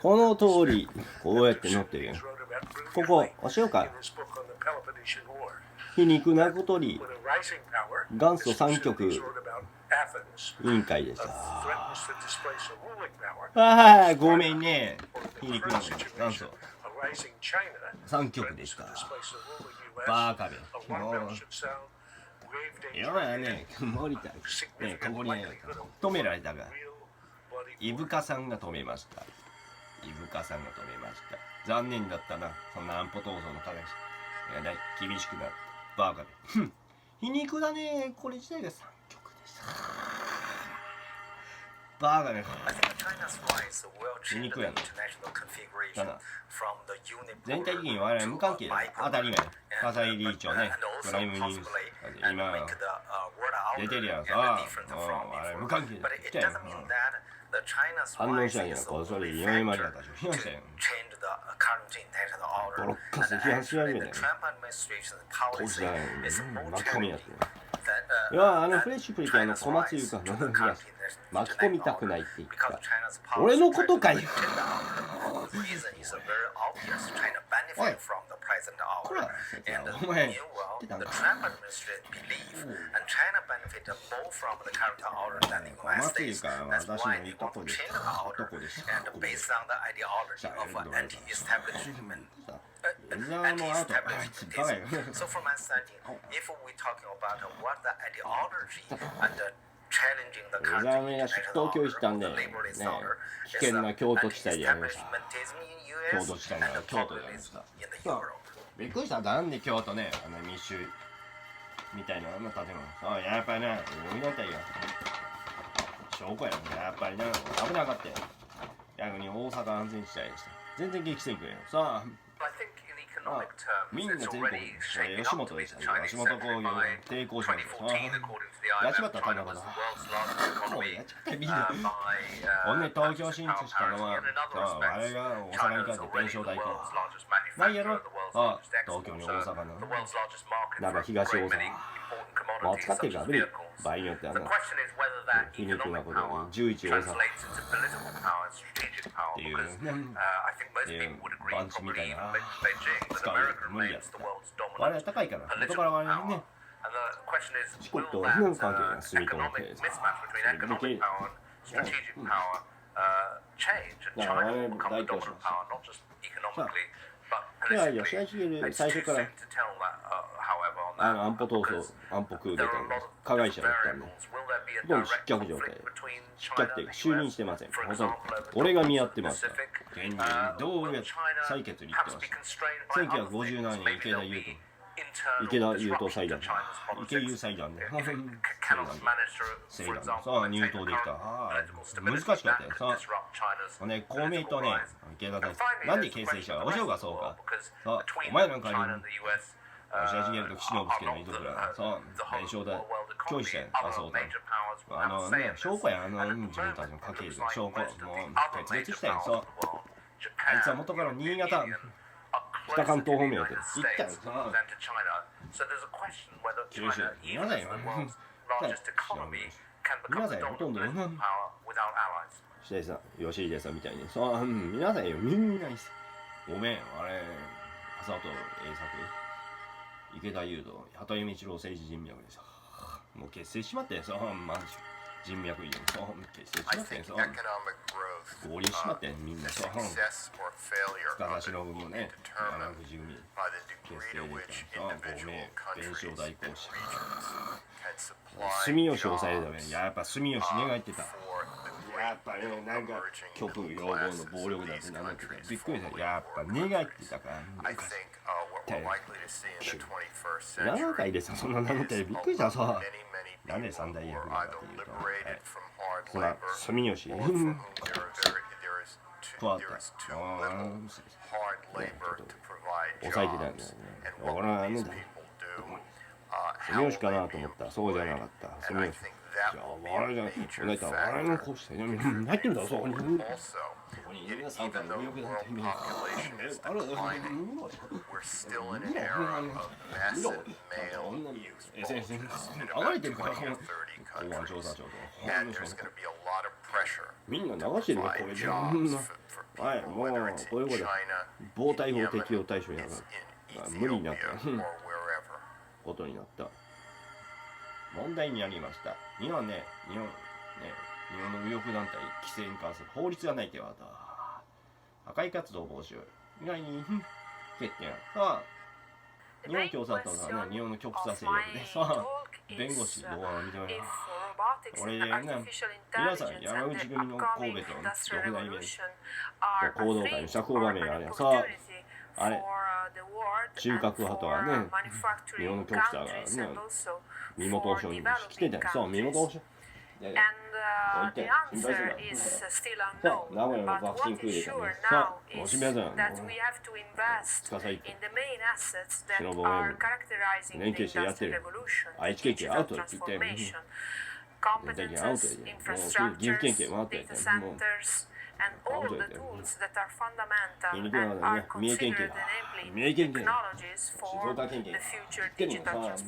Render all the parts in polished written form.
この通り、こうやって乗ってるよ。ここ、お塩か。皮肉なことに、元祖三極委員会でした。ああ、ごめんね。皮肉なことに、元祖三極でした。バーカで。世の中ね、曇りたい。ね、ここにね、止められたが、イブカさんが止めました。イブカさんが止めました。残念だったな、そんな安保闘争の課題。いやね、厳しくなった。バーカで。皮肉だね、これ自体が三極でした。バーカで。皮肉やな。ただ、全体的に我々無関係だ。当たり前。笠井理事長ね、プライムニュース。今、出てるやんさ。我々無関係だって言ったやん。反応しないやんか、それ4円までだったでしょ。批判したやん。ボロッカス批判し始めたやん。当時じゃないのに、巻き込みやって。いや、フレッシュプリティ小松優香の巻き込みたくないって言った。俺のことかよ。おい、こら、お前、知ってたんか。小松優香は私のいとこです。男です。ユーザーのアウト、あいつバカよ。ユーザー名が出頭拒否したんで、ね、危険な京都地帯でやりました。京都地帯なら京都でやりました。びっくりした。なんで京都ね、密集みたいな建物。やっぱりね、動いたいよ。証拠やもんね、やっぱりね、危なかったよ。逆に大阪安全地帯でした。全然激戦区や。さあ、みんな全国、吉本でしたね。吉本工業抵抗しました。やっちまった田中だ。もうやっちまったみんな。ほんで東京進出したのは、あれが大阪に帰って弁償代行。ないやろ。東京に大阪の。なんか東大阪。まあ使ってるからね。場合によってはな。皮肉なことに11大阪。っていうね。バンチみたいな。使う無理やった。あれは高いから。元から我々ね。チコと日本関係が住みと思ってです。だから我々も代行します。さあ、いやいや、試合しげる最初から安保闘争、安保クーデターの加害者だったんで、ほとんど失脚状態で、失脚というか就任してません。ほとんど俺が見合ってますから。現にどうやって採決に行ってました。1957年池田優斗裁判。池優裁判で。裁判。さあ、入党できた。難しかったよ。さあ、ね、公明党ね、池田大臣。なんで形成したか。お嬢がそうか。さあ、お前なんかに。試合しげると岸信介のいとこら。さあ、弁償だ。拒否したよ。そうだ。証拠や。自分たちの家系図の証拠。もう、決裂したよ。さあ、あいつは元から新潟。北関東方面やって行ったよ。九州皆さんよ。皆さんよ、ほとんど白井さん、吉井さんみたいに皆さんよ、みんないいっす。ごめん、あれ浅尾と栄作池田優斗鳩山一郎政治人脈でさ、もう結成しまったよ。マジ人脈入れ結成しまったよ。合流しまったよ、みんな。深田忍もね、山口組結成できた。亡命弁償代行者。住吉を抑えるために、やっぱ住吉願ってた。やっぱりね、なんか極要望の暴力だって名乗ってた。びっくりした。やっぱ願ってたから。7回でさ、そんな名乗ってびっくりしたさ。なんで三大役なんだっていうと、そら、住吉。加わった。抑えてたんだよね。俺はなんだ。住吉かなと思ったら、そうじゃなかった。住吉。じゃあ我々じゃない、我々のこうして入ってるだろ、そこに。そこに皆さんからの魅力なんて意味ある。SNS に流れてるから、公安調査庁とみんな流してるよ、これで。はい、もうこういうことで暴対法適用対象になる無理になったことになった。問題になりました。日本の右翼団体規制に関する法律がないってわけだ。破壊活動防止を意外に決定。さあ、日本共産党がね、日本の極左勢力でさあ、弁護士動画を認める。これでね、皆さん山口組の神戸と6代目行動会の社交場面があれさあ、あれ中核派とはね、日本の極左がね、身元保証に来てたよ。そう、身元保証。いやいや、置いて、心配するな。そう、名古屋のワクチンクーデターね。さあ、もう心配するな。司いって、シノボウェブ、連携してやってる。愛知県警アウトって言って、全体県アウトで、もう岐阜県警回ってやって、もう。アウトやって、ユニクロはね、三重県警、三重県警、静岡県警、言ってるのさ。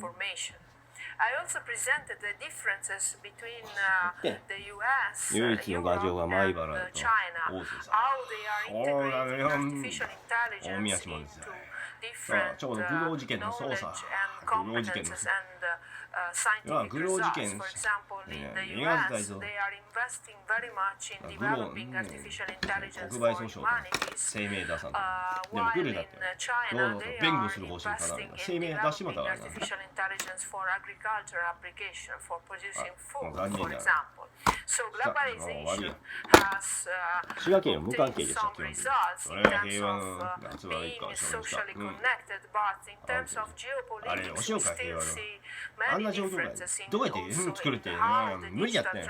唯一の牙城が米原だと大津さん。そうなのよ。大宮島ですよ。ちょうどグロー事件の捜査。グロー事件の捜査。グロー事件、映画自体とグロー、国賠訴訟と声明出さんと。でもグルだって、どうぞ弁護する方針かな。声明出しまったからな。もう残念だ。滋賀県は無関係でした、基本的に。それが平和の夏は一家を承認した。あれ、お塩か、平和の。あんな状況がどうやって作るって無理やったよ。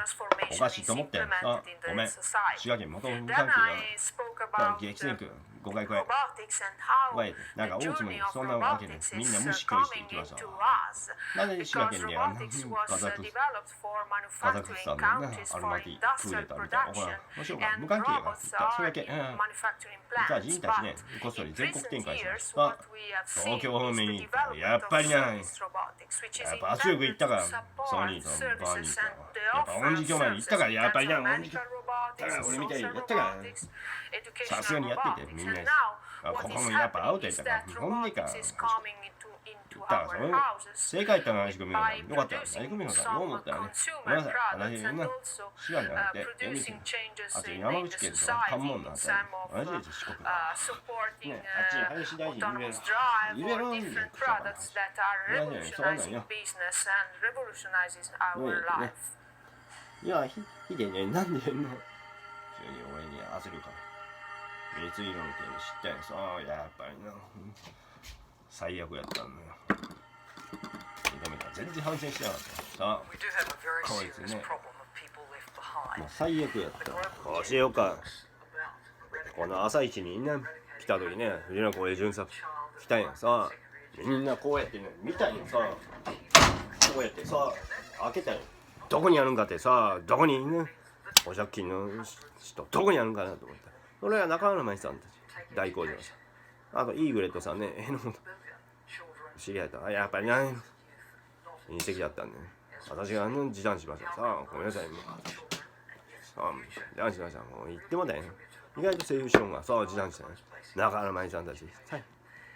おかしいと思ったよ。あ、ごめん。滋賀県元無関係が激戦区5回超え。なんか大津もそんなわけでみんな無視拒否していきました。なぜ滋賀県でカザクスタンのね、アルマティクーデターみたいな行う。もちろん無関係やから。それだけ。じゃあ人たちね、こっそり全国展開しました。東京方面に行ったらやっぱりない。やっぱ圧力いったから、ソニーとバーニーと。やっぱ恩師教前に行ったから、やっぱりな、恩師教前。俺みたいにやったから、さすがにやってて、みんなに。ここもやっぱアウトやったから、ほんでか。だからその正解ったのは仕組みがよかったよ。仕組みがよう思ったよね。ごめんなさい。私ね、滋賀じゃなくて、あっち山口県と関門のあたり。同じです、四国。ね、あっちに林大臣入れろんで、くしゃばな。そうなんよ。いや、ヒデね、なんでの急に俺に焦るから。熱色の件で知ったよ。そう、やっぱりな。最悪やったんだよ。認めた。全然反省してなかった。さあ、こいつね。もう最悪やった。こうしようか。この朝一にね、来た時ね、藤野光栄巡査来たんやさ。みんなこうやってね、見たんやさ。こうやってさ、開けたんや。どこにあるんかってさ、どこにね、お借金の人、どこにあるんかなと思った。それは中村舞さんたち、大工場さん。あと、イーグレットさんね、知り合いだ。やっぱりな、隕石だったんで、ね、私が示談しました。さあ、ごめんなさい。もうさあ、示談しました。もう言ってもだよね。意外と声優ションが、そう、示談したね。中村舞さんたち。はい。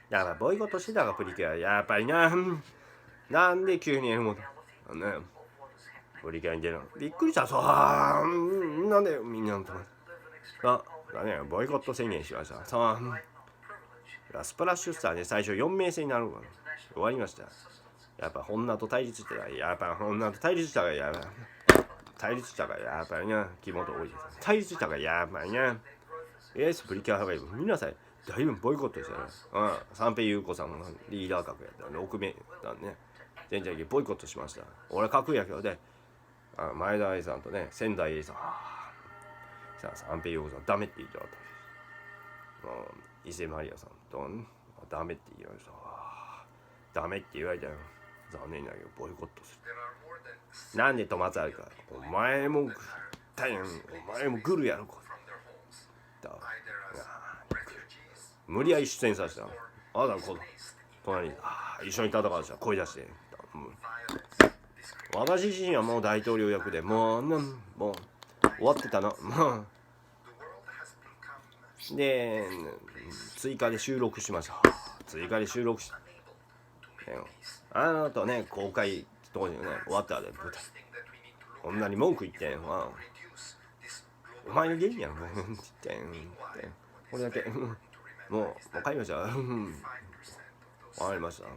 やっぱボイコットしてたがプリキュア、やっぱりな、なんで急にやるもんだ。ね、プリキュアに出るの。びっくりしたさ、なんでみんなのとあ、だね、ボイコット宣言しました。さあ、スプラッシュスターで最初4名制になるわ。終わりました。やっぱ女と対立してたら、やっぱ女と対立したから、やばい。対立したから、やっぱりな、肝と多いです。対立したから、やっぱりな。プリキュア派がいる。皆さん、だいぶボイコットしてる。三平優子さんもリーダー格やった。6名だね。全体的にボイコットしました。俺、格やけどで、前田愛さんとね、仙台 A さん。さあ、三平優子さん、ダメって言ってた。伊勢マリアさんと、ダメって言われた。ダメって言われたよ。残念だけどボイコットする。なんで戸松あるか、お前もグルやろこだ。無理やり出演させた。あなたこ隣に一緒に戦うじゃん、声出して、私自身はもう大統領役でもう終わってたの。で追加で収録しました。あの後ね、公開当時ね、終わったで舞台こんなに文句言ってんわ、お前の芸人やんって言ってこれだけもう帰りました。わかりました。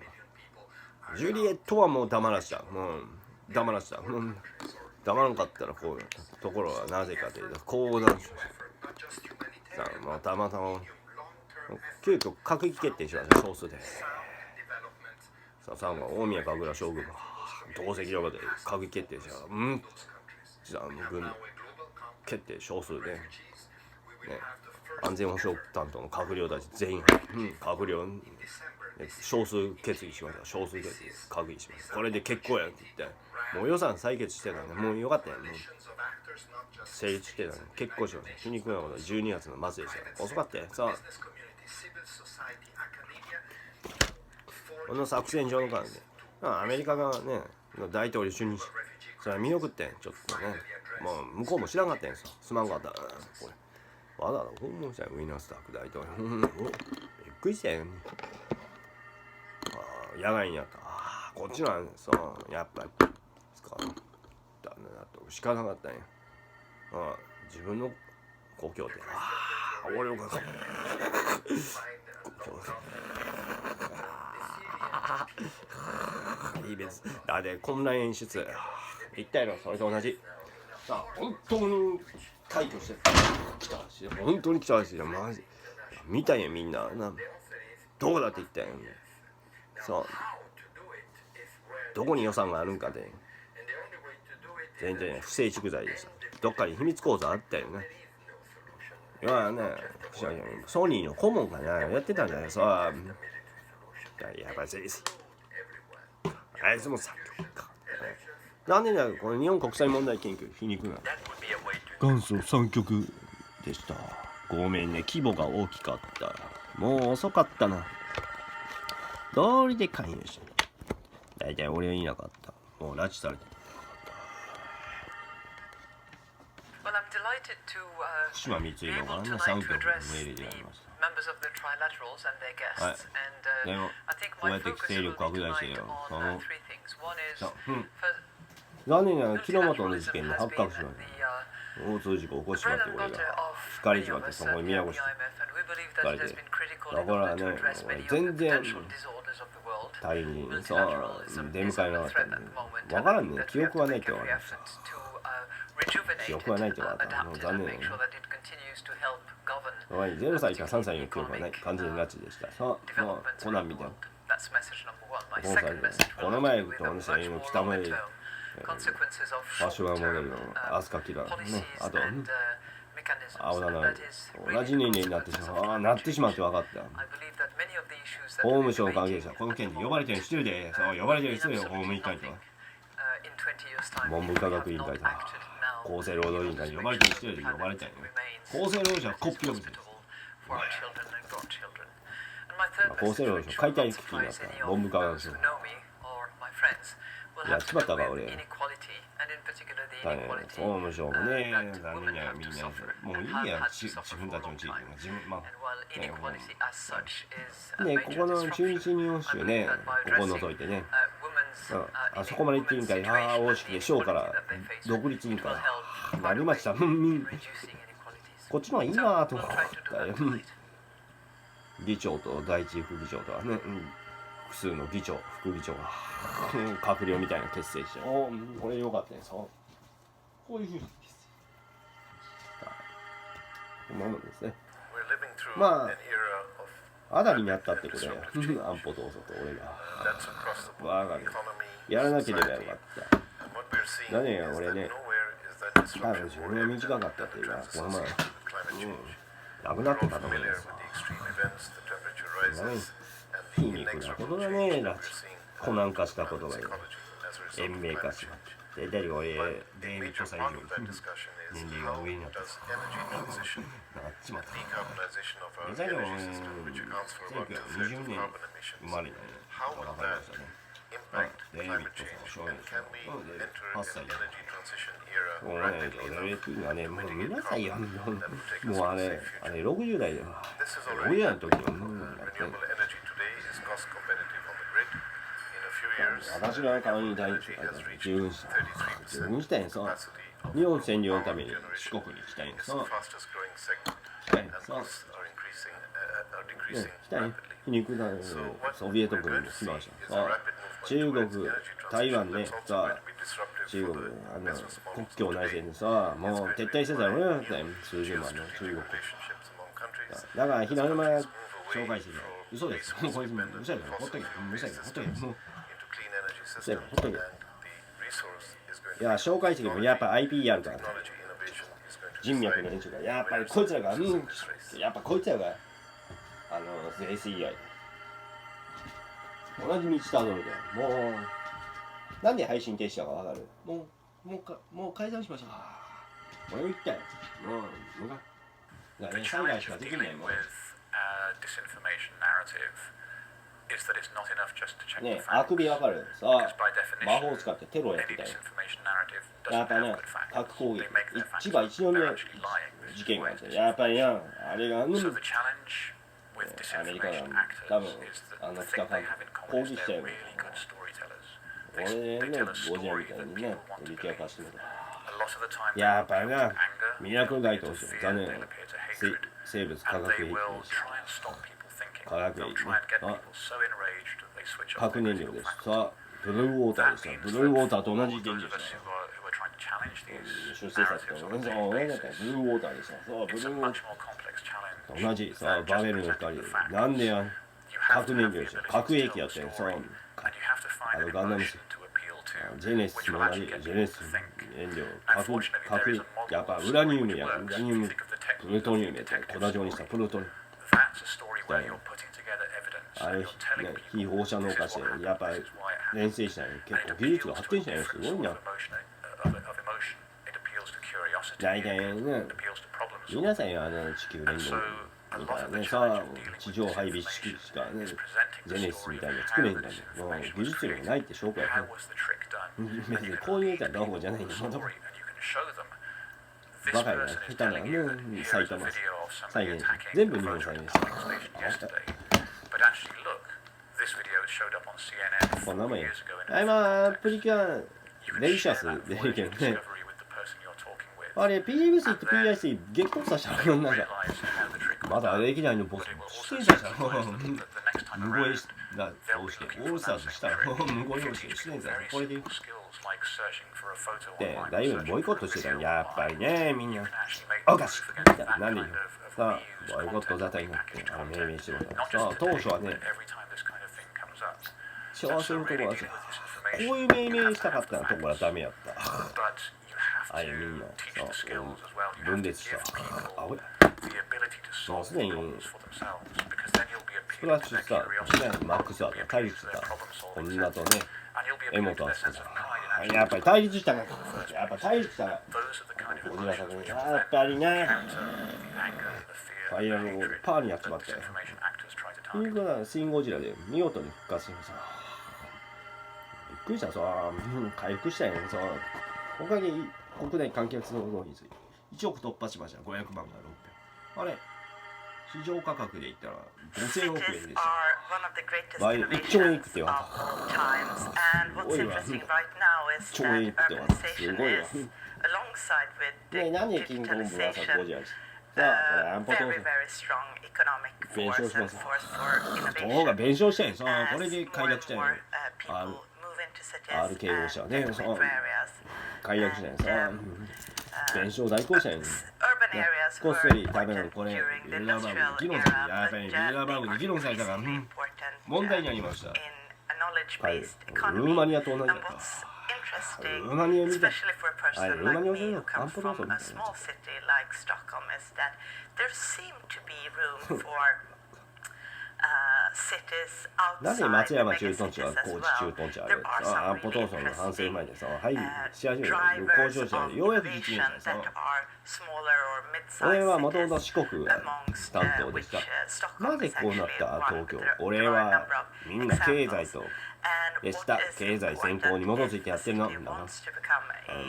ジュリエットはもう黙らした。黙らんかったらこういうところはなぜかというとこうなんですよ。さあ、まあ、たまたま急遽閣議決定しました。少数でさあ、3号大宮神楽将軍が同席力で閣議決定したら軍決定少数で、ね、安全保障担当の閣僚たち全員閣僚少数決議しました。少数決議閣議しました。これで結構やって言ってもう予算採決してたんでもうよかったやん。成立してたの結構しました。皮肉なことは12月の末でした。遅かったよ。さあこの作戦上の間でアメリカがね大統領就任しそれは見送ってんちょっとね、もう向こうも知らんかったんですよ。すまんかったこれわざわざ訪問したよウィナースタック大統領びっくりしたよ。野外にあったこっちなんですよ。やっぱり使うだねだとしかなかったんや。自分の故郷で俺の故郷いいですだってこんな演出言ったやろ。それと同じさあ本当に退去してきたし本当に来たしマジ見たんやみんなどこだって言ったんや。そうどこに予算があるんかで全然不正蓄財でした。どっかに秘密口座あったよね。いやねソニーの顧問がねやってたんじゃないですか。やばいですあいつも作曲家なんでだよ。これ日本国際問題研究皮肉な元祖3曲でした。ごめんね規模が大きかった。もう遅かったな。道理で関与してだいたい俺はいなかった。もう拉致されて福島三井のからね3曲のメールでやりました。はい。でもこうやって勢力拡大してよ。残念ながら木之本の事件で発覚しました。交通事故を起こしまって俺が光りしまってそこに宮越して光でだからね俺全然隊員にさ出迎えなかったんで分からんね。記憶はないって分かりました。記憶はないって分かった。もう残念だね。0歳から3歳の記憶はない。完全に拉致でした。さあ、まあ、コナンみたいな。この前とお店の北前でファッションモデルのアスカキラーね。あと青田の同じ年齢になってしまって分かった。法務省関係者この件で呼ばれてる人知ってるで。そう呼ばれてる人よ。法務委員会と文部科学委員会と厚生労働委員会に呼ばれてる人より呼ばれたよね。厚生労働省はコッピを見せる。厚生労働省解体危機になった文部科学省やっちまったか俺。法務省もね残念やみんなもういいや自分たちの地域が自分まあねここの中日日本州ねここ除いてねあそこまで行っていいんかい。大式で省から独立委員会なりました。こっちのはいいなと思ったよ。議長と第一副議長とはね、複数の議長副議長が閣僚みたいな結成してこれ良かったね。そうこういうふうにですこんなもんですね。まああだりにあったってことで安保闘争と俺がわかるやらなければよかった。何や俺ね多分自分が短かったっていうかこの前亡くなってたと思います。皮肉なことだね。コナン化したことが延命化しまって大体俺デイビッドさん以上年齢が上になってさなっちまったデザインは1920年生まれの分かりましたね。デイビッドさんは少年ですで8歳でもうねレティンがねもう見なさいよもうあれ60代で俺らの時はもうやってんの私の顔に大事自分したいんさ日本占領のために四国に来たいんさ来たいんさ来たい皮肉なソビエト軍に来ましたさ中国台湾ねさ中国国境内戦でさもう撤退せざるを得なかったよ数十万の中国だから平沼紹介して嘘ですもうこいつも嘘やからほっとけ嘘やからほっとけもう嘘やからほっとけいや紹介してもやっぱ IP やるから人脈の連中がやっぱりこいつらがやっぱこいつらがSEI 同じ道たどるでもうなんで配信停止したかわかるもう解散しましょう俺も言ったよもう災害しかできないもんねえ、あくびわかるさあ、魔法を使ってテロやってたよやっぱね、核攻撃一番一宮事件があってやっぱりやあれがアメリカが多分北から攻撃したよ俺のゴジラみたいにね、力明かしてるやっぱりな、ミラクル大統領残念生物化学兵器化学兵器ね核燃料ですさあブルーウォーターでしたブルーウォーターと同じ原理でした出生殺と同じブルーウォーターでしたさあブルーウォーターと同じさあバベルの光なんでや核燃料でした核兵器やってんさあガンダムスジェネシスも同じジェネシス燃料核やっぱウラニウムやウラニウムプルトニウムやって粉状にしたプルトニウムあれ、ね、非放射能化してやっぱり連成したい結構技術が発展したいのすごいな大体ね皆さんや地球連合みたいなねさあ地上配備式しかねジェネシスみたいな作れんだねもう技術力ないって証拠やね別にこういうやつはどうもじゃないんだけどバカやな下手なね埼玉再現全部日本再現したこんなもんや今プリキュアレイシャス出るけどねあれ PBC と PIC 激突させたのなんかまだ歴代のボス出演者したの無声だどうしてオールスターズしたの無声用して出演者これででだいぶボイコットしてたのやっぱりねみんなおかしいなんでよさあボイコット沙汰になって命名してるからさあ当初はね幸せのところはこういう命名したかったところはダメやったあれみんな分裂したあおいもうすでにスプラッシュスターマックスは対立した女とねエモとアスやっぱり対立したねやっぱ対立したやっぱりねファイアのパーに集まっていいかなシン・ゴジラで見事に復活しましたびっくりしたさ回復したんやねさおかげ国内観客の動員数1億突破しました500万が600あれ市場価格で言ったら5000億円でした倍1兆円いくって言われたすごいわ兆円いくって言われたすごいわね何でキングコングはさゴジラですさあ、安保党弁償します。党が弁償したんやさこれで快諾したんやArkhero Retingerね解約したんやさ弁償代行したんやこっそり多分これビルダーバーグで議論されてやっぱりビルダーバーグで議論されたから問題になりましたはいルーマニアと同じだったルーマニアみたいあれルーマニアの安保闘争みたいななぜ松山駐屯地は高知駐屯地ある？安保闘争の反省前でさ、はい、試合中に交渉者でようやく実現したさ。俺はもともと四国が担当でした。なぜこうなった東京？俺はみんな経済とでした。経済先行に基づいてやってるの。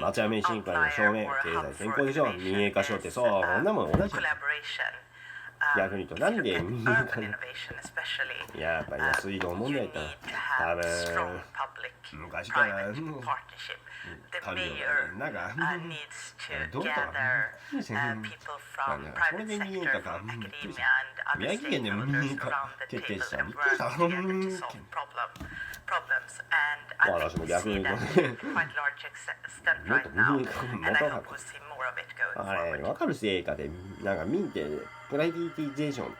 町屋民進会の証明、経済先行でしょ。民営化しようってそう、こんなもん同じ。逆に言うと、なんで民営化にやっぱり水道問題だった多分昔から神のなんかどうかそれで民営化か宮城県で民営化決定したびっくりした私も逆に言うとねもっと民営化もっとかったあれ分かるせいかでなんか民ってプライビティゼーション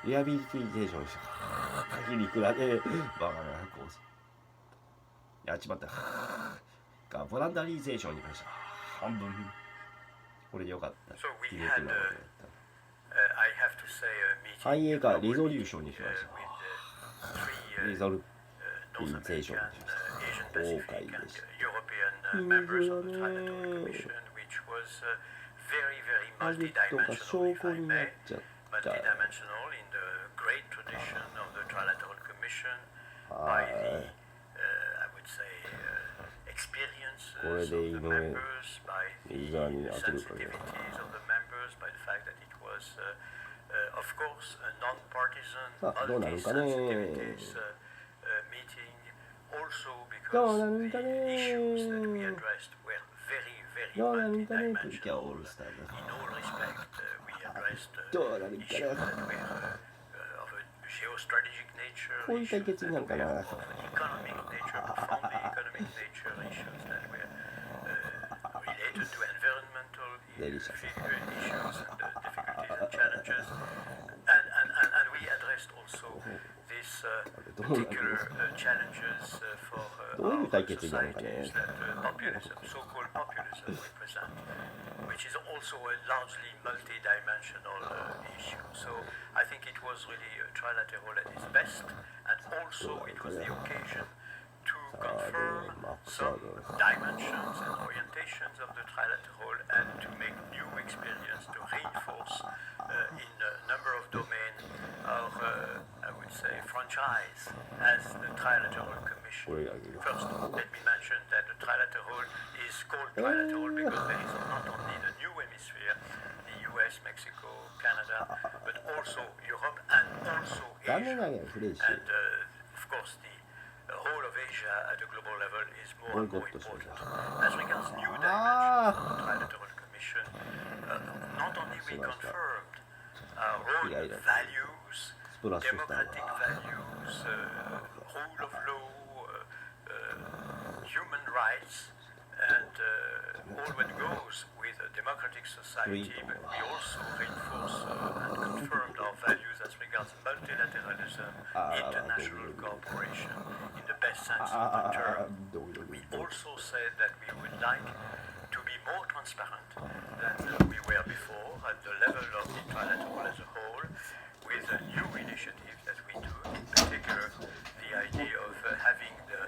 リハビリティゼーションした限りくらでバカなこうやっちまったがボランタリーゼーションに関しては半分これでよかった繁栄かリゾリューションにしましたリゾルリゼーションにしました崩壊でしたあれとか証拠になっちゃったこれで井上伊沢に当てるかけさあどうなるかねどうなるんかねどうなるんかねプリキュアオールスターどうなるんかねこういう対決になるかなデリシャスどういう対決になるのかねwhich is also a largely multi-dimensional issue. So I think it was really trilateral at its best, and also it was the occasion to confirm some dimensions and orientations of the trilateral and to make new experience to reinforce in a number of domains our, I would say, franchise as the Trilateral Commission. First, let me mention that the Trilateral is called Trilateral because there is not only the new hemisphere, the US, Mexico, Canada, but also Europe and also Asia. And of course, the whole of Asia at a global level is more and more important. As regards new dimensions of the Trilateral Commission, not only we confirmed our own values, democratic values, rule of law, human rights, and all what goes with a democratic society, but we also reinforce and confirmed our values as regards multilateralism, international cooperation in the best sense of the term. We also said that we would like to be more transparent than we were before at the level of the trilateral as a whole, with a new initiative that we took, in particular the idea of having the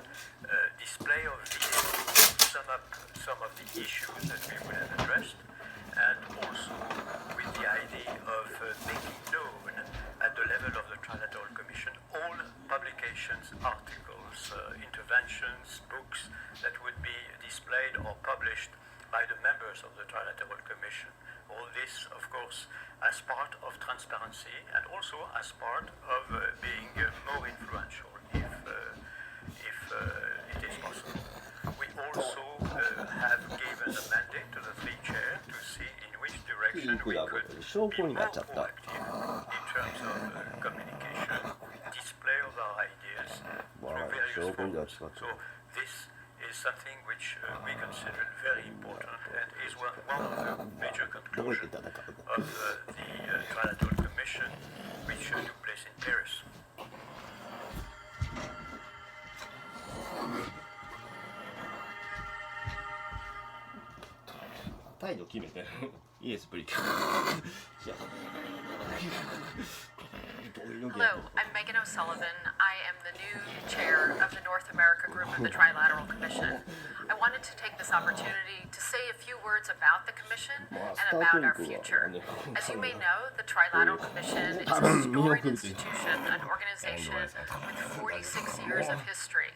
display of videos to sum up some of the issues that we would have addressed, and also with the idea of making known at the level of the Trilateral Commission all publications, articles, interventions, books that would be displayed or published by the members of the Trilateral Commission. All this, of course, as part of transparency and also as part of being more influential if it is possible. We also have given a mandate to the three chairs to see in which direction we could be more proactive in terms of communication, display of our ideas through various forms. So this is something which we consider very important and is one of the major conclusions of the Trilateral Commission which took place in Paris. 態度決めてイエスプリキュア Hello, I'm Megan O'Sullivan. I am the new chair of the North America group of the Trilateral Commission. I wanted to take this opportunity to say a few words about the Commission and about our future. As you may know, the Trilateral Commission is a storied institution, an organization with 46 years of history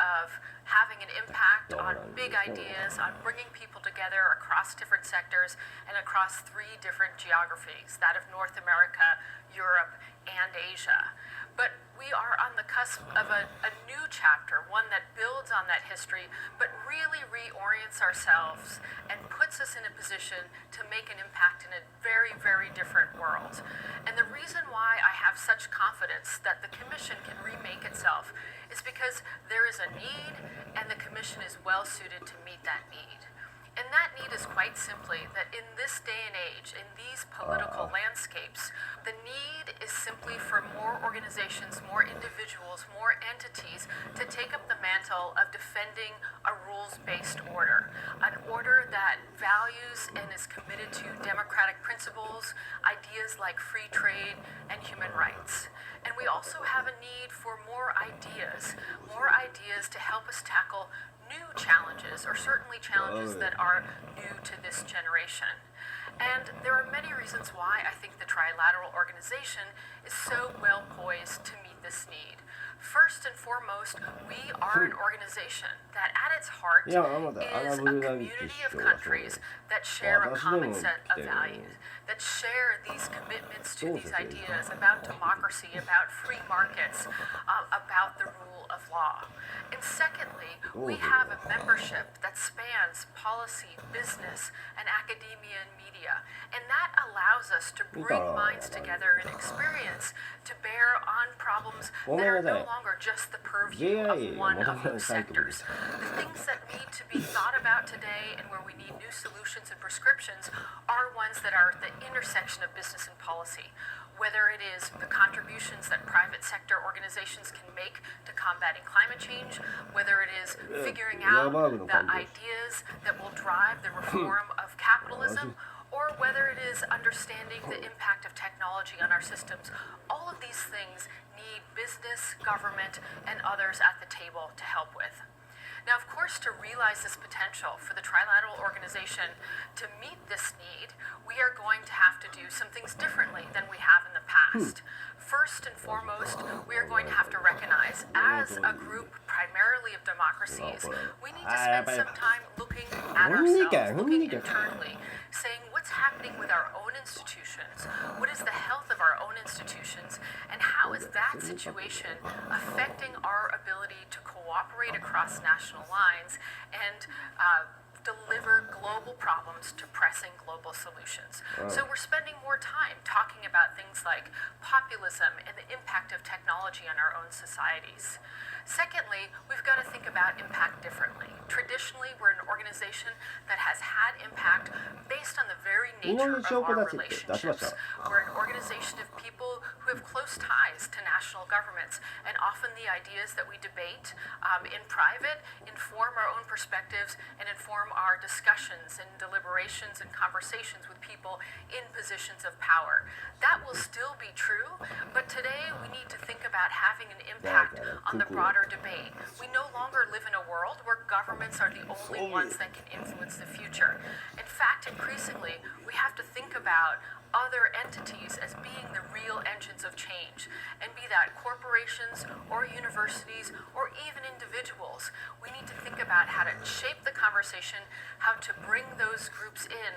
of having an impact on big ideas, on bringing people together across different sectors and across 3 different geographies, that of North America, Europe, and Asia. But we are on the cusp of a new chapter, one that builds on that history, but really reorients ourselves and puts us in a position to make an impact in a very, very different world. And the reason why I have such confidence that the Commission can remake itself is because there is a need, and the Commission is well suited to meet that need. And that need is quite simply that in this day and age, in these political landscapes, the need is simply for more organizations, more individuals, more entities to take up the mantle of defending a rules-based order, an order that values and is committed to democratic principles, ideas like free trade and human rights. And we also have a need for more ideas to help us tackle new challenges, or certainly challenges that are new to this generation. And there are many reasons why I think the Trilateral organization is so well poised to meet this need. First and foremost, we are an organization that at its heart is a community of countries that share a common set of values, that share these commitments to these ideas about democracy, about free markets, about the rule of law. And secondly, we have a membership that spans policy, business, and academia and media. And that allows us to bring minds together and experience to bear on problems that are no longer just the purview of one of those sectors. The things that need to be thought about today and where we need new solutions and prescriptions are ones that are at the intersection of business and policy. Whether it is the contributions that private sector organizations can make to combating climate change, whether it is figuring out the ideas that will drive the reform of capitalism, or whether it is understanding the impact of technology on our systems, all of these things need business, government, and others at the table to help with. Now, of course, to realize this potential for the Trilateral organization to meet this need, we are going to have to do some things differently than we have in the past. First and foremost, we are going to have to recognize, as a group primarily of democracies, we need to spend some time looking at ourselves, looking internally, saying what's happening with our own institutions, what is the health of our own institutions, and how is that situation affecting our ability to cooperate across national lines and deliver global problems to pressing global solutions. So we're spending more time talking about things like populism and the impact of technology on our own societies. Secondly, we've got to think about impact differently. Traditionally, we're an organization that has had impact based on the very nature of our relationships. We're an organization of people who have close ties to national governments, and often the ideas that we debate in private inform our own perspectives and inform our discussions and deliberations and conversations with people in positions of power. That will still be true, but today we need to think about having an impact on the broader debate. We no longer live in a world where governments are the only ones that can influence the future. In fact, increasingly, we have to think about other entities as being the real engines of change, and be that corporations or universities or even individuals. We need to think about how to shape the conversation, how to bring those groups in,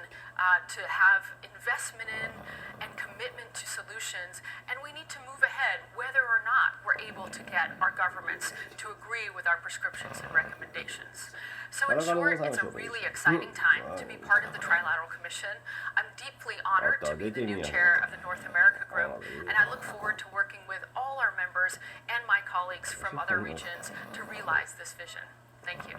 to have investment in and commitment to solutions, and we need to move ahead whether or not we're able to get our governments to agree with our prescriptions and recommendations. So in short, it's a really exciting time to be part of the Trilateral Commission. I'm deeply honored to be the new chair of the North America Group, and I look forward to working with all our members and my colleagues from other regions to realize this vision. Thank you.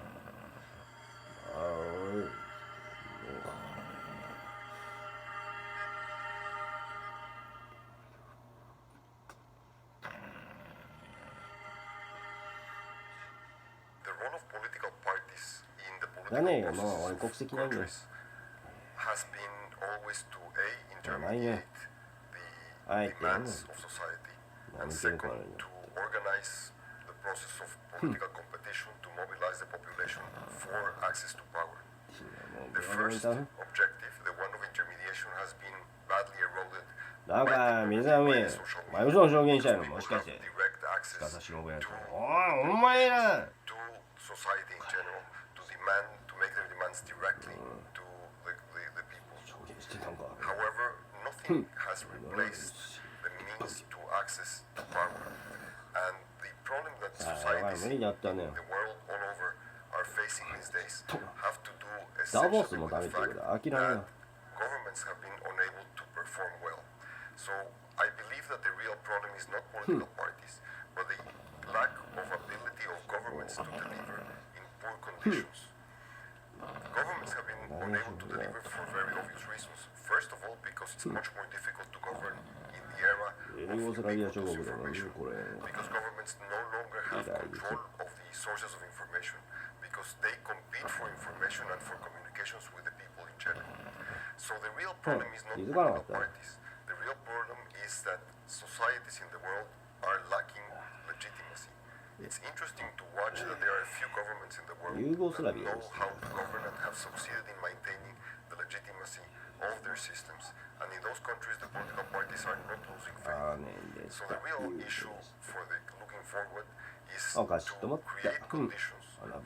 The role of political parties in the political だねえよ、まあ process 俺国籍ないんだよ。 countries has been always to intermediate the demands of society, and second, to organize the process of political competition to mobilize the population for access to power. The first objective, the one of intermediation, has been badly eroded だから水上真嘘の証言したのもしかして司忍やつおいお前ら to society in general to make their demands directly to the people. 証言してたんか However, nothing has replaced the means to access to power. And the problem that societies in the world all over are facing these days have to do essentially with the fact that governments have been unable to perform well. So I believe that the real problem is not political parties, but the lack of ability of governments to deliver in poor conditions. Governments have been unable to deliver for very obvious reasons. First of all, because it's much more difficult to govern in the era of ubiquitous information, because governments no longer have control of the sources of information, because they compete for information and for communications with the people in general. So the real problem is not political parties. The real problem is that societies in the world are lacking legitimacy. It's interesting to watch that there are a few governments in the world that know how to govern and have succeeded in maintaining the legitimacy of their systems. And in those countries, the political parties are not losing faith. So the real issue for the looking forward is to create conditions for the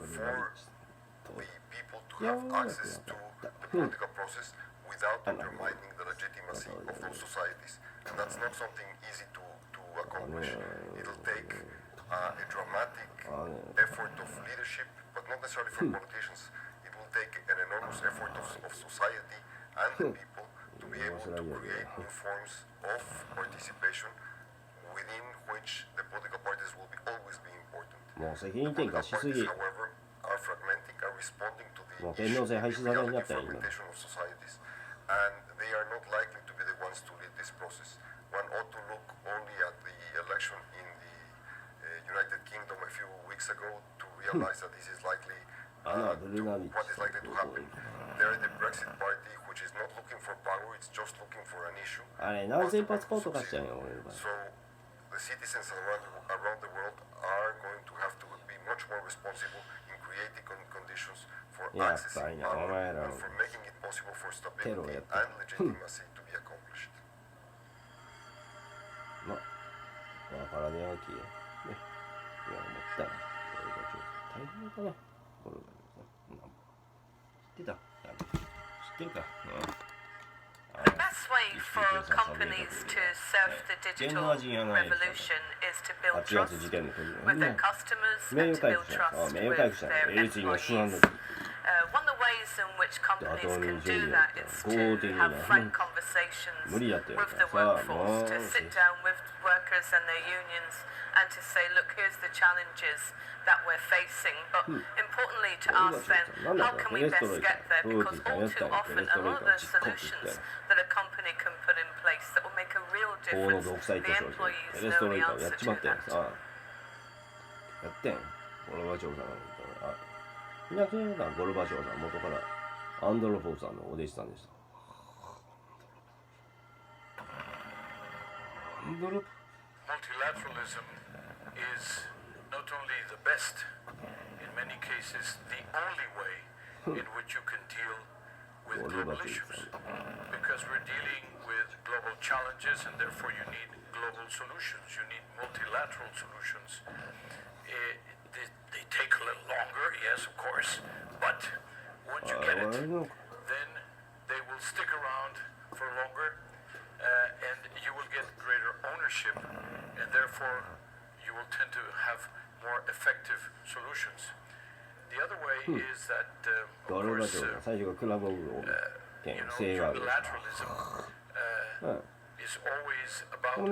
people to have access to the political process without undermining the legitimacy of those societies. And that's not something easy to accomplish. It'll take a dramatic effort of leadership, but not necessarily from politicians. It will take an enormous effort of society and the people to be able to create new forms of participation within which the political parties will always be important. The political parties, however, are fragmenting, are responding to the reality fragmentation of societies, and they are not likely to be the ones to lead this process. One ought to look only at the election in the United Kingdom a few weeks ago to realize that this is likely what is likely to happen. There is the Brexit party, which is not looking for power, it's just looking for an issue. So the citizens around the world are going to have to be much more responsible in creating conditions for accessing power and for making it possible for stability and legitimacy to be accomplished. まあ、わからねえわけよ。ね。いや、思ったら、これがちょっと大変だな。これがね。知ってた？知ってるか。The best way for companies to surf the digital revolution is to build trust with their customers and to build trust with their employees. One of the ways in which companies can do that is to have frank conversations with the workforce, to sit down with workers and their unions and to say, look, here's the challenges that we're facing, but importantly to ask them, how can we best get there? Because all too often, a lot of the solutions that a company can put in place that will make a real difference, the employees know the answer to that. やってん。ゴルバチョフさんがいなくなったゴルバチョフさん元からアンドロフォーさんのお弟子さんでした。Multilateralism is not only the best, in many cases the only way in which you can deal with global issues, because we're dealing with global challenges and therefore you need global solutions, you need multilateral solutions. They take a little longer, yes, of course, but once you get it, then they will stick around for longer, and you will get greater ownership, and therefore you will tend to have more effective solutions. The other way is that, of course, unilateralism is always about who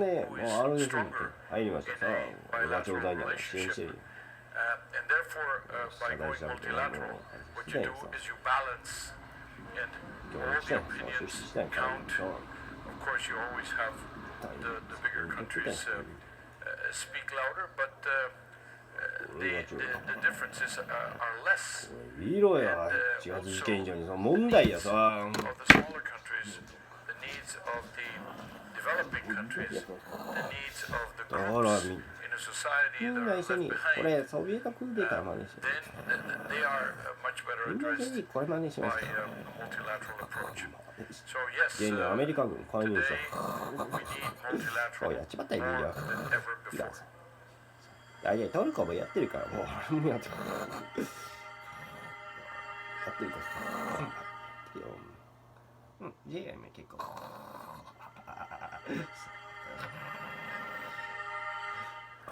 is stronger in a bilateral relationship. And therefore, by going multilateral, what you do is you balance, and all the opinions count. Of course, you always have the bigger countries speak louder, but the differences are less. And also, of the smaller countries, the needs of the developing countries, the needs of the だから groups み in a society ん that な are 一緒に left こ behind, れソビエトクーデター真似して then they are much better みんなぜ addressed ひこれ真似し by ますか a multilateral approach. So yes, 現にアメリカ軍介入 today した we need お multilateral いやっちまったらいい more よ than ever いや い before. やトルコもやってるからもう俺もやってるやってるからうん JIIA も結構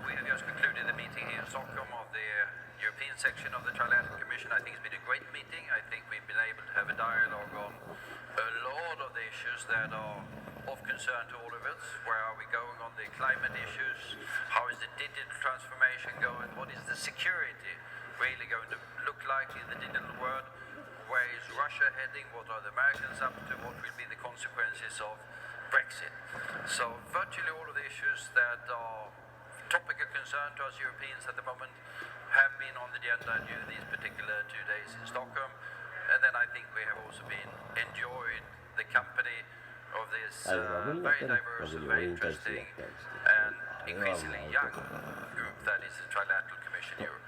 We have just concluded the meeting here in Stockholm of the European section of the Trilateral Commission. I think it's been a great meeting. I think we've been able to have a dialogue on a lot of the issues that are of concern to all of us. Where are we going on the climate issues? How is the digital transformation going? What is the security really going to look like in the digital world? Where is Russia heading? What are the Americans up to? What will be the consequences of Brexit? So virtually all of the issues that are topic of concern to us Europeans at the moment have been on the agenda during these particular 2 days in Stockholm. And then I think we have also been enjoying the company of this very diverse and very interesting and increasingly young group that is the Trilateral Commission Europe.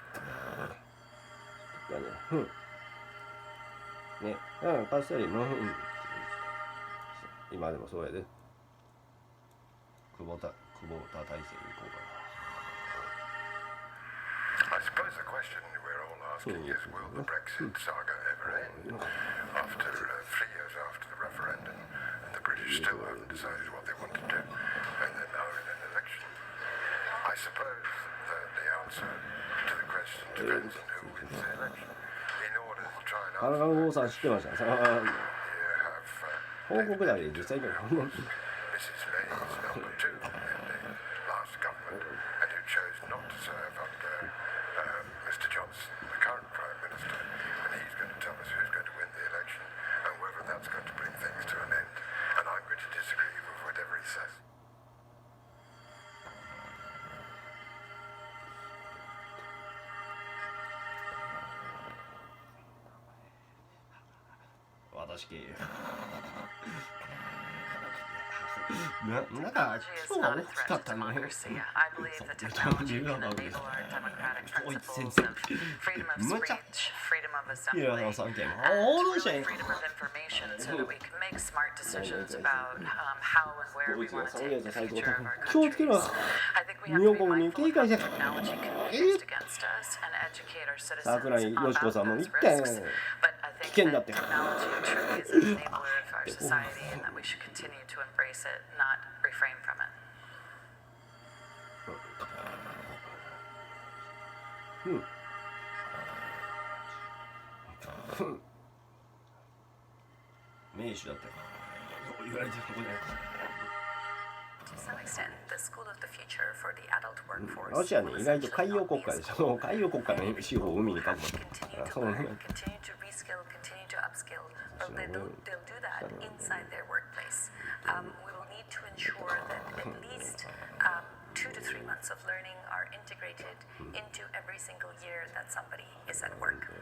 ね、パスタリも今でもそうやで久保田体制に行こうかな I suppose the question we're all asking is, will the Brexit saga ever end? After 3 years after the referendum, and the British still haven't decided what they want to do, and they're now in an election. I suppose that the answer to the question depends on who wins the election. In order to try and カナダ answer の王さん知ってましたその you have 報告だけ実際に Mrs. May's number 2 in the last government, and who chose not to serve under Mr. Johnson, the current Prime Minister, and he's going to tell us who's going to win the election and whether that's going to bring things to an end. And I'm going to disagree with whatever he says. 私系なんか Technology 今 is 日は not 大 a きか threat った to ね democracy. I believe that technology can enable our democratic principles of freedom of speech, freedom of assembly, and really freedom of information so that we can make smart decisions about how and where we want to take the future of our countries. I think we have to be mindful of how technology can be used against us and educate our citizens about those risks. But I think that technology truly is an enabler of our society and that we should continue to embrace it, not refrain from it. 名手だったよ言われてることじゃない To some extent, the school of the future for the adult workforce ロシアね意外と海洋国家でその海洋国家の司法を海に書く continue そ to の learn, continue to reskill, continue to upskill, but they'll do that inside their workplace. We will need to ensure that at least 2 to 3 months of learning are integrated into every single year that somebody is at work.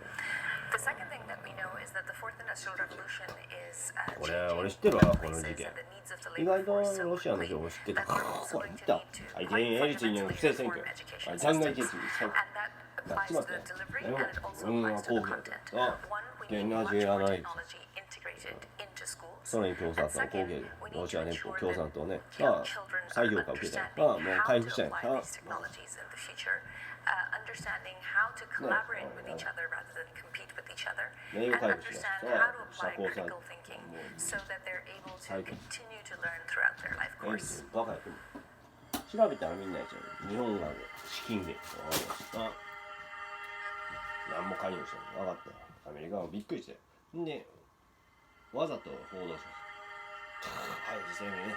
The second thing that we know is that the fourth industrial revolution is changing workplaces and the needs of the 意 labor 外と force so ロシアの quickly 情報知ってた that we're also これ going 見 to た need to はい quite エリツィンの不 fundamentally 正選 reform 挙 education 残骸 systems. 決議 And that applies to the delivery and it also うん applies to 公 the 平 content. あ One, we 現 need な much じ more やない technology integrated into schools. ソ連共産 And 党後継 second, we ロ need シ to ア連邦 ensure 共 that 産党ね young children 再 are 評価受けた understanding もう how 回 to 復したい apply these technologies in the future, understanding how to collaborate with each other rather than compete with each other, and understand how to apply critical thinking so that they're able to continue to learn throughout their life エリ course. ツィンバカやと思う調べたらみんなやつや日本が資金源分かりました何も関与してない分かったアメリカもびっくりしてんでわざと報道しますはい実際にね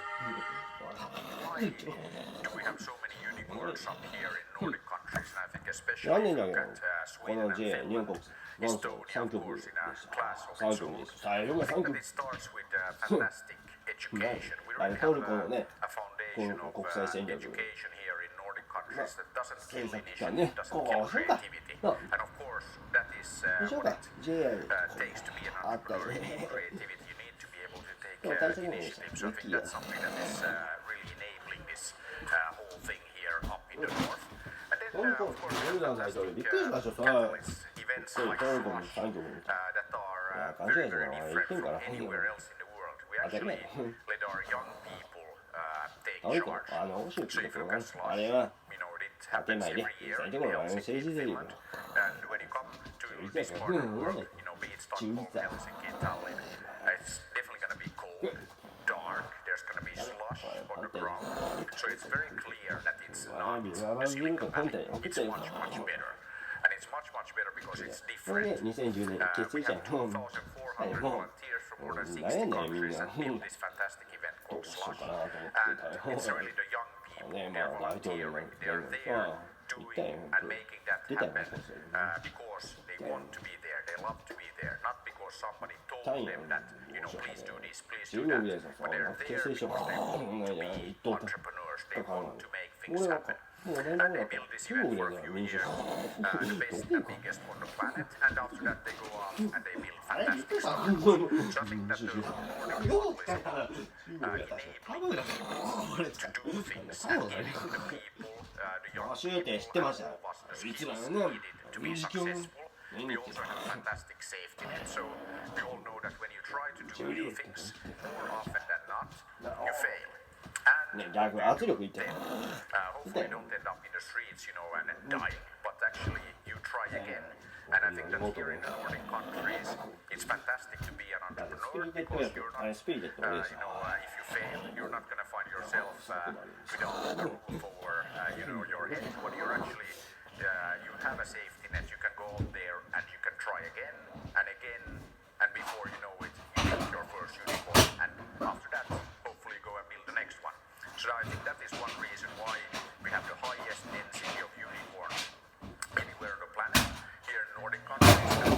Do we have so many unicorns up here in Nordic countries, and I think 何 especially 年 if だ you けど look こ at の Sweden and JIIA 日本 Finland. 国元祖 Estonia, 三 of 極で course, し in a た class of 三 its 極 own. です最後 I が think 三 that 極 it starts with fantastic education. We あ really れト have ルコのね a foundation of 国際戦略 education here in Nordic countries that doesn't 政 kill 策機関ね initiative, こ doesn't こ kill そうか creativity. あ And of course, that is でしょう what か it JIIA takes to be an あった entrepreneur. ね Creativity, you need to be able to take initiative. So I think that's something that is really enabling this whole thing here up in the north. And then, of course, we have fantastic catalysts, events like Flush, that are very, very different from anywhere else in the world. We actually let our young people take charge. So if you look at Slush, it happens every year in Helsinki, Finland. And when you come to this part of the world, be it Stockholm, Helsinki, Tallinn, it's definitely going to be cold, dark, there's going to be slush on the ground. So it's very clear that it's not a Silicon Valley. It's much, much better. And it's much, much better because it's different. We have 2,400 volunteers from more than 60 countries and built this fantastic event called Slush. And it's really the young people, they're volunteering, they're there doing and making that happen because they want to be there, they love to be there, not because somebody told them that, please do this, please do that, but they're there because they want to be entrepreneurs, they want to make things happen. And they build this event for a few years, the best and biggest on the planet, and after that they go off and they build fantastic stuff. So I think that the Nordic model is about enabling people to do things and giving the people, the young people, all of us, the skills needed to be successful. We also have a fantastic safety net, so we all know that when you try to do new things, more often than not, you fail. And hopefully you don't end up in the streets, and dying, but actually you try again. And I think that here in the Nordic countries, it's fantastic to be an entrepreneur because you're not, if you fail, you're not going to find yourself without a roof over, your head, but you're actually, you have a safety net, you can go out there and you can try again, and before you know it, you get your first unicorn, and after that, hopefully go and build the next one. So I think that is one reason why we have the highest density of unicorns anywhere on the planet here in Nordic countries. And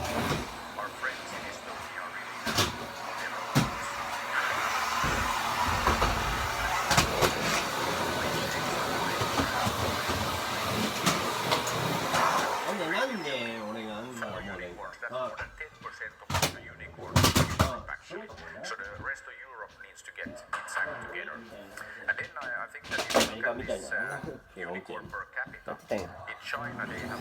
our friends in Estonia are really on their own. That's more than 10% of the unicorns in Europe actually. So the rest of Europe needs to get its act together. And then I think that if you look at this unicorn per capita, in China they have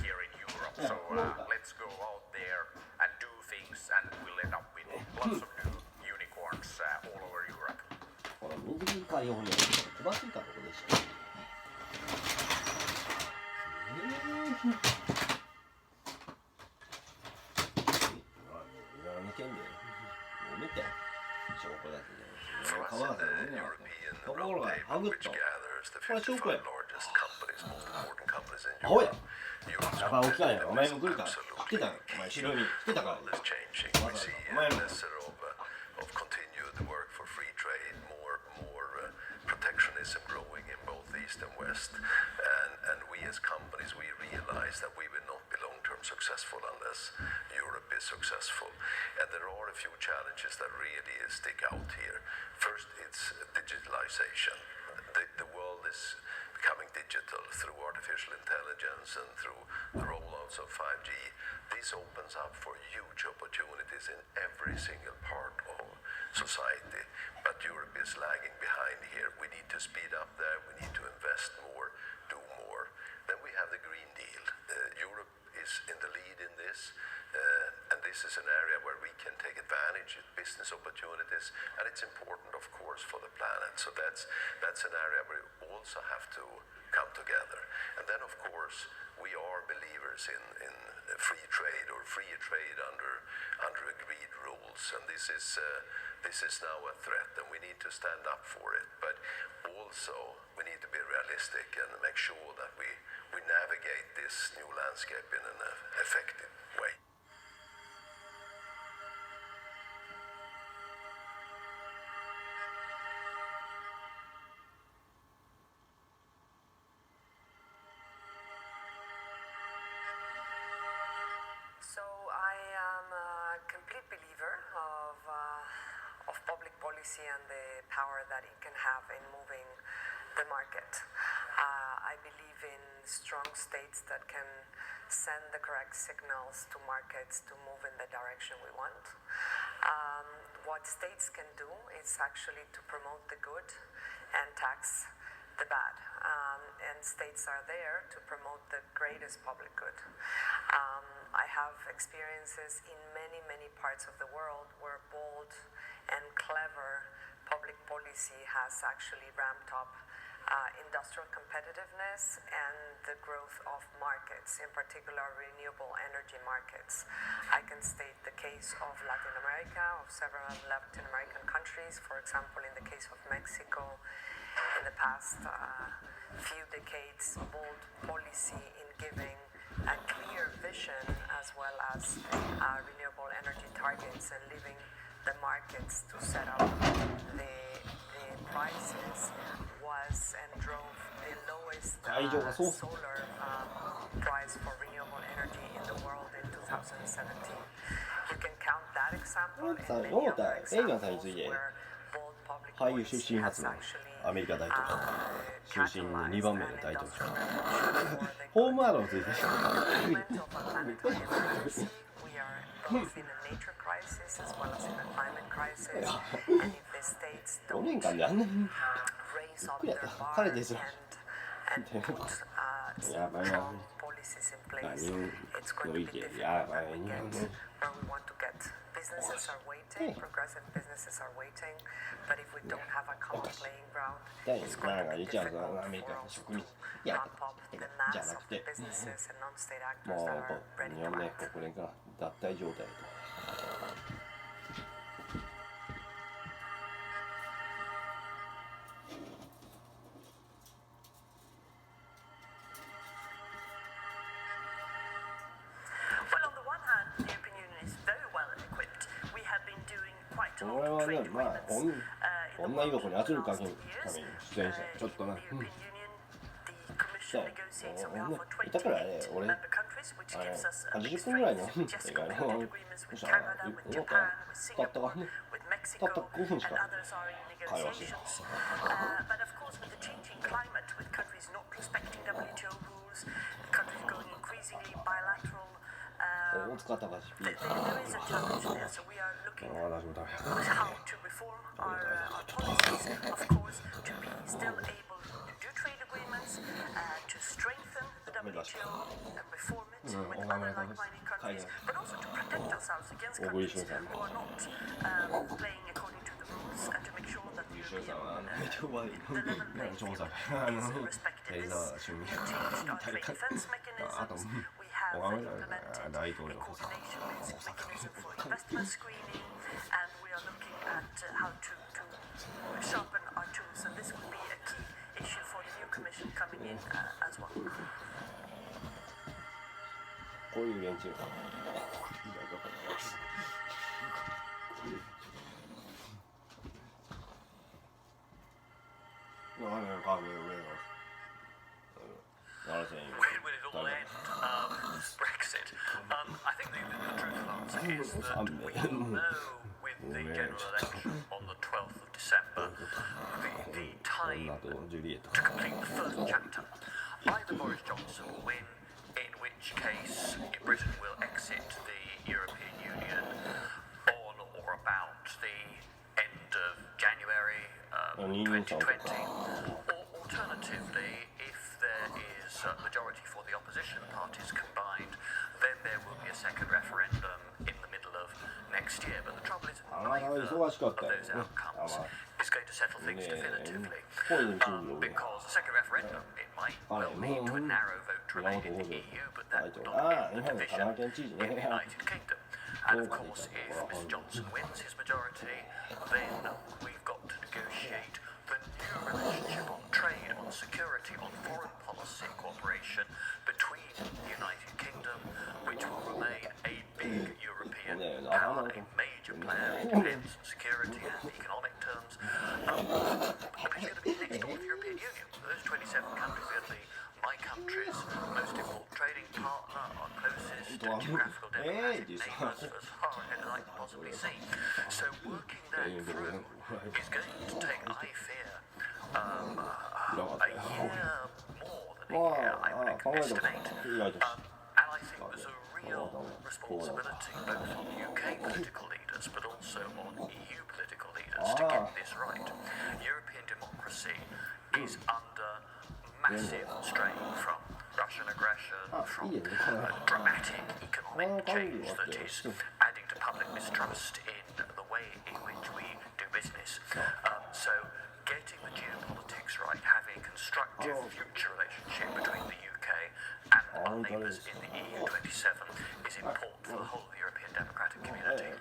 here in Europe. So let's go out there and do things, and we'll end up with lots of new unicorns all over Europe. 短い方に詳しいかここでした。何件でもう見て証拠だけで。For us in the European roundtable, which gathers the 55 largest companies, most important companies in Europe, Europe's competitive is absolutely key. The world is changing. We see lesser of continued work for free trade, more protectionism growing in both East and West, and we as companies, we realize that we will not be long-term successful unless Europe is successful. And there are a few challenges that really stick out here. First, it's digitalization. The world is becoming digital through artificial intelligence and through the rollouts of 5G. This opens up for huge opportunities in every single part of society. But Europe is lagging behind here. We need to speed up there. We need to invest more, do more. Then we have the Green Deal. Europe is in the lead in this. And this is an area where we can take advantage of business opportunities, and it's important, of course, for the planet. So that's an area where we also have to come together. And then, of course, we are believers in free trade or free trade under agreed rules, and this is now a threat, and we need to stand up for it. But also, we need to be realistic and make sure that we navigate this new landscape in an effective way. policy and the power that it can have in moving the market. I believe in strong states that can send the correct signals to markets to move in the direction we want. What states can do is actually to promote the good and tax the bad. And states are there to promote the greatest public good. I have experiences in many, many parts of the world where bold and clever public policy has actually ramped up industrial competitiveness and the growth of markets, in particular renewable energy markets. I can state the case of Latin America, of several Latin American countries. For example, in the case of Mexico, in the past few decades, bold policy in giving a clear vision as well as renewable energy targets and leaving the markets to set up the prices was and drove the lowest solar price for renewable energy in the world in 2017. You can count that example and many other examples where bold public policy has actually アメリカ大統領中心に2番目の大統領ホームアローついてる5年間であんなにゆっくりやった彼ですよやばいな何をいてやばいなBusinesses are waiting, progressive businesses are waiting, but if we don't have a common playing ground, it's going to be difficult for us to ramp up the mass of the businesses and non-state actors that are ready to act. 国連から脱退状態と 俺はね、まあ、女居所に圧力かけるために出演者ちょっとな、いたからね、俺、80分ぐらいの映画のそしたら、なんか、たったかね、たった5分しか会話してない。大塚隆史 P ああ、大丈夫だめ How to reform our policies, of course, to be still able to do trade agreements, to strengthen the WTO and reform it with other like-minded countries, but also to protect ourselves against countries who are not playing according to the rules, and to make sure that the level playing field is respected. This changed our trade defense mechanisms. We have implemented a coordination mechanism for investment screening, and we are looking at how to sharpen our tools, and this will be a key issue for the new commission coming in as well. こういう連中When will it all end? Brexit. I think the truthful answer is that we will know with the general election on the 12th of December the time to complete the first chapter. Either Boris Johnson will win, in which case Britain will exit the European Union on or about the end of January 2020, or alternatively, if there is a majority for the opposition parties combined, then there will be a second referendum in the middle of next year. But the trouble is, neither of those outcomes is going to settle things definitively. Because the second referendum, it might well lead to a narrow vote to remain in the EU, but that would not mean a division in the United Kingdom. And of course, if Mr Johnson wins his majority, then we've got to negotiate the new relationship on trade, on security, on foreign policy cooperation between the United Kingdom, which will remain a big European power, a major player in defence, security and economic terms, which is going to be next door to the European Union. Those 27 countries are going to be my country's most important trading partner, our closest geographical democratic neighbours as far ahead as I can possibly see. So working that through is underestimate. And I think there's a real responsibility both on UK political leaders but also on EU political leaders to get this right. European democracy is under massive strain from Russian aggression, from dramatic economic change that is adding to public mistrust in the way in which we do business. So getting the geopolitics right, having a constructive future relationship between the UK and our neighbours in the EU27 is important for the whole of the European democratic community.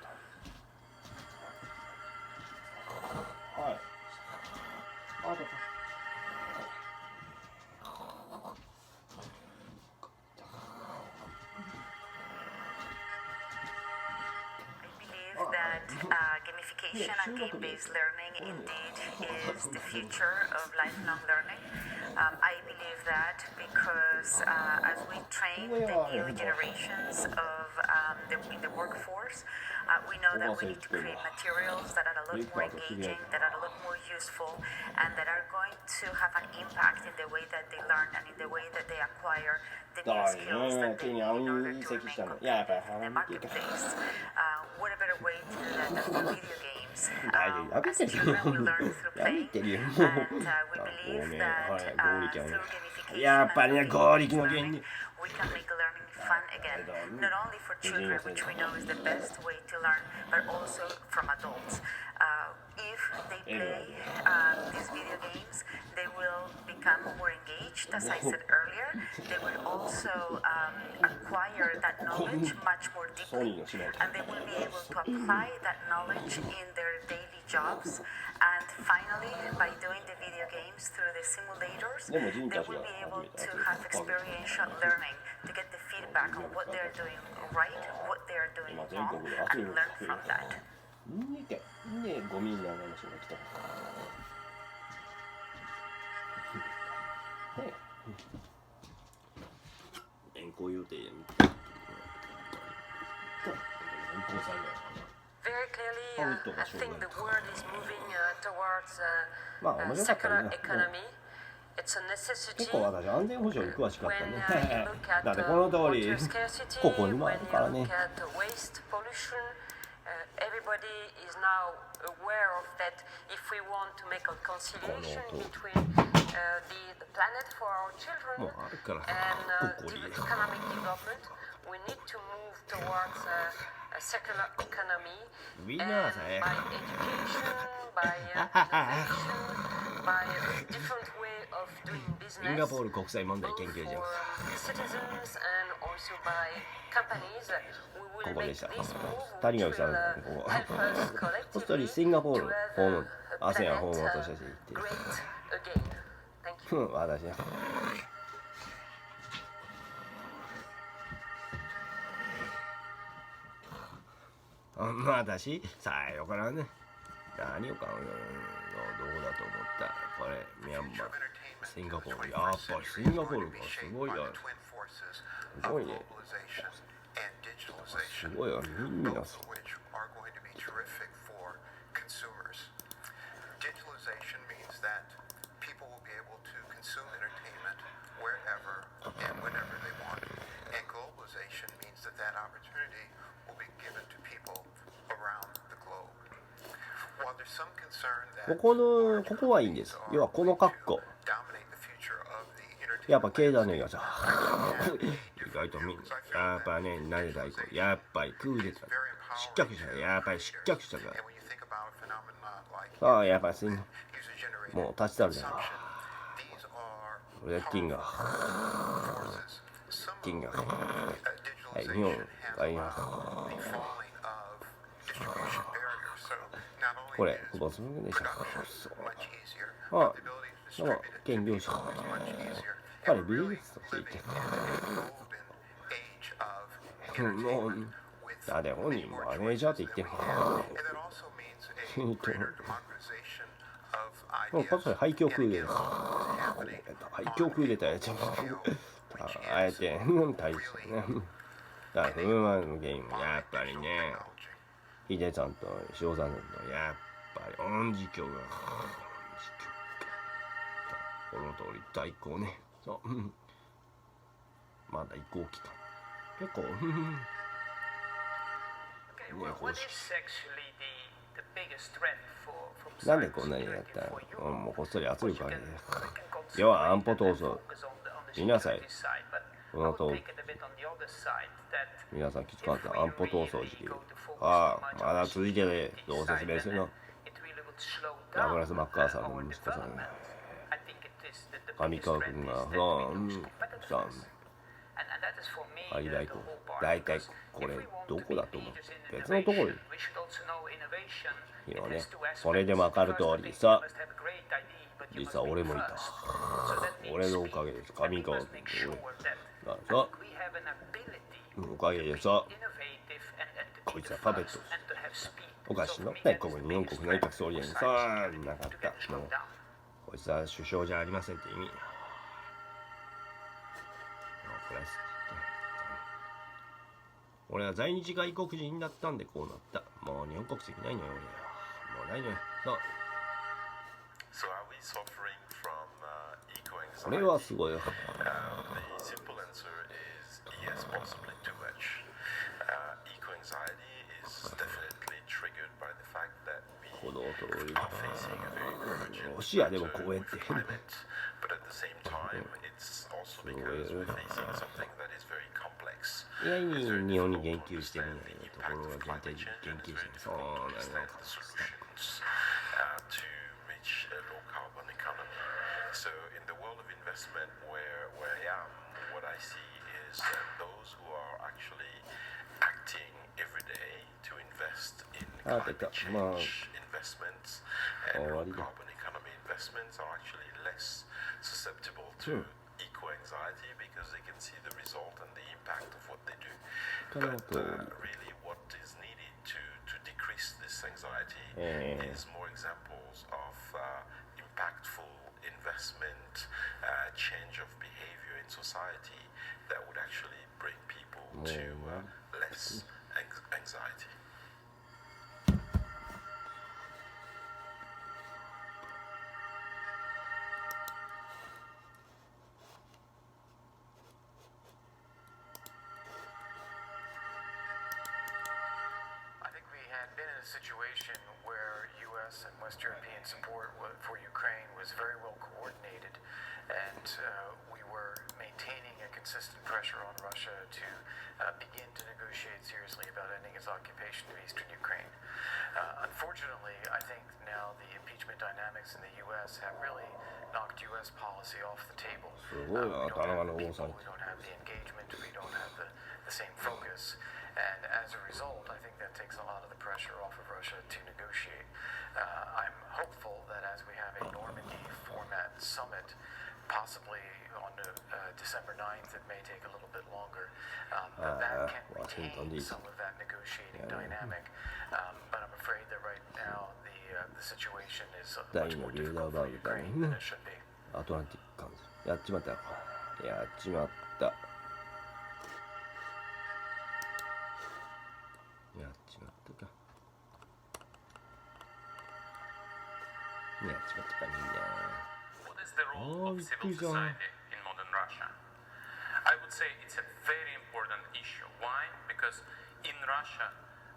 Gamification and game-based learning indeed is the future of lifelong learning. I believe that because as we train the new generations of the workforce, we know that we need to create materials that are a lot more engaging, that are a lot more useful, and that are going to have an impact in the way that they learn and in the way that they acquire the new skills that they need in order to remain competitive in the marketplace. What a better way to do that than through video games? As children, we learn through play, and we believe that through gamification and we can make learning fun again, not only for children, which we know is the best way to learn, but also from adults. If they play these video games, they will become more engaged, as I said earlier. They will also acquire that knowledge much more deeply, and they will be able to apply that knowledge in their daily jobs. And finally, by doing the video games through the simulators, they will be able to have experiential learning to get the feedback on what they're doing right, what they're doing wrong, and learn from that. ねゴミになる話が来た。ね変更予定やみたいな。変更されないかな。Very clearly, I think the world is moving towards a secular economy. It's a necessity. 結構私安全保障に詳しかったね。だってこの通りここにもあるからね。Everybody is now aware of that. If we want to make a conciliation between the planet for our children and economic development, we need to move towards a secular economy. And by education, by innovation, by a different way of doing business シンガポール国際問題研究所 for citizens and also by companies, we ここ will で make した this move 谷 which 垣さん will ここ help us こっそり collectively シンガポー to ル have 訪問 a アセアン訪問と planet して行って great again. Thank you. 私私さよからね何を買うのどこだと思ったこれミャンマーシンガポールやっぱりシンガポールがすごいよすごいねすごいよみんなそう Digitalization means that people will be able to consume entertainment wherever and whenever they want. And globalization means that that opportunity will be given to people around the globe. While there's some concern that ここはいいんです要はこの格好 dominate the future of the entertainment やっぱ経済のがさ意外とみんなやっぱね慣れたい子やっぱりクーデター失脚したやっぱり失脚したから and when you think about a phenomenon like ああやっぱりuser generated もう立ち去るじゃん these are レッティンガー forces. Some ティンガー of はい日 digitalization 本 has はい allowed the falling of distribution barriers. So not only これ is ボスムでしょ production much easier, あ but the ability to なんか distribute it 兼業者 is much easier. 彼 And ビ we're ジ really ネスとしてい living て in the golden age of もう entertainment with 誰本 many 人 more マネージャーって言 choices って than ん we have. And that also means a greater democratization of もう ideas. こっそり廃墟 And クーデ again, タ all this is happening 廃墟クーデターやっちゃうあえて大してねだから不満の原因もやっぱりねヒデさんと塩さんとやっぱり音磁鏡がこの通り大根ねそうまだ移行期間結構なんでこんなにやったの？もうこっそり圧力かけて要は安保闘争見なさい。この後皆さんきつかった安保闘争時期ああまだ続いてるどう説明するの？ダグラス・マッカーサーの息子さん上川君がさんあり大体これどこだと思う？別のところに今ねこれで分かる通りさ実は俺もいた俺のおかげです上川君俺さおかげでさこいつはパペットおかしいのねここに日本国内閣総理にさなかったもうこいつは首相じゃありませんって意味俺は在日外国人だったんでこうなったもう日本国籍ないのよ俺もうないのよそうこれはすごいよこの通りロシアでも公園って変だ意外に日本に言及してみないところが言及してそうなんだSo in the world of investment where I am, what I see is that those who are actually acting every day to invest in climate change investments and low carbon economy investments are actually less susceptible to eco-anxiety because they can see the result and the impact of what they do. But really what is needed to decrease this anxiety is more examples of impactful investment, change of behavior in society that would actually bring people to less anxiety. I think we had been in a situation where U.S. and West European support for Ukraine was very well coordinated, and we were maintaining a consistent pressure on Russia to begin to negotiate seriously about ending its occupation of eastern Ukraine. Unfortunately, I think now the impeachment dynamics in the U.S. have really knocked U.S. policy off the table. We don't have the people, we don't have the engagement, we don't have the same focus. And as a result, I think that takes a lot of the pressure off of Russia to negotiate. I'm hopeful that as we have a Normandy format summit, possibly on December 9th, it may take a little bit longer, that can retain some of that negotiating dynamic. But I'm afraid that right now the situation is much more difficult for Ukraine than it should be. アトランティックカンズやっちまったよやっちまったやっちまったかやっちまったかみんな What is the role of civil society in modern Russia? I would say it's a very important issue. Why? Because in Russia,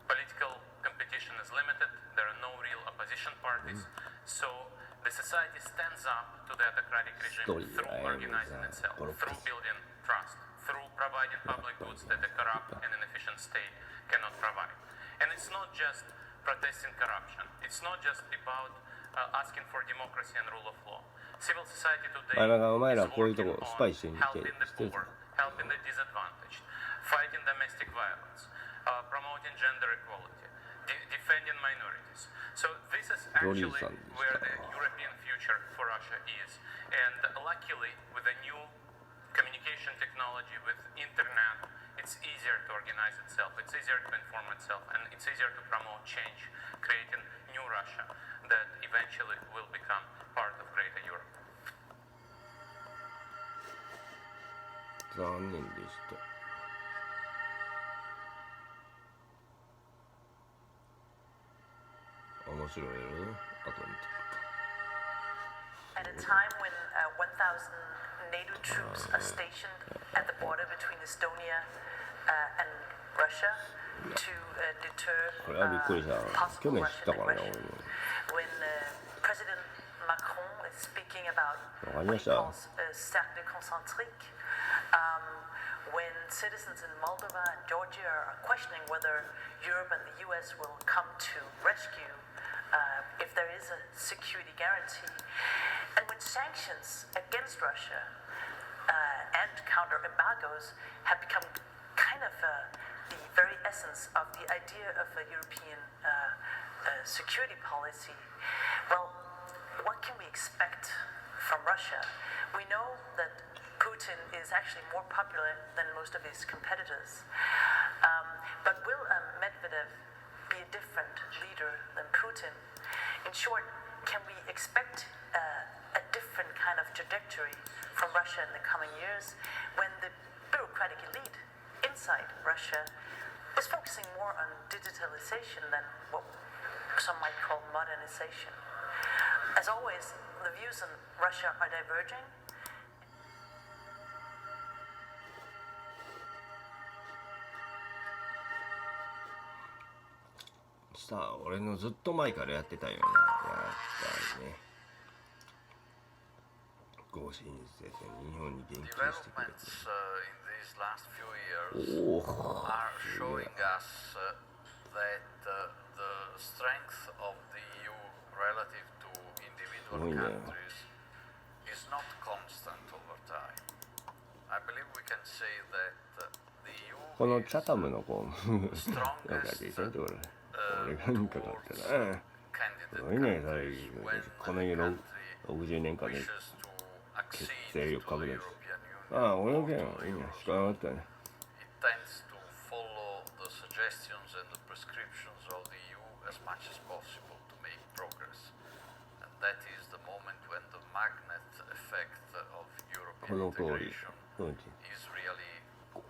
political competition is limited, there are no real opposition parties, so the society stands up to the autocratic regime through organizing itself, through building trust, through providing public goods that a corrupt and inefficient state cannot provide. And it's not just protesting corruption, it's not just about asking for democracy and rule of law. Civil society today is working on helping the poor, helping the disadvantaged, fighting domestic violence, promoting gender equality, defending minorities. So this is actually where the European future for Russia is. And luckily, with the new communication technology, with internet, it's easier to organize itself, it's easier to inform itself, and it's easier to promote change, creating new Russia that eventually will become part of Greater Europe. 残念でした。面白いよね。あと見て。At a time when 1,000 NATO troops are stationed at the border between Estonia and Russia to deter これはびっくりした。去 possible 年知った Russian からね、 aggression. When President Macron is speaking about 俺も。わかり what ま he した。 calls cercle concentrique, when citizens in Moldova and Georgia are questioning whether Europe and the US will come to rescue if there is a security guarantee, and when sanctions against Russia and counter embargoes have become kind of the very essence of the idea of a European security policy, well, what can we expect from Russia? We know that Putin is actually more popular than most of his competitors. But will Medvedev be a different leader than Putin? In short, can we expect a different kind of trajectory from Russia in the coming years when the bureaucratic elite inside Russia is focusing more on digitalization than what some might call modernization? As always, the views on Russia are diverging. さあ、俺のずっと前からやってたよな。やったね。合心先生、日本に元気にしてくれて。 Developments in these last few years おお。 are showing us that the strength of the EU relative to individual countries is not constant over time. I believe we can say that the EU このチャタムの子、なんか strongest 聞いてんじゃ俺。俺がなんかだったら、すごいね、それ。この家の60年間で決定力拡大して。ああ、俺の件はいいね、しかなかったね。It tends to follow the suggestions and the prescriptions of the EU as much as possible to make progress. And that is the moment when the magnet effect of European integration is really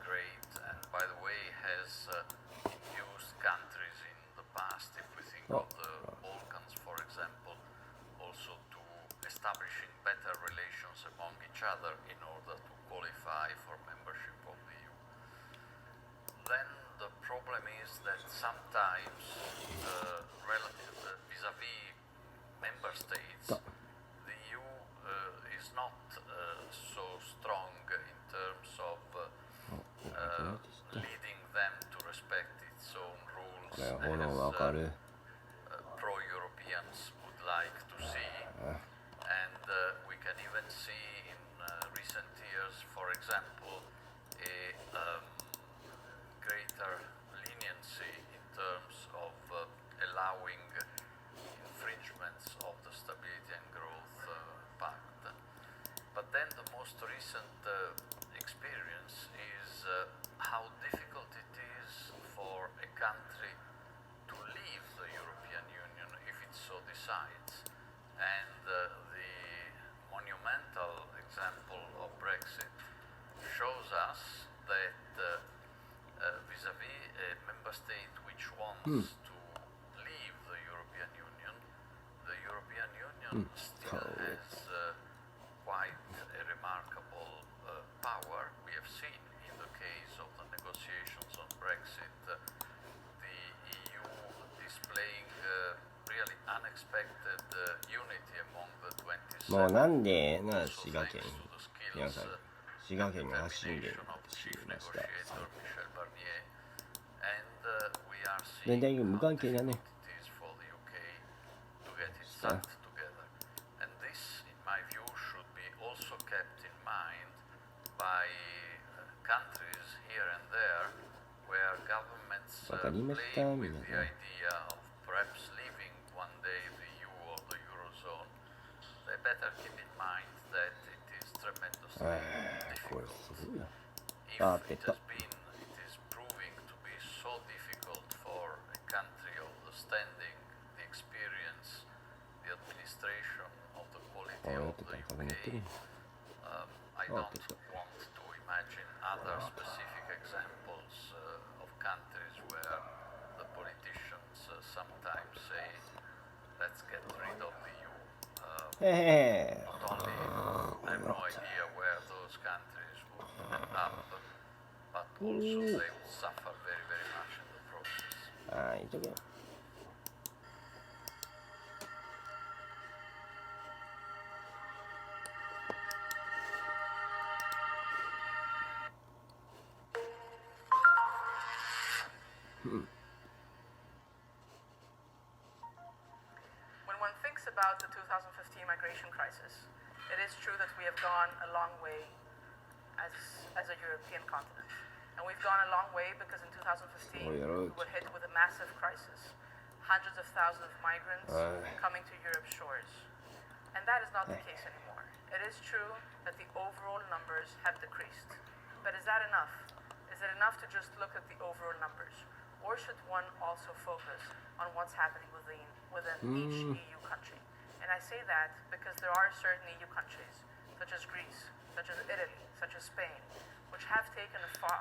great. And by the way, has induced countries in the past, if we think of the Balkans, for example, also to establishing better relations among each other in order to qualify for membership of the EU. Then the problem is that sometimes relative vis-à-vis member states, the EU is not so strong in terms of leading them to respect its own rules as pro-Europeans would like to see. And we can even see in recent years, for example, a greater leniency in terms of allowing infringements of the Stability and Growth Pact. But then the most recent experience is how difficult it is for a country to leave the European Union if it so decides. And the monumental example of Brexit shows us that vis-à-vis a member state which wants to leave the European Union still has quite a remarkable power. We have seen in the case of the negotiations on Brexit the EU displaying really unexpected unity among the 27. もうなんでな滋賀県皆さん滋賀県が発信源って知りました。全然無関係だね。さあ。And this, in my view, should be also kept in mind by countries here and there where governments play with the idea of perhaps leaving one day the EU or the Eurozone. They better keep in mind that it is tremendously difficult. If it is proving to be so difficult for a country of the standing, the experience, the administration of the quality of the UK, I don't want to imagine other specific examples of countries where the politicians sometimes say, let's get rid of the EU. Not only, I have no idea where those countries would but also they will suffer very, very much in the process. ああ、いいとけ。When one thinks about the 2015 migration crisis, it is true that we have gone a long way as a European continent. And we've gone a long way because in 2015 we were hit with a massive crisis. Hundreds of thousands of migrants coming to Europe's shores. And that is not the case anymore. It is true that the overall numbers have decreased. But is that enough? Is it enough to just look at the overall numbers? Or should one also focus on what's happening within each EU country? And I say that because there are certain EU countries, such as Greece, such as Italy, such as Spain, which have taken a far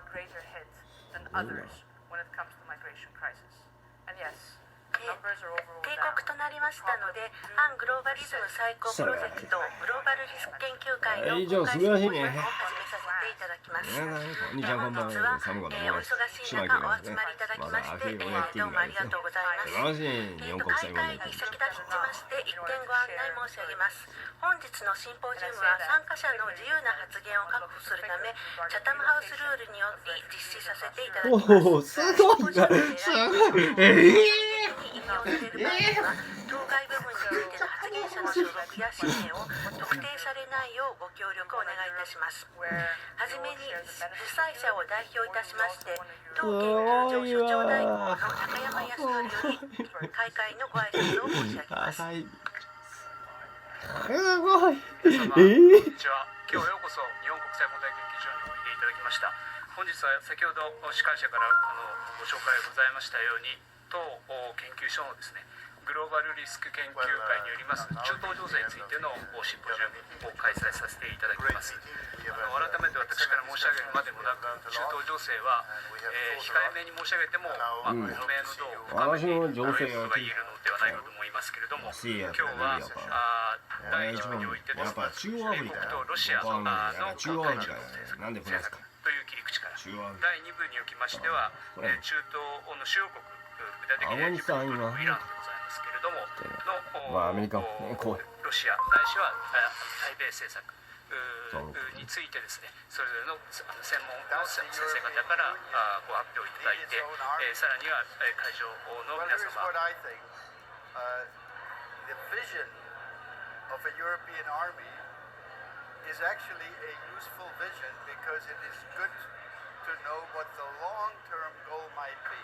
greater hit than others when it comes to the migration crisis. And yes, numbers are overall 定刻となりましたので、反グローバリズム再興プロジェクトグローバルリスク研究会の公開説明を始めさせていただきます。本日は、お忙しい中お集まりいただきまして、どうもありがとうございます。開会に先立ちまして一点ご案内申し上げます。本日のシンポジウムは参加者の自由な発言を確保するため、チャタムハウスルールによって実施させていただきます。すごいな、すごい。引用される場合には当該部分についての発言者の所属や氏名を特定されないようご協力をお願いいたします。はじめに主催者を代表いたしまして当研究所所長代行の高山康則より開会のご挨拶を申し上げます。すごい。こんにちは。今日はようこそ日本国際問題研究所においでいただきました。本日は先ほど司会者からご紹介ございましたように当研究所のですねグローバルリスク研究会によります中東情勢についてのシンポジウムを開催させていただきます。改めて私から申し上げるまでもなく中東情勢は、控えめに申し上げても、不明の度を深めているということが言えるのではないかと思いますけれども、今日は第1部においてですね中国とロシアの海中の政策という切り口から第2部におきましては中東の主要国具体的には自分のイランでございますけれどものロシアないしは対米政策についてですねそれぞれの専門の先生方からご発表いただいてさらには会場の皆様of a European army is actually a useful vision because it is good to know what the long-term goal might be.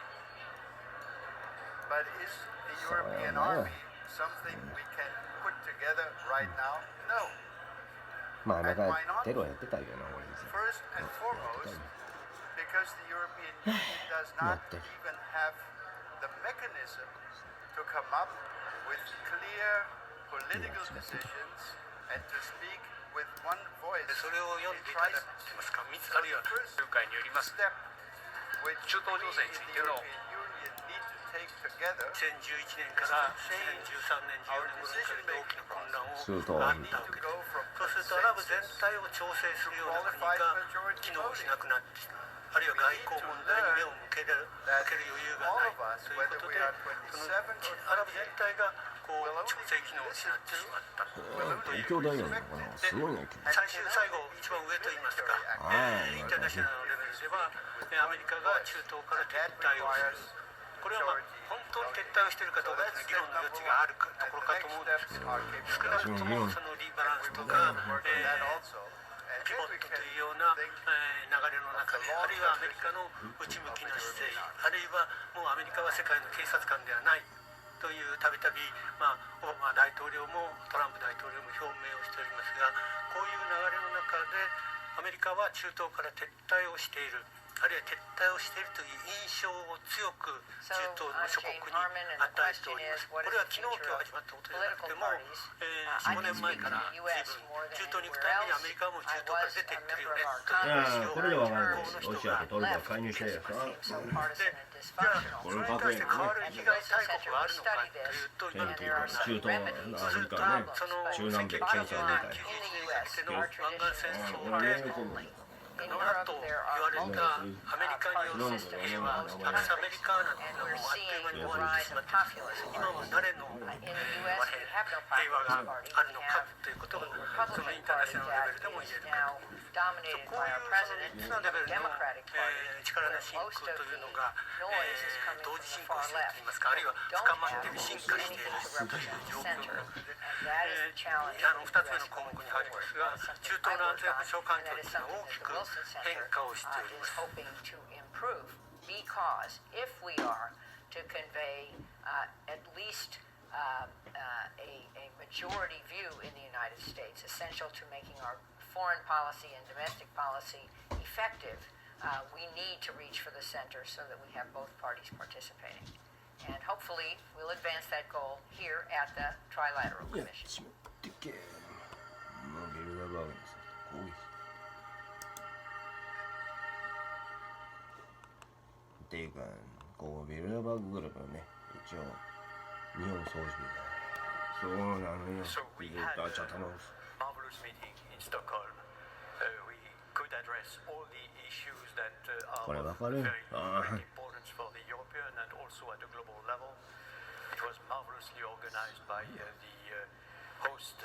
But is the European army something we can put together right now? No. まあなんかテロやってたけどな俺。 First and foremost, because the European Union does not even have the mechanism to come up with clear political decisions and to speak with one voice それを読んでいただけますか。あるいは中会によります中東情勢についての2011年から2013年14年ぐらいかけて大きな混乱をあったわけです。そうするとアラブ全体を調整するような国が機能しなくなってあるいは外交問題に目を向ける余裕がないということでそのアラブ全体が調整機能を失ってしまったということですね。最後一番上といいますかインターナショナルレベルではアメリカが中東から撤退をするこれは本当に撤退をしているかどうかという議論の余地があるところかと思うんですけど少なくともそのリバランスとかピボットというような流れの中であるいはアメリカの内向きな姿勢あるいはもうアメリカは世界の警察官ではないというたびたびオバマ大統領もトランプ大統領も表明をしておりますがこういう流れの中でアメリカは中東から撤退をしているあるいは撤退をしているという印象を強く中東の諸国に与えております。これは昨日今日始まったことじゃなくても4、5年前から随分中東に行くためにアメリカはもう中東から出ていってるよねという話をこれではロシアとトルコが介入してるやつで dysfunctional. これを隠れるね And the Wilson Center will study this, and there are some 中東 remedies アフ to リ the カね problems. 中南米 But 戦争 bottom み line, たい in the U.S., our tradition is Oh, parts yeah. only. In の Europe, 後 there 言わ are れ multiple たアメリカによる party systems for most パクスアメリ countries, カーナっていう and のは we're もうあっという seeing 間に the 終わりに rise し of まって populist 今も parties. 誰の In the U.S., we have no 平和 populist が party. あ We るのか have ということが the そのイン Republican ターナシ Party ョナルレベル that でも言え is る now dominated こう by いう our その president, 3つのレベ the ルの Democratic Party, 力の where 進 most 空 of という the のが noise is coming 同 from 時進 the 行 far している left, といいますかあるいは don't 深まっ have ている進化してい anything る to represent the 状 center. 況 And that is the challenge 2 for つ目 the の U.S. 項目 going に入ります forward. が That's 中 something 東 I の安 work 全保 on, 障環 and 境 that と is いうのは something 大 that き the く Wilson 変 Center 化をしておりま is す hoping to improve, because if we are to convey at least a majority view in the United States, essential to making our foreign policy and domestic policy effective, we need to reach for the center so that we have both parties participating. And hopefully we'll advance that goal here at the Trilateral やっ Commission. ちまってけもうビルダーバーグにさ攻撃っていうかこうビルダーバーググループのね一応日本総司みたいなそうなのよ So ビ we ル had ダー a チャタノ marvelous meeting in Stockholm. We could address all the issues that are これわ of かる very あ great importance for the European and also at a global level. It was marvelously organized by the host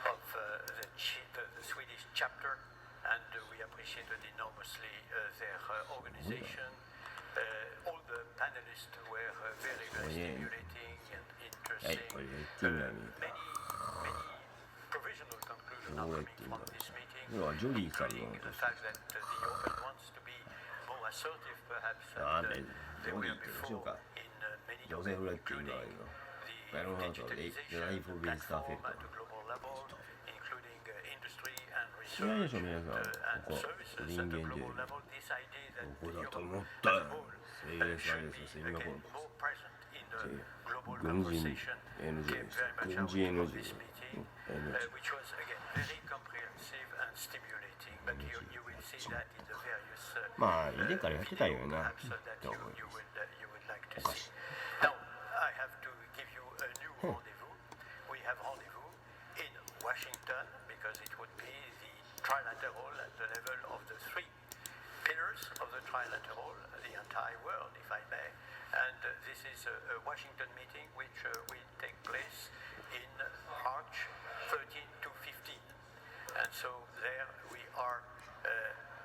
of the Swedish chapter, and we appreciated enormously their organization. All the panelists were very, very stimulating and はい interesting. これレッティンガーに Many provisional conclusions are coming from this meeting, 要はジョリーさんの including the fact that the European wants to be more assertive, perhaps, あ than れジ they ョリ were ーってどうしよう before か in many ジョゼフ・レッ domains, ティンガー including の the ベルファートレイ digitalization ライフ・ビースターフェル platform ト at a global level, including industry and 知らないで research しょ皆さん and ここ services 人 at a 間 global で level. This idea that ここ the だと Europe 思った as よ a whole セイレス・ア should イ be レス・セミナコ again ン more present in the global 軍人 conversation NG came です very much 軍 out 人 of NG this meeting, NG which was again very comprehensive and stimulating. But you will see that in the various まあ以前からやってたよ video な perhaps that と you 思います you would like to おか see. しい Now I have to give you a new rendezvous. We have rendezvous in Washington because it would be the trilateral at the level of the three pillars of the trilateral, the entire world, if I may. And this is a Washington meeting which will take place in March 13 to 15. And so there we are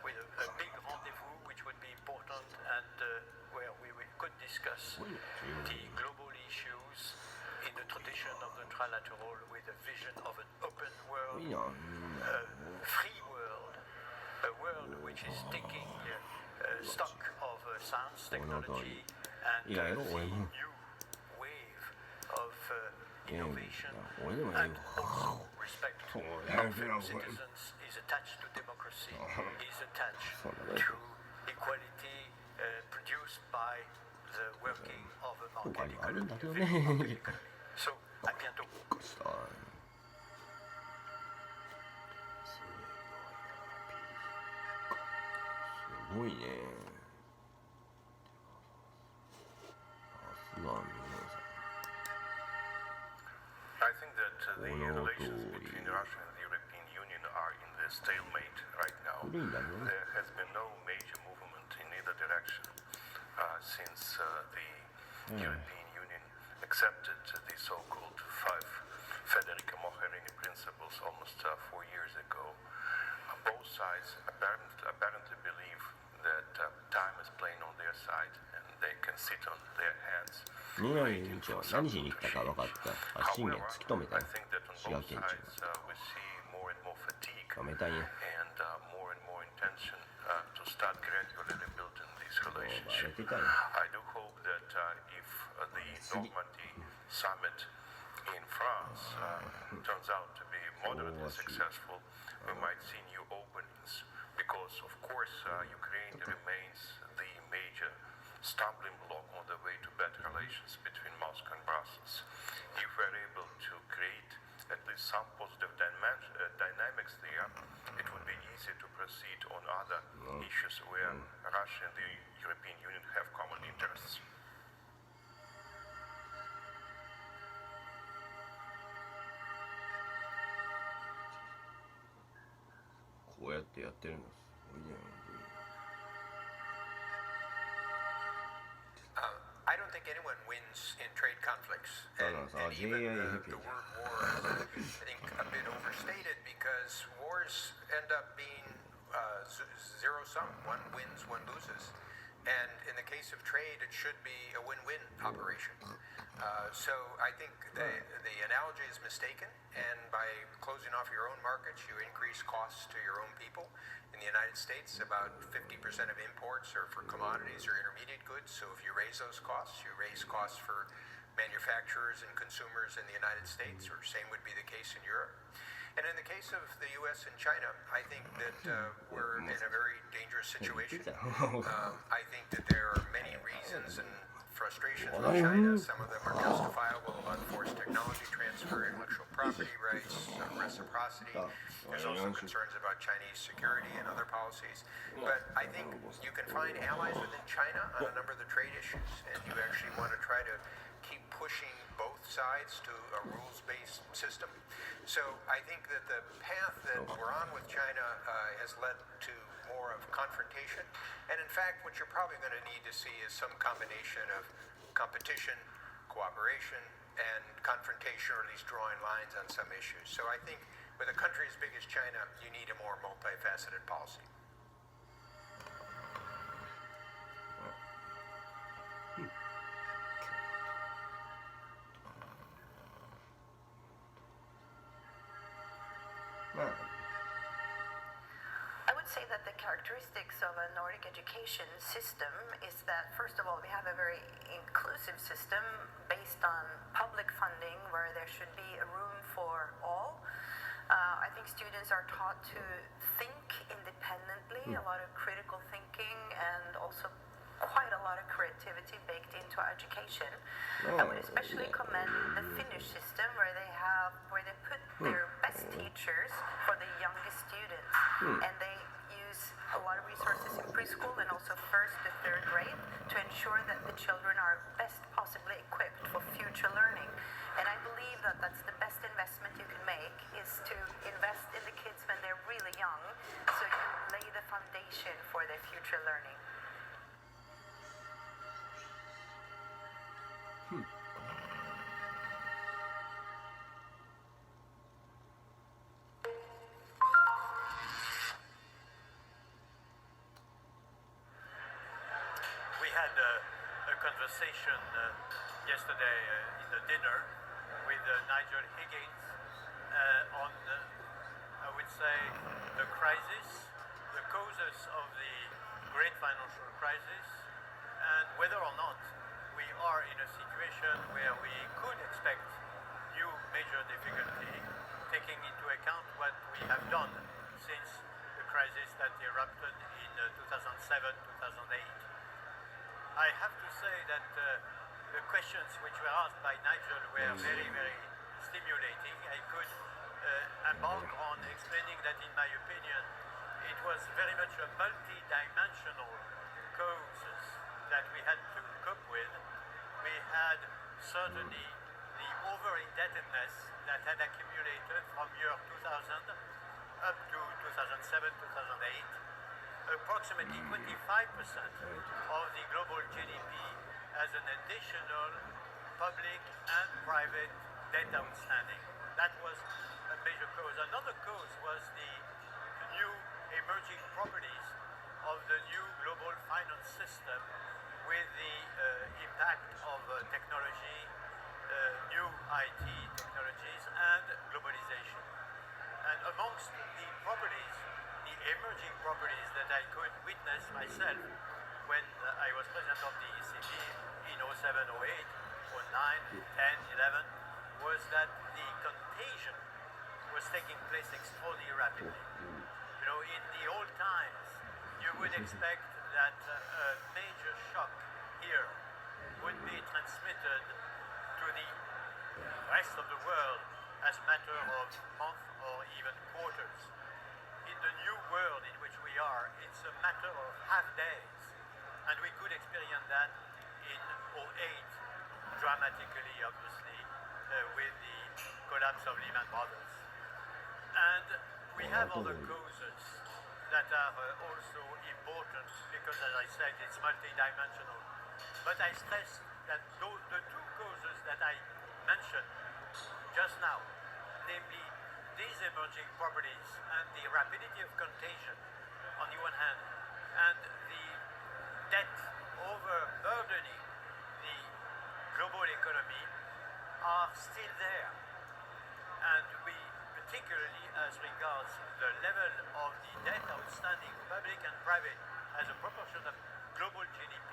with a big rendezvous which would be important and where we could discuss the global issues in the tradition of the trilateral with a vision of an open world, いいな a free world, a world which is taking stock of science, technology, and いややろ the 俺も new wave of ゲーム innovation 俺でもいい and よ also respect そう of やるよ citizens is attached to democracy, is attached そうだね to equality produced by the working of a 今 market 回あるん economy, だけど a ね very market economy. So, à bientôt. すごいねさすが皆さん I think that the Oh, no, relations Jolie. between Russia and the European Union are in the stalemate right now. 古いんだよね There has been no major movement in either direction since the European Union accepted the so-called five Federica Mogherini principles almost 4 years ago. Both sides apparently believe that time is playing on their side and they can sit on their hands. 新浪委員長は何しに行ったか分かった発信源突き止めた I よ think that on 滋賀 both 県 sides 庁 we see more and more fatigue がめたいね and more intention to start gradually rebuilding these バレ relationships. てたよ I do hope that if the Normandy summit in France turns out to be moderately successful, we might see new openings because, of course, Ukraine remains the major stumbling block on the way to better relations between Moscow and Brussels. If we're able to create at least some positive dynamics there, it would be easy to proceed on other issues where Russia and the European Union have common interests. こうやってやってるのすごいね。I don't think anyone wins in trade conflicts. And even the word war is, I think, a bit overstated because wars end up being zero sum. One wins, one loses. And in the case of trade, it should be a win-win operation. So I think the analogy is mistaken, and by closing off your own markets, you increase costs to your own people. In the United States, about 50% of imports are for commodities or intermediate goods, so if you raise those costs, you raise costs for manufacturers and consumers in the United States, or same would be the case in Europe. And in the case of the U.S. and China, I think that we're in a very dangerous situation. I think that there are many reasons and frustrations with China. Some of them are justifiable: unforced technology transfer, intellectual property rights, reciprocity. There's also concerns about Chinese security and other policies. But I think you can find allies within China on a number of the trade issues, and you actually want to try to keep pushing both sides to a rules-based system. So I think that the path that we're on with China has led to more of confrontation. And in fact, what you're probably going to need to see is some combination of competition, cooperation, and confrontation, or at least drawing lines on some issues. So I think with a country as big as China, you need a more multifaceted policy. I would say that the characteristics of a Nordic education system is that, first of all, we have a very inclusive system based on public funding where there should be a room for all. I think students are taught to think independently, a lot of critical thinking, and also quite a lot of creativity baked into our education. I would especially commend the Finnish system where they put their best teachers for the youngest students, and they use a lot of resources in preschool and also first to third grade to ensure that the children are best possibly equipped for future learning. And I believe that that's the best investment you can make, is to invest in the kids when they're really young, so you lay the foundation for their future learning. We had a conversation yesterday in the dinner with Nigel Higgins on, I would say, the crisis, the causes of the great financial crisis, and whether or not we are in a situation where we could expect new major difficulty, taking into account what we have done since the crisis that erupted in 2007-2008. I have to say that the questions which were asked by Nigel were very, very stimulating. I could embark on explaining that, in my opinion, it was very much a multi-dimensional causes that we had to cope with. We had certainly the over-indebtedness that had accumulated from year 2000 up to 2007-2008. Approximately 25% of the global GDP as an additional public and private debt outstanding. That was a major cause. Another cause was the new emerging properties of the new global finance system with the impact of technology, new IT technologies, and globalization. And amongst the properties, the emerging properties that I could witness myself when I was president of the ECB in 07, 08, 09, 10, 11, was that the contagion was taking place extraordinarily rapidly. You know, in the old times, you would expect that a major shock here would be transmitted to the rest of the world as a matter of months or even quarters. in the new world in which we are, it's a matter of half days. And we could experience that in 2008, dramatically, obviously, with the collapse of Lehman Brothers. And we have other causes that are also important because, as I said, it's multidimensional. But I stress that the two causes that I mentioned just now, namely these emerging properties and the rapidity of contagion on the one hand, and the debt overburdening the global economy are still there. And we, particularly as regards the level of the debt outstanding, public and private, as a proportion of global GDP,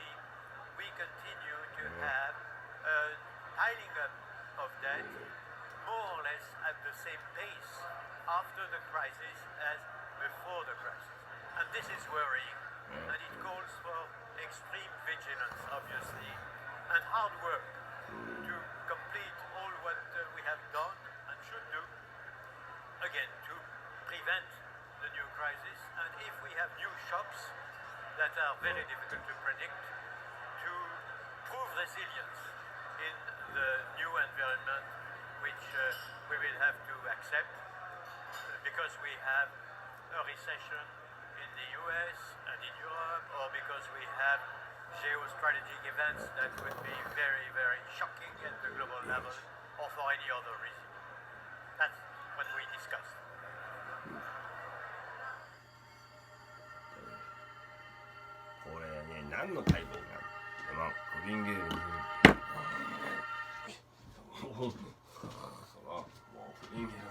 we continue to have a piling up of debt more or less at the same pace after the crisis as before the crisis. And this is worrying, and it calls for extreme vigilance, obviously, and hard work to complete all what we have done and should do, again, to prevent the new crisis, and if we have new shocks that are very difficult to predict, to prove resilience in the new environment which we will have to accept because we have a recession in the US and in Europe, or because we have geostrategic events that would be very, very shocking at the global level, or for any other reason. That's what we discussed. これね、何の対応か。まあ、クリンゲールに。その、もうクリンゲール。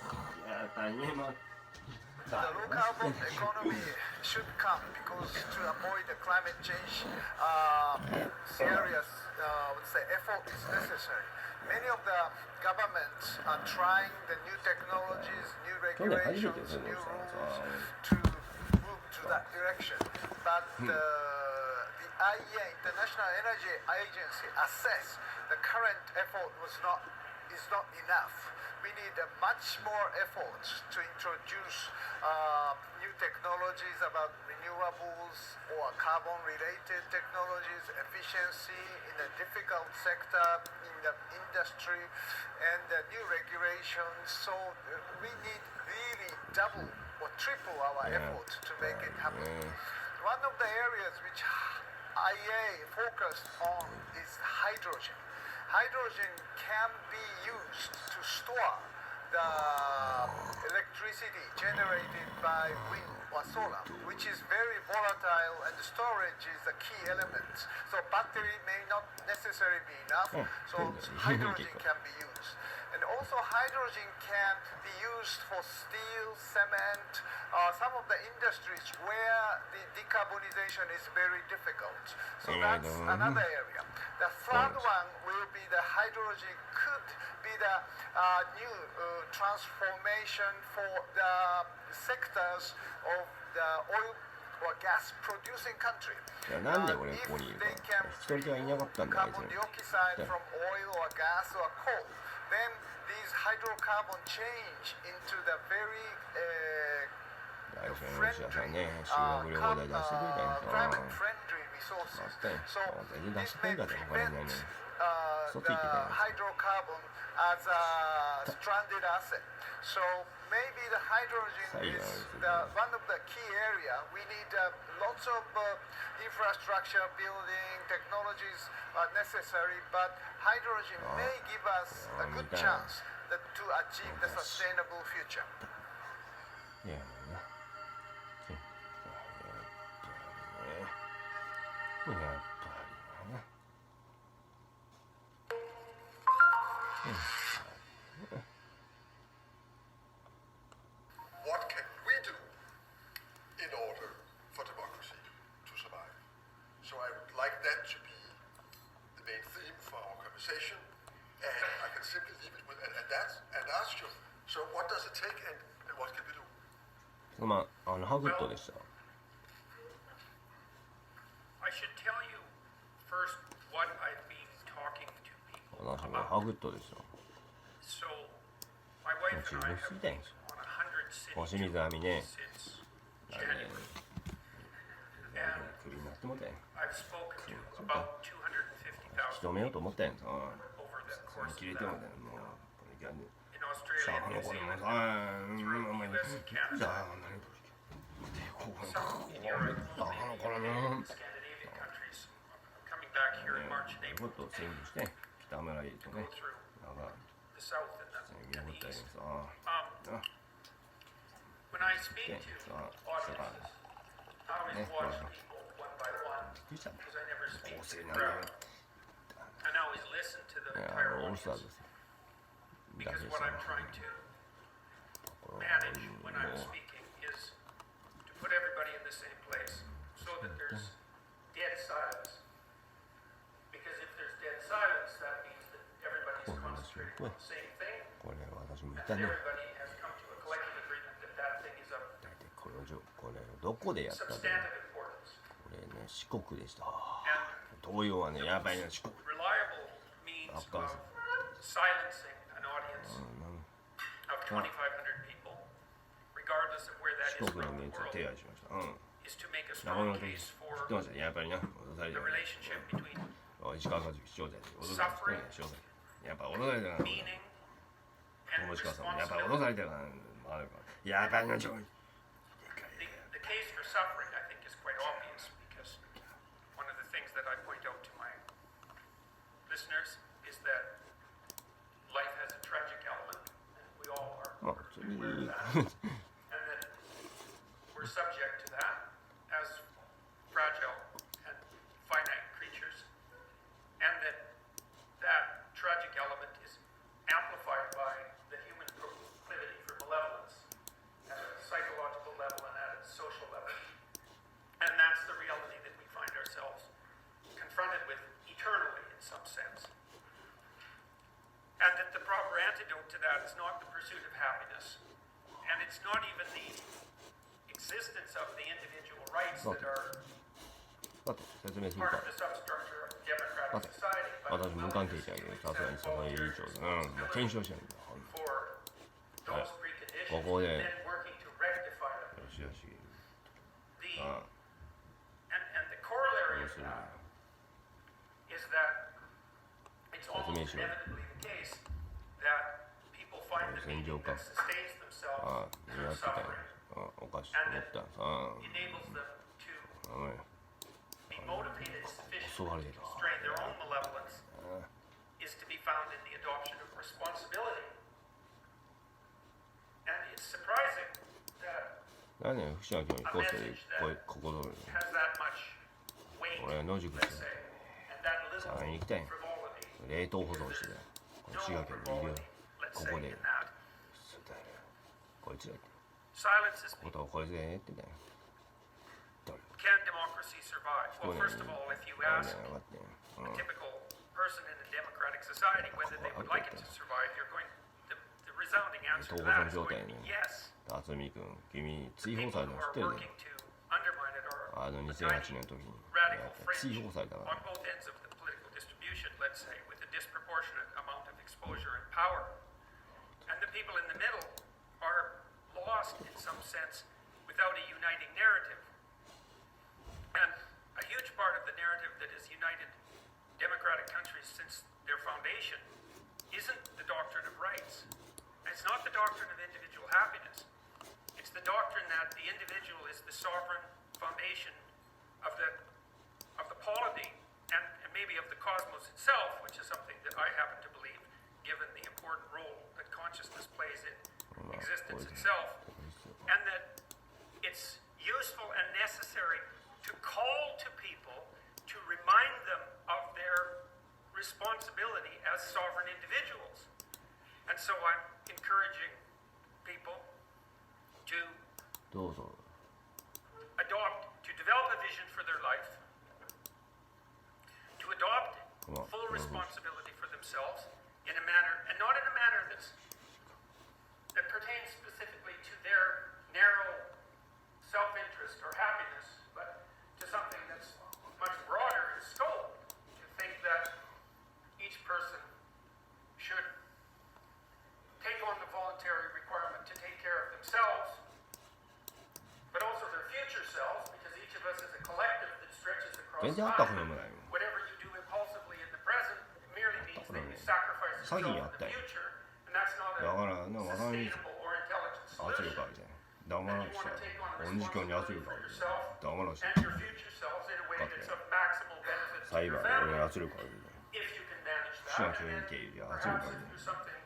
いや、大変ま。The low carbon economy should come because to avoid the climate change, serious, let's say, effort is necessary. Many of the governments are trying the new technologies, new regulations, new rules to move to that direction. But the IEA, International Energy Agency, assess the current effort is not enough. We need a much more effort to introduce new technologies about renewables or carbon-related technologies, efficiency in a difficult sector, in the industry, and new regulations. So we need really double or triple our effort to make it happen. One of the areas which IEA focused on is hydrogen. Hydrogen can be used to store the electricity generated by wind or solar, which is very volatile, and storage is a key element. So battery may not necessarily be enough, so hydrogen can be used. And also hydrogen can be used for steel, cement, some of the industries where the decarbonization is very difficult. So that's another area. The third one will be the hydrogen could be the new transformation for the sectors of the oil or gas producing country. If they can remove carbon dioxide from oil or gas or coal, then these hydrocarbon change into the very climate-friendly resources. So this may prevent the hydrocarbon as a stranded asset. So maybe the hydrogen is one of the key area. We need lots of infrastructure building, technologies are necessary, but hydrogen may give us a good chance to achieve the sustainable future. What can we do in order for democracy to survive? So I would like that to be the main theme for our conversation, and I can simply leave it with that and ask you, so what does it take and what can we do? まあ、ハグッドでした。 I should tell you first what I've been talking to people ハグッドでした。 So, my wife and I have been on 100 city tours since January. And クビになってもうたやん。 I've spoken to about 250,000仕留めようと思ったやんさ。 over the course 切れ of ても that. たやん。もうこれギャンで。 In Australia さあ、 and の New 子にも Zealand, さ、お前、 US and Canada. じゃあ、何これ。ここ Some in に、 Europe, あの子らの。 Scandinavian countries. I'm coming back here in March and こ April とを宣言して、北アメリカと to ね go、through なんか、 the South and 見 the 送ったり East. さ、 When I speak で、 to さ、 audiences, I always watch people one by one びっくりしたんだ。 because I never speak 構 to 成 the なんだよ。 crowd. And I always listen to the いや、 entire オールスター audience ですよ。だ because けど what さ、 I'm trying to これ manage when I'm もう、 speaking is to put everybody in the same place so that there's dead silence. Because if there's dead silence, that means that everybody's concentrating on the same thing これ私も言っ and たね。 everybody has come to a collective agreement that that thing is of 大体これどこでやったんだろう。 substantive importance. これね、四国でした。 And 東洋はね、やばいな、四国。 reliable means of silencing an audience of 2,500 people, regardless of where that 四 is 国の from メ the ンツを world, 手配しました。うん。 is to make a 名古屋 strong の時 case 知 for ってましたね、やっぱりな。脅され the た。 relationship between 石川和樹市長だよ。脅された。脅された。やっぱ脅されたから。 meaning 友 and 近さんもやっぱ脅 responsibility. されたから。あるからやっぱりな、ちょい。 The case for suffering, I think, is quite obvious because one of the things that I point out to my listeners is that life has a tragic element, and we all are あ、それに。 aware of that, and that we're subject to that as fragile and finite creatures, and that that tragic element is amplified by the human proclivity for malevolence at a psychological level and at a social level. And that's the reality that we find ourselves confronted with eternally in some sense. And that the proper antidote to that is not the pursuit of happiness, and it's not even the existence of the individual rights that are だって説明する part か of the substructure of democratic Okay. society, but 私無関係じゃけどさすがにその委員長でもう検証してるんだ for those preconditions, ここで and then working to rectify them. よしよし The, あ and the corollary どう of する that is that it's almost Information. inevitably the case that people find the meaning that sustains あ themselves や through ってたよ suffering, あおかしいと思ったさ enables them to あ be motivated sufficiently to 襲われた constrain their own malevolence is to be found in the adoption of responsibility. And it's surprising that 何ね福島君にこうしてここぞ has that much weight, 俺野宿 let's して say, and that little さあ行きたい frivolity, 冷凍保存してたよこの滋賀県にいるよ let's こ say, こ in で that. そうだよこいつらって Silence is ことをこいつが言ってたよ can democracy survive? Well, first of all, if you あ ask 分かってん a typical person in a democratic society whether they would like it to survive, you're going the resounding answer to that is going to be yes. 辰巳君君追放 People され who たの知 are ってる working to undermine it are あの the 2008 tiny 年の時に radical 追 fringe 放されたから on both ends of the political distribution, let's say, with a disproportionate amount of exposure and power. And the people in the middle are lost in some sense without a uniting narrative. And a huge part of the narrative that has united democratic countries since their foundation isn't the doctrine of rights. And it's not the doctrine of individual happiness. It's the doctrine that the individual is the sovereign foundation of the polity and maybe of the cosmos itself, which is something that I happen to believe, given the important role that consciousness plays in existence itself, and that it's useful and necessary to call to people to remind them of their responsibility as sovereign individuals. And so I'm encouraging people to どうぞ to develop a vision for their life, to adopt Well, full well, responsibility for themselves in a manner, and not in a manner that pertains specifically to their narrow self-interest or happiness, but to something that's much broader in scope, to think that each person should take on the voluntary requirement to take care of themselves, but also their 全然あったこともないよ。 whatever you do impulsively in the present merely means that you 詐 sacrifice 欺 yourself や in った the よ。 future, and that's not だ a からな、わかんない。 sustainable or intelligent 圧力 solution. あるじゃん。黙ら And し you た want to take on 恩慈教に圧 responsibility 力あ for るじゃ yourself ん。黙らし and your future selves in a way that's of maximal benefit to 裁 your 判で俺 family. 圧力あるじゃん。 If you can manage 市が that, 教 and 員 then 経由で圧力 perhaps ある if じゃん。 there's something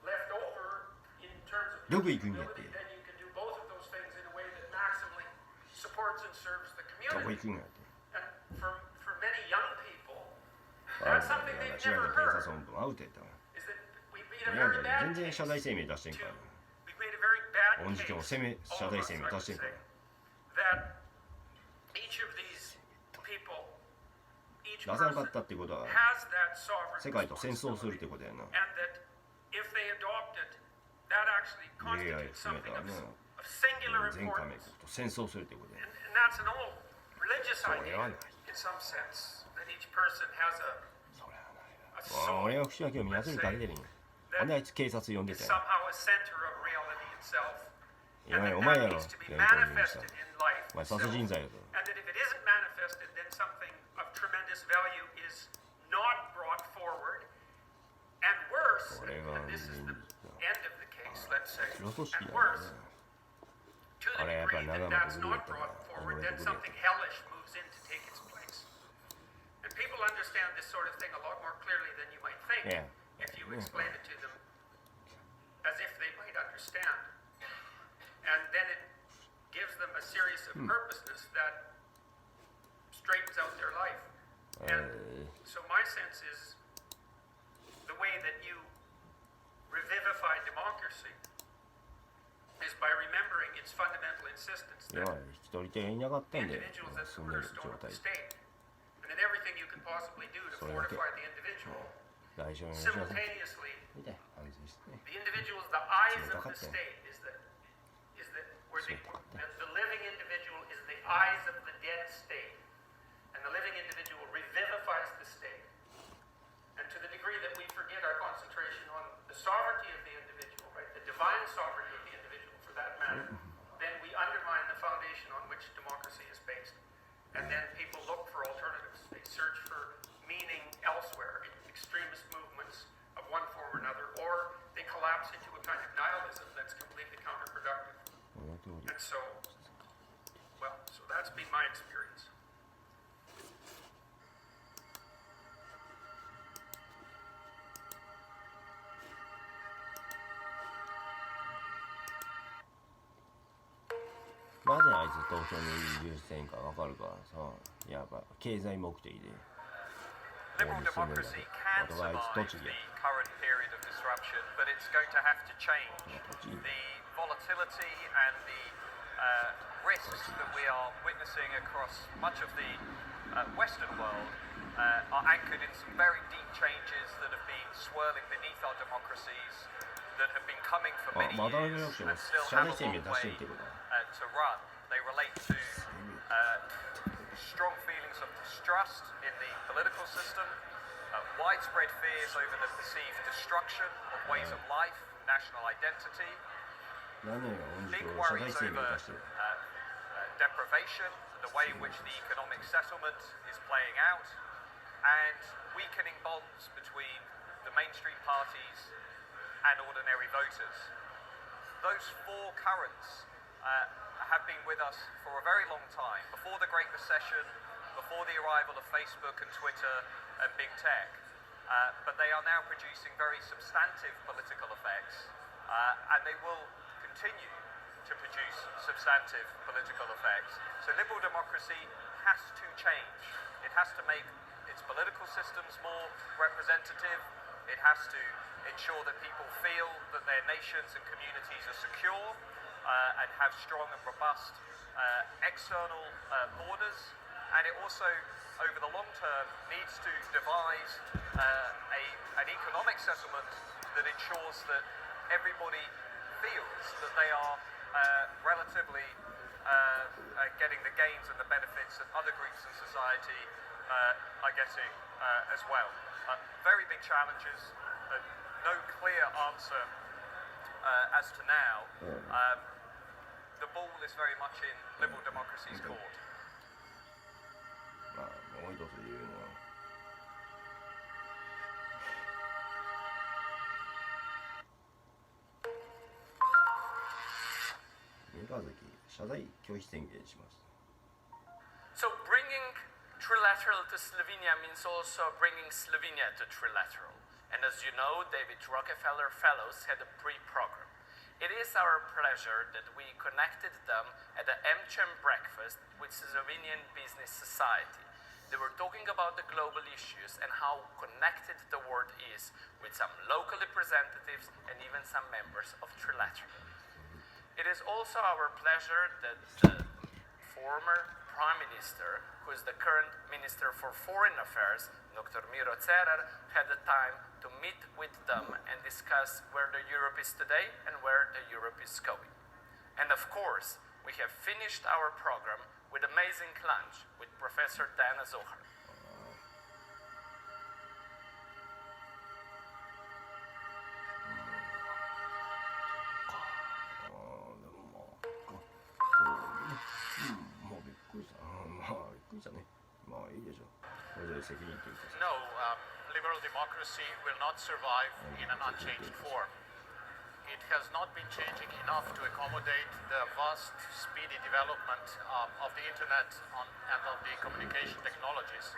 left over in terms of よく行くんやって。 ability, then you can do both of those things in a way that maximally supports and serves the どこ行 community. くんやって。 And for many young people, あ that's something they've 滋賀 never 県警 heard. 察本部アウトやったわ。 Is that we've made a いや very bad 全然 case 謝罪声明出してん to から。 we've made a very bad 恩慈教 case, 謝罪 all of 声 us, 明 I 出 would してん say, から。 that each of these people, each 出さなか person ったってことは has that sovereign 世界と戦争するっ responsibility, てことやな。 and that if they adopt it, that actually JIIA constitutes 含め something た of, な。 of singular 全加盟 importance. 国と戦争するってことや And that's an old religious それは idea ない。 in some sense, that each person has a それはないな。 soul 俺が口だけを見圧力かけてるんや。なんであいつ警察呼んで is たよ。 somehow a center of reality itself. いや And that お前や that ろ。 needs to be 原稿にした。 manifested in life お前殺 itself. 人罪やぞ。 And that if it isn't manifested, then something of tremendous value is not brought forward. And worse, これは and this is the end of the case, let's say, 黒組織 and だよ worse, ね。 to the あれやっぱ degree り that 長 that's 野 not とグルー brought とか forward, 俺 then とグルー something hellish moves in to take its place. And people understand this sort of thing a lot more clearly than you might think Yeah. if you explain it to them as if they might understand. And then it gives them a series of purposeness that straightens out their life. And so my sense is the way that you revivify democracy is by remembering its fundamental insistence いや that 一人手いなかったんで individuals as the 住んでる状 cornerstone of 態 the state, and then everything you can possibly do to それだけ fortify the individual. 大丈夫にしなさい Simultaneously, 見て反省してね the individual is the eyes of the 冷たかったよ。 state. Is that where the living individual is the eyes of the dead state, and the living individual revivifies the state. And to the degree that we forget our concentration on the sovereignty of the individual, right, the divine sovereignty of the individual for that matter, then we undermine the foundation on which democracy is based. And then people look for alternatives. They search for meaning elsewhere in extremist movements of one form or another, or they collapse into a kind of nihilism that's completely counterproductive. この通り And so, well, so that's been my experience. なぜあいつ東京に移住してんか分かるからさ、やっぱ経済目的で Liberal democracy can survive the current period of disruption, but it's going to have to change. The volatility and the risks that we are witnessing across much of the Western world are anchored in some very deep changes that have been swirling beneath our democracies, that have been coming for many years and still have a long way to run. They relate to strong feelings of distrust in the political system, widespread fears over the perceived destruction of ways of life, national identity, big worries over deprivation, the way in which the economic settlement is playing out, and weakening bonds between the mainstream parties and ordinary voters. Those four currents have been with us for a very long time, before the Great Recession, before the arrival of Facebook and Twitter and big tech, but they are now producing very substantive political effects, and they will continue to produce substantive political effects. So liberal democracy has to change. It has to make its political systems more representative. It has to ensure that people feel that their nations and communities are secure and have strong and robust external borders. And it also, over the long term, needs to devise an economic settlement that ensures that everybody feels that they are relatively getting the gains and the benefits that other groups in society are getting as well. Very big challenges, no clear answer as to now. The ball is very much in liberal democracy's court. 三日月謝罪拒否宣言します。 So bringing trilateral to Slovenia means also bringing Slovenia to trilateral. And as you know, David Rockefeller Fellows had a pre-program. It is our pleasure that we connected them at the MCHM breakfast with Slovenian Business Society. They were talking about the global issues and how connected the world is with some local representatives and even some members of Trilateral. It is also our pleasure that the former Prime Minister, who is the current Minister for Foreign Affairs, Dr. Miro Cerar, had the time to meet with them and discuss where the Europe is today and where the Europe is going. And of course, we have finished our program with amazing lunch with Professor Dana Zohar. いいじゃね。まあいいでしょう。これで責任というか。No, liberal democracy will not survive in an unchanged form. It has not been changing enough to accommodate the vast, speedy development of the internet and of the communication technologies.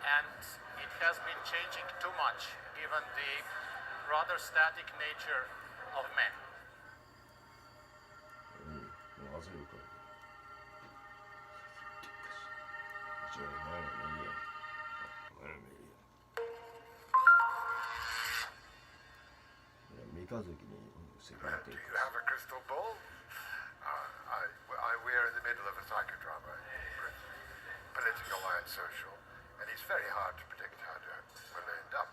And it has been changing too much given the rather static nature of men. まずいか。Do you have a crystal ball? We're in the middle of a psychodrama in Britain, political and social, and it's very hard to predict how it will end up.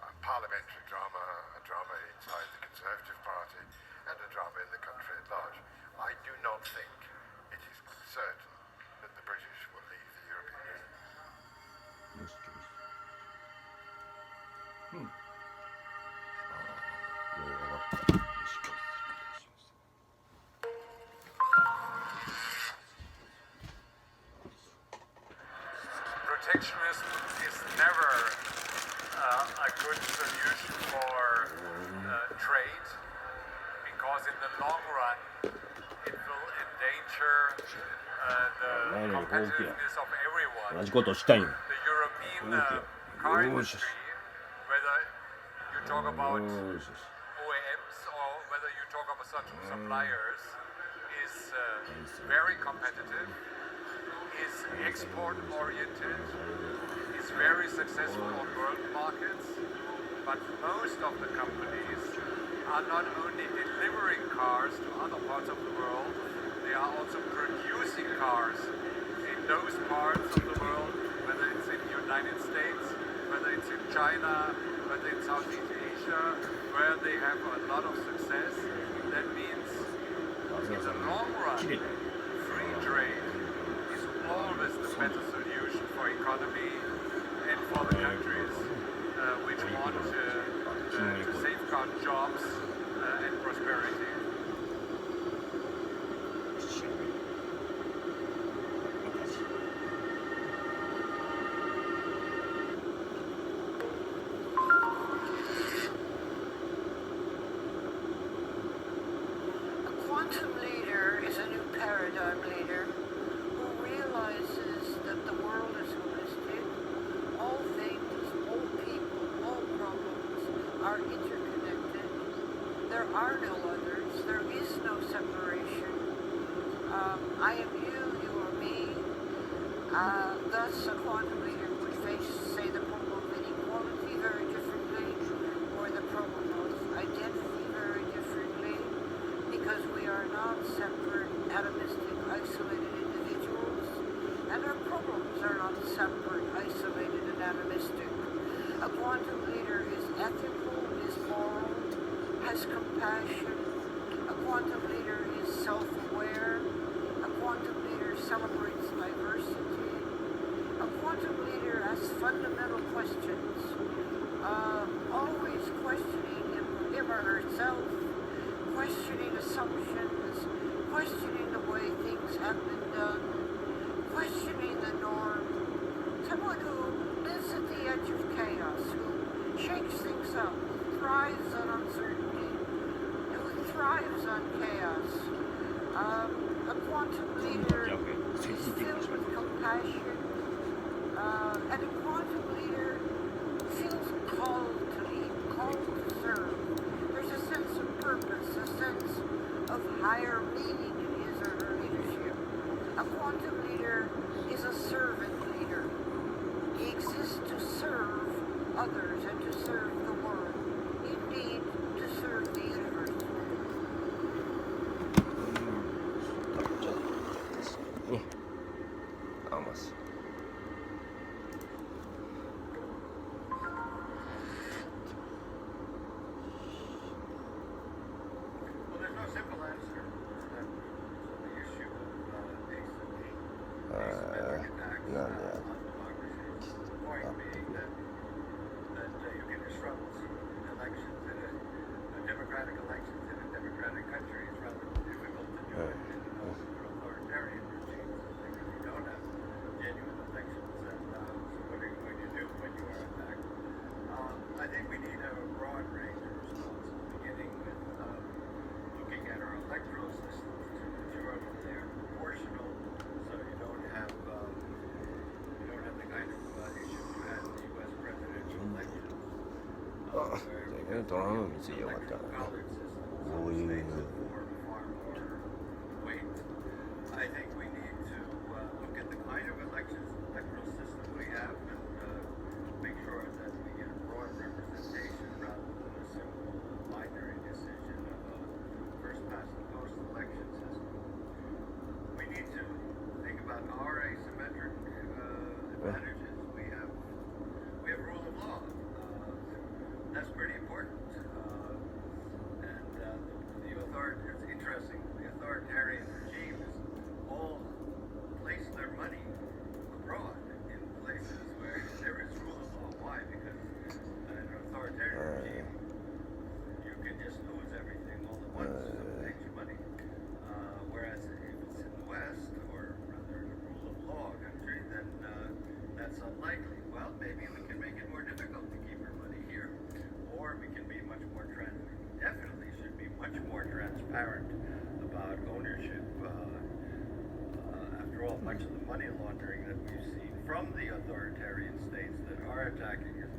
A parliamentary drama, a drama inside the Conservative Party, and a drama in the country at large. I do not think it is certain that the British will leave the European Union. Protectionism is never a good solution for trade because in the long run it will endanger the competitiveness of everyone. The European car industry, whether you talk about OEMs or whether you talk about such suppliers, is very competitive, is export-oriented, is very successful on world markets, but most of the companies are not only delivering cars to other parts of the world, they are also producing cars in those parts of the world, whether it's in the United States, whether it's in China, whether it's Southeast Asia, where they have a lot of success. That means in the long run, free trade is always the better solution for economy and for the countries which want to safeguard jobs and prosperity. A quantum leader is a new paradigm leader who realizes that the world is holistic. All things, all people, all problems are interconnected. There are no others. There is no separation. I am you, you are me. Thus, a quantum leader would say the problem of inequality very differently, or the problem of identity very differently, because we are not separate, atomistic, isolated individuals, and our problems are not separate, isolated, and atomistic. A quantum leader is ethical, is moral, has compassion. A quantum leader is self-aware. A quantum leader celebrates diversity. A quantum leader asks fundamental questions, always questioning him or herself, questioning assumptions, questioning the way things have been done, questioning the norm. Someone who lives at the edge of chaos, who shakes things up, who thrives on uncertainty, who thrives on chaos. higher meaning in his or her leadership. A quantum leader is a servant leader. He exists to serve others and to serve the world. Indeed, to serve the universe. ね、あ、まず。Well, there's no simple answer to the issue of asymmetric attacks on democracy. The point being that you can disrupt elections in democratic elections in a democratic country. It's rather difficult to do it in authoritarian regimes. They really don't have genuine elections. And so what are you going to do when you are attacked? I think we need a broad range of responses, beginning with looking at our electoral systems to ensure that they are proportional, so you don't have the kind of issues you had in the U.S. presidential elections. Where electoral college systems, some states have far more weight. I think we need to look at the kind of electoral system we have and make sure that we get broad representation rather than a simple binary decision of a first past the post election system. We need to think about our asymmetric advantages. We have rule of law. That's pretty important. It's interesting. The authoritarian regimes all place their money abroad in places where there is rule of law. Why? Because in an authoritarian regime, you can just lose everything all at once. So it takes your money. Whereas if it's in the West, or rather in a rule of law country, then that's unlikely. Well, maybe we can make it more difficult to keep our money here, or we can be much more definitely should be much more transparent about ownership. After all, much of the money laundering that we've seen from the authoritarian states that are attacking us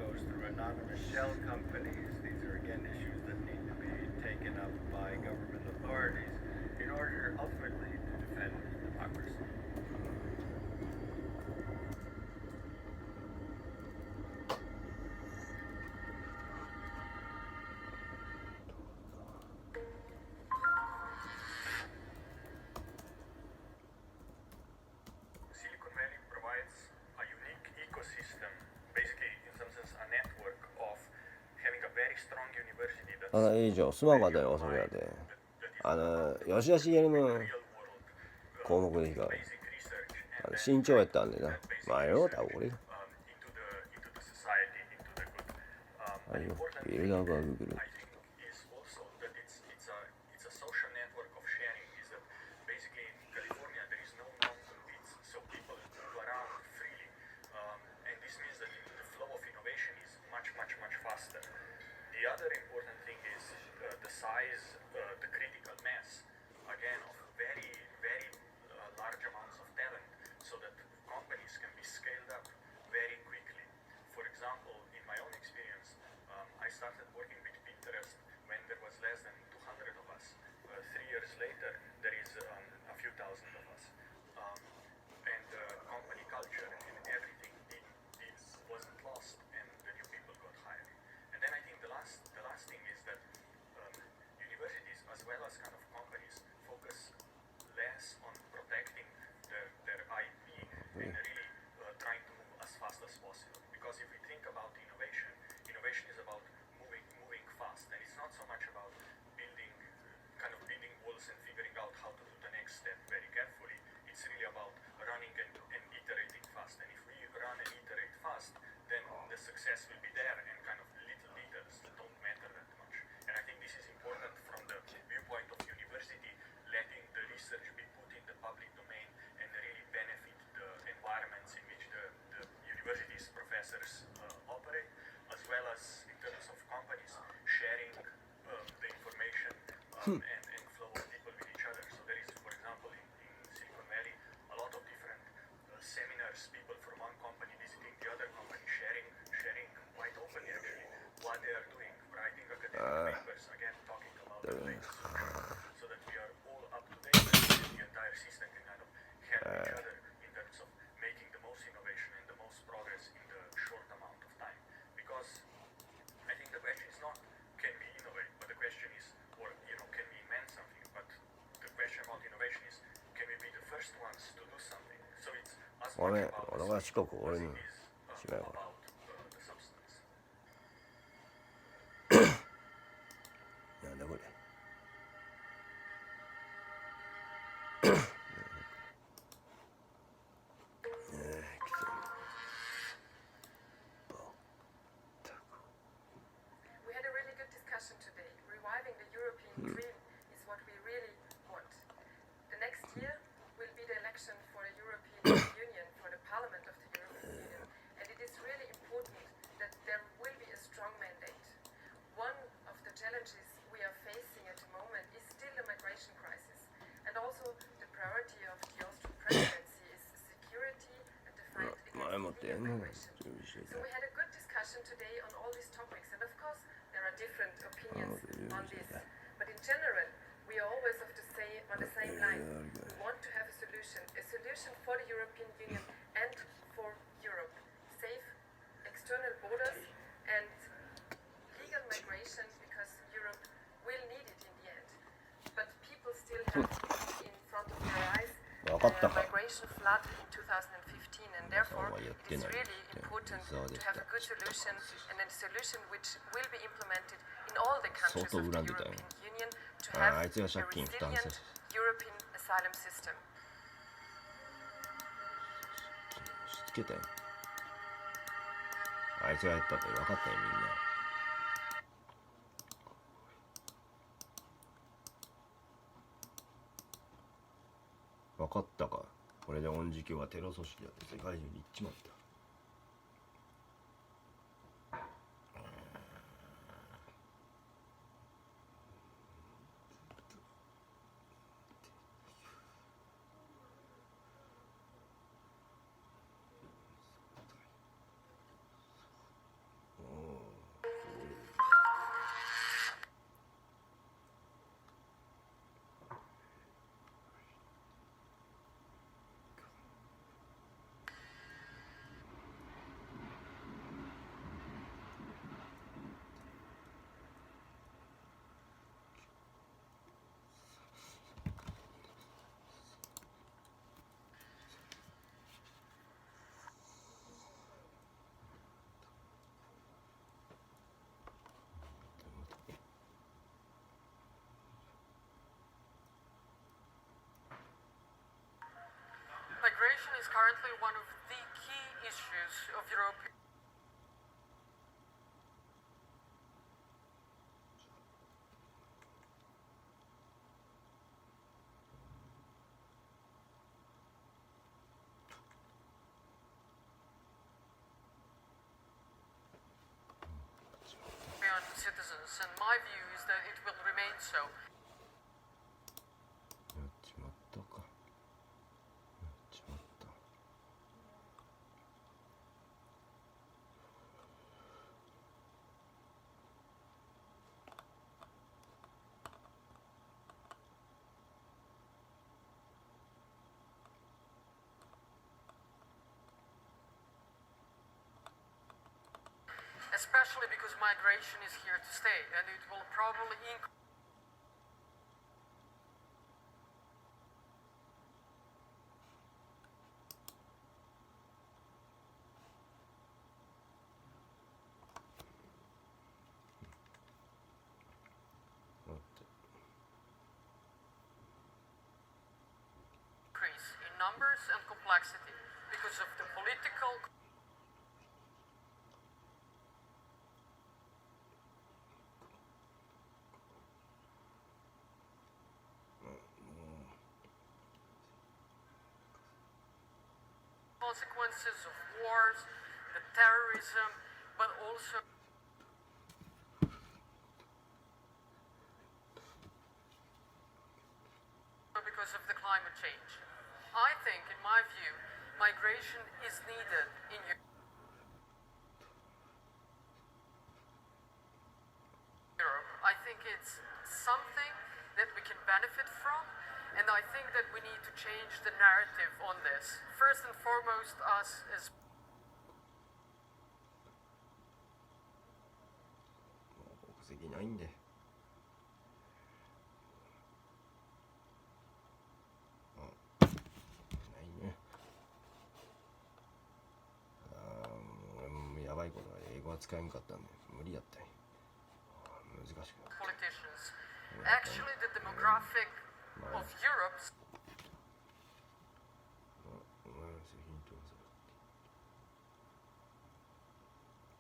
goes through anonymous shell companies. These are again issues that need to be taken up by government authorities in order ultimately to defend democracy. Silicon Valley provides a unique ecosystem, basically in some sense a network of having a very strong university that's あ、いいじゃん、すまんかったよ、それやで。吉田茂の項目でいいか。身長やったんでな。まあよ、多分俺。あれよ、ビルダーバーググループ。The other important thing is the size, the critical mass, again, of very, very large amounts of talent, so that companies can be scaled up very quickly. For example, in my own experience, I started working with Pinterest when there was less than 200 of us. 3 years later, there is a few thousand of us. And company culture and everything wasn't lost, and the new people got hired. And then I think the last thing is that universities, as well as kind of companies, focus less on protecting their IP and really trying to move as fast as possible. Because if we think about innovation is about moving fast, and it's not so much about building walls and figuring out how to do the next step very carefully. It's really about running and iterating fast. And if we run and iterate fast, then the success will be there, and kind of little details that don't matter that much. And I think this is important from the viewpoint of university, letting the research be put in the public domain and really benefit the environments in which the university's professors operate, as well as in terms of companies sharing the information and flow of people with each other. So there is, for example, in Silicon Valley, a lot of different seminars, people from one company visiting the other company, sharing quite openly actually what they are doing, writing academic papers, again talking about the latest exist and can kind of help each other in terms of making the most innovation and the most progress in the short amount of time. Because I think the question is not can we innovate, but the question is, or can we invent something? But the question about innovation is, can we be the first ones to do something? So it's as much about the substance as it is about the substance. なんだこれ。We had a really good discussion today. Reviving the European dream is what we really want. The next year will be the election for the European Union, for the Parliament of the European Union, and it is really important that there will be a strong mandate. One of the challenges we are facing at the moment is still the migration crisis, and also the priority of the Austrian presidency is security and the fight against illegal migration. So we had a good discussion today on all these topics, and of course there are different opinions on this, but in general we are always on the same line. We want to have a solution for the European Union and for Europe. Safe external borders and legal migration, because Europe will need it in the end. But people still have in front of their eyes the migration flood in 2015, and therefore it is really important to have a good solution, and a solution which will be implemented in all the countries of the European Union to have a resilient European asylum system. しつけたよ。あいつがやったって分かったよみんな。分かったか。これで恩時教はテロ組織だって世界中に言っちまった。Migration is currently one of the key issues of Europe. Citizens, and my view is that it will remain so. やっちまったか。やっちまった。Especially because migration is here to stay, and it will probably increase. In numbers and complexity because of the political consequences of wars, the terrorism, but also because of the climate change. I think, in my view, migration is needed in Europe. I think it's something that we can benefit from, And I think that we need to change the narrative on this. First and foremost, us as国籍ないんで。ないね。もうやばいことは英語は使えんかったんで無理やったんや。難しくなった。politicians. Actually, the demographic of Europe.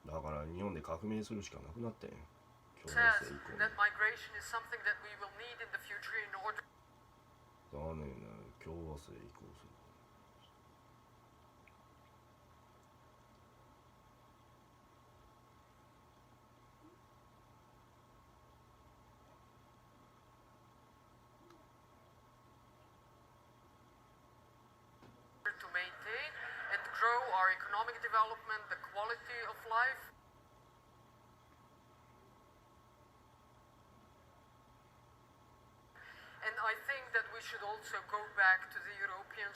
だから日本で革命するしかなくなったんや。共 says 生以降に。 that migration is something that we will need in the future in order だねえな、共和制移行する。to maintain and grow our economic development, the quality of life. And I think that we should also go back to the European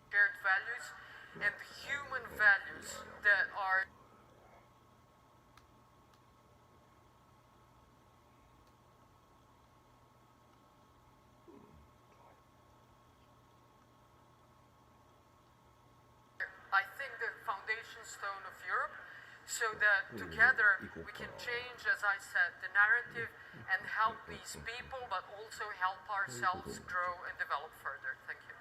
shared values and human values that are I think the foundation stone of Europe, so that together we can change, as I said, the narrative and help these people, but also help ourselves grow and develop further. Thank you.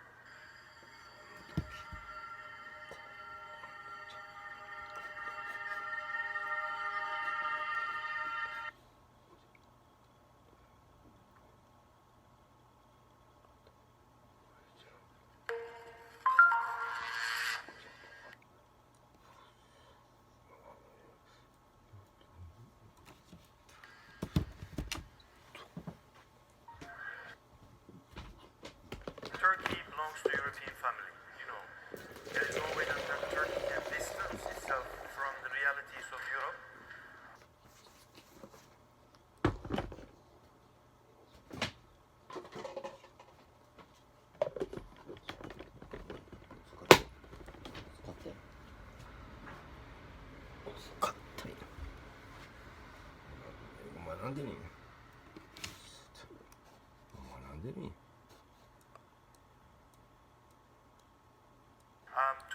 Turkey belongs to the European family, you know. There is no way that Turkey can distance itself from the realities of Europe.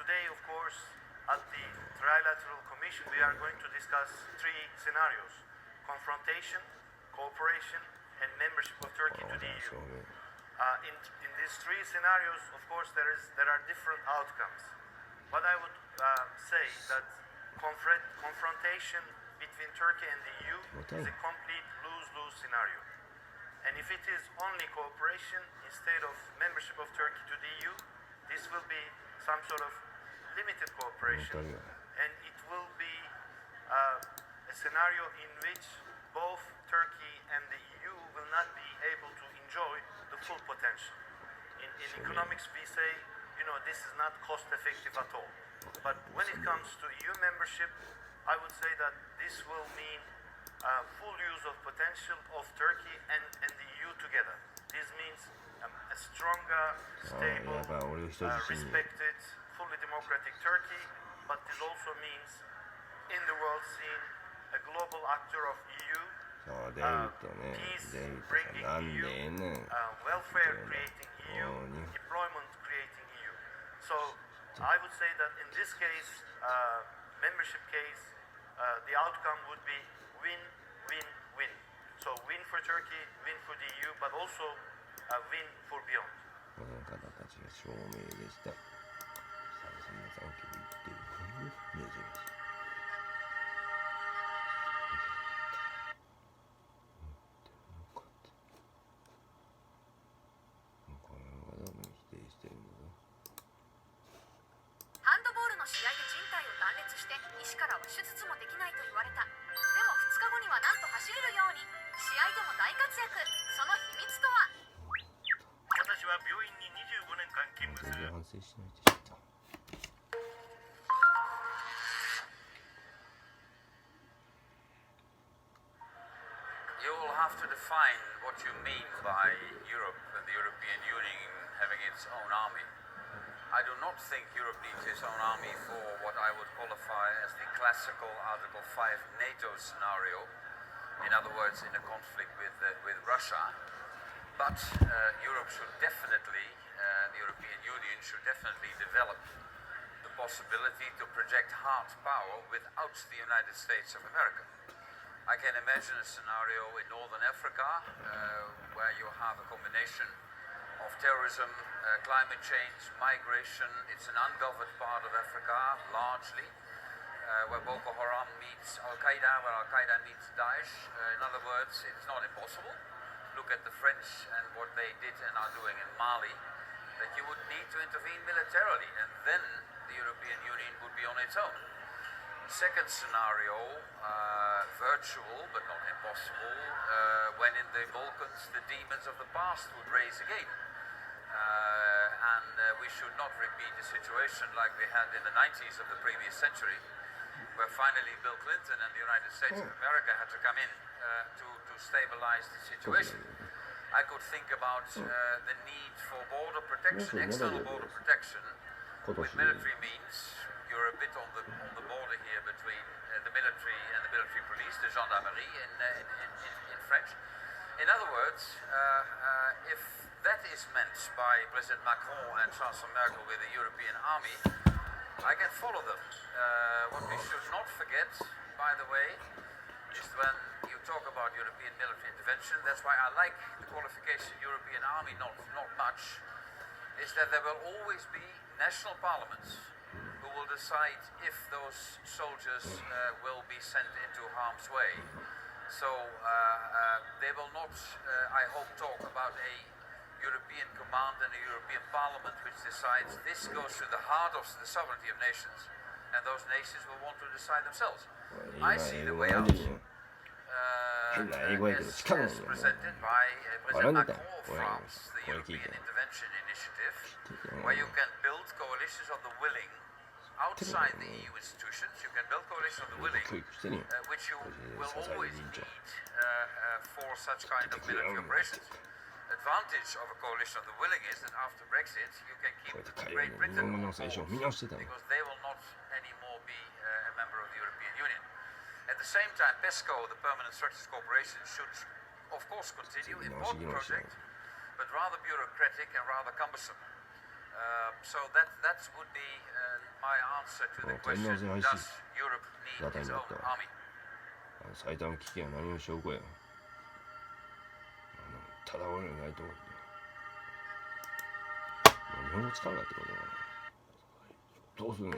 Today, of course, at the Trilateral Commission, we are going to discuss three scenarios: confrontation, cooperation, and membership of Turkey to the EU. In these three scenarios, of course, there are different outcomes. But I would say that confrontation between Turkey and the EU is a complete lose-lose scenario. And if it is only cooperation instead of membership of Turkey to the EU, this will be some sort of limited cooperation, and it will be a scenario in which both Turkey and the EU will not be able to enjoy the full potential. In economics, we say, you know, this is not cost effective at all. But when it comes to EU membership, I would say that this will mean full use of potential of Turkey and the EU together. This means a stronger, stable, respected, fully democratic Turkey, but this also means in the world scene a global actor of EU, peace bringing EU, welfare creating EU, employment creating EU. So I would say that in this case, membership case, the outcome would be win-win-win. So win for Turkey, win for the EU, but also win for beyond. この方たちが証明でした。そんな産休言ってる感じ珍しい。これはどうも否定してるんだぞ。ハンドボールの試合で靭帯を断裂して医師からは手術もできないと言われた。でも2日後にはなんと走れるように。試合でも大活躍。その秘密とは？私は病院に25年間勤務する。反省しないでした。You will have to define what you mean by Europe and the European Union having its own army. I do not think Europe needs its own army for what I would qualify as the classical Article 5 NATO scenario. In other words, in a conflict with Russia. But Europe should definitely, the European Union should definitely develop the possibility to project hard power without the United States of America. I can imagine a scenario in Northern Africa where you have a combination of terrorism, climate change, migration. It's an ungoverned part of Africa, largely, where Boko Haram meets Al-Qaeda, where Al-Qaeda meets Daesh. In other words, it's not impossible. Look at the French and what they did and are doing in Mali, that you would need to intervene militarily, and then the European Union would be on its own. Second scenario, virtual but not impossible, when in the Balkans the demons of the past would raise again. And we should not repeat a situation like we had in the 90s of the previous century, where finally Bill Clinton and the United States of America had to come in to stabilize the situation. I could think about the need for border protection, external border protection, with military means. You're a bit on the border here between the military and the military police, the gendarmerie in French. In other words, if that is meant by President Macron and Chancellor Merkel with the European army, I can follow them. What we should not forget, by the way, is when you talk about European military intervention, that's why I like the qualification European army not much, is that there will always be national parliaments who will decide if those soldiers will be sent into harm's way. So they will not, I hope, talk about a European command and a European parliament which decides this goes to the heart of the sovereignty of nations, and those nations will want to decide themselves. I see the way out as presented by President Macron of France, the European Intervention Initiative, where you can build coalitions of the willing outside the EU institutions. You can build coalitions of the willing, which you will always need for such kind of military operations. Advantage of a coalition of the willing is that after Brexit you can keep Great Britain on board, because they will not anymore be a member of the European Union. At the same time, PESCO, the Permanent Structured Cooperation, should of course continue, important project, but rather bureaucratic and rather cumbersome. So that would be my answer to the question, does Europe need its own army? 最短期限は何を証拠や。ただ俺らないと思って。日本語使うなってことだ。どうするんや。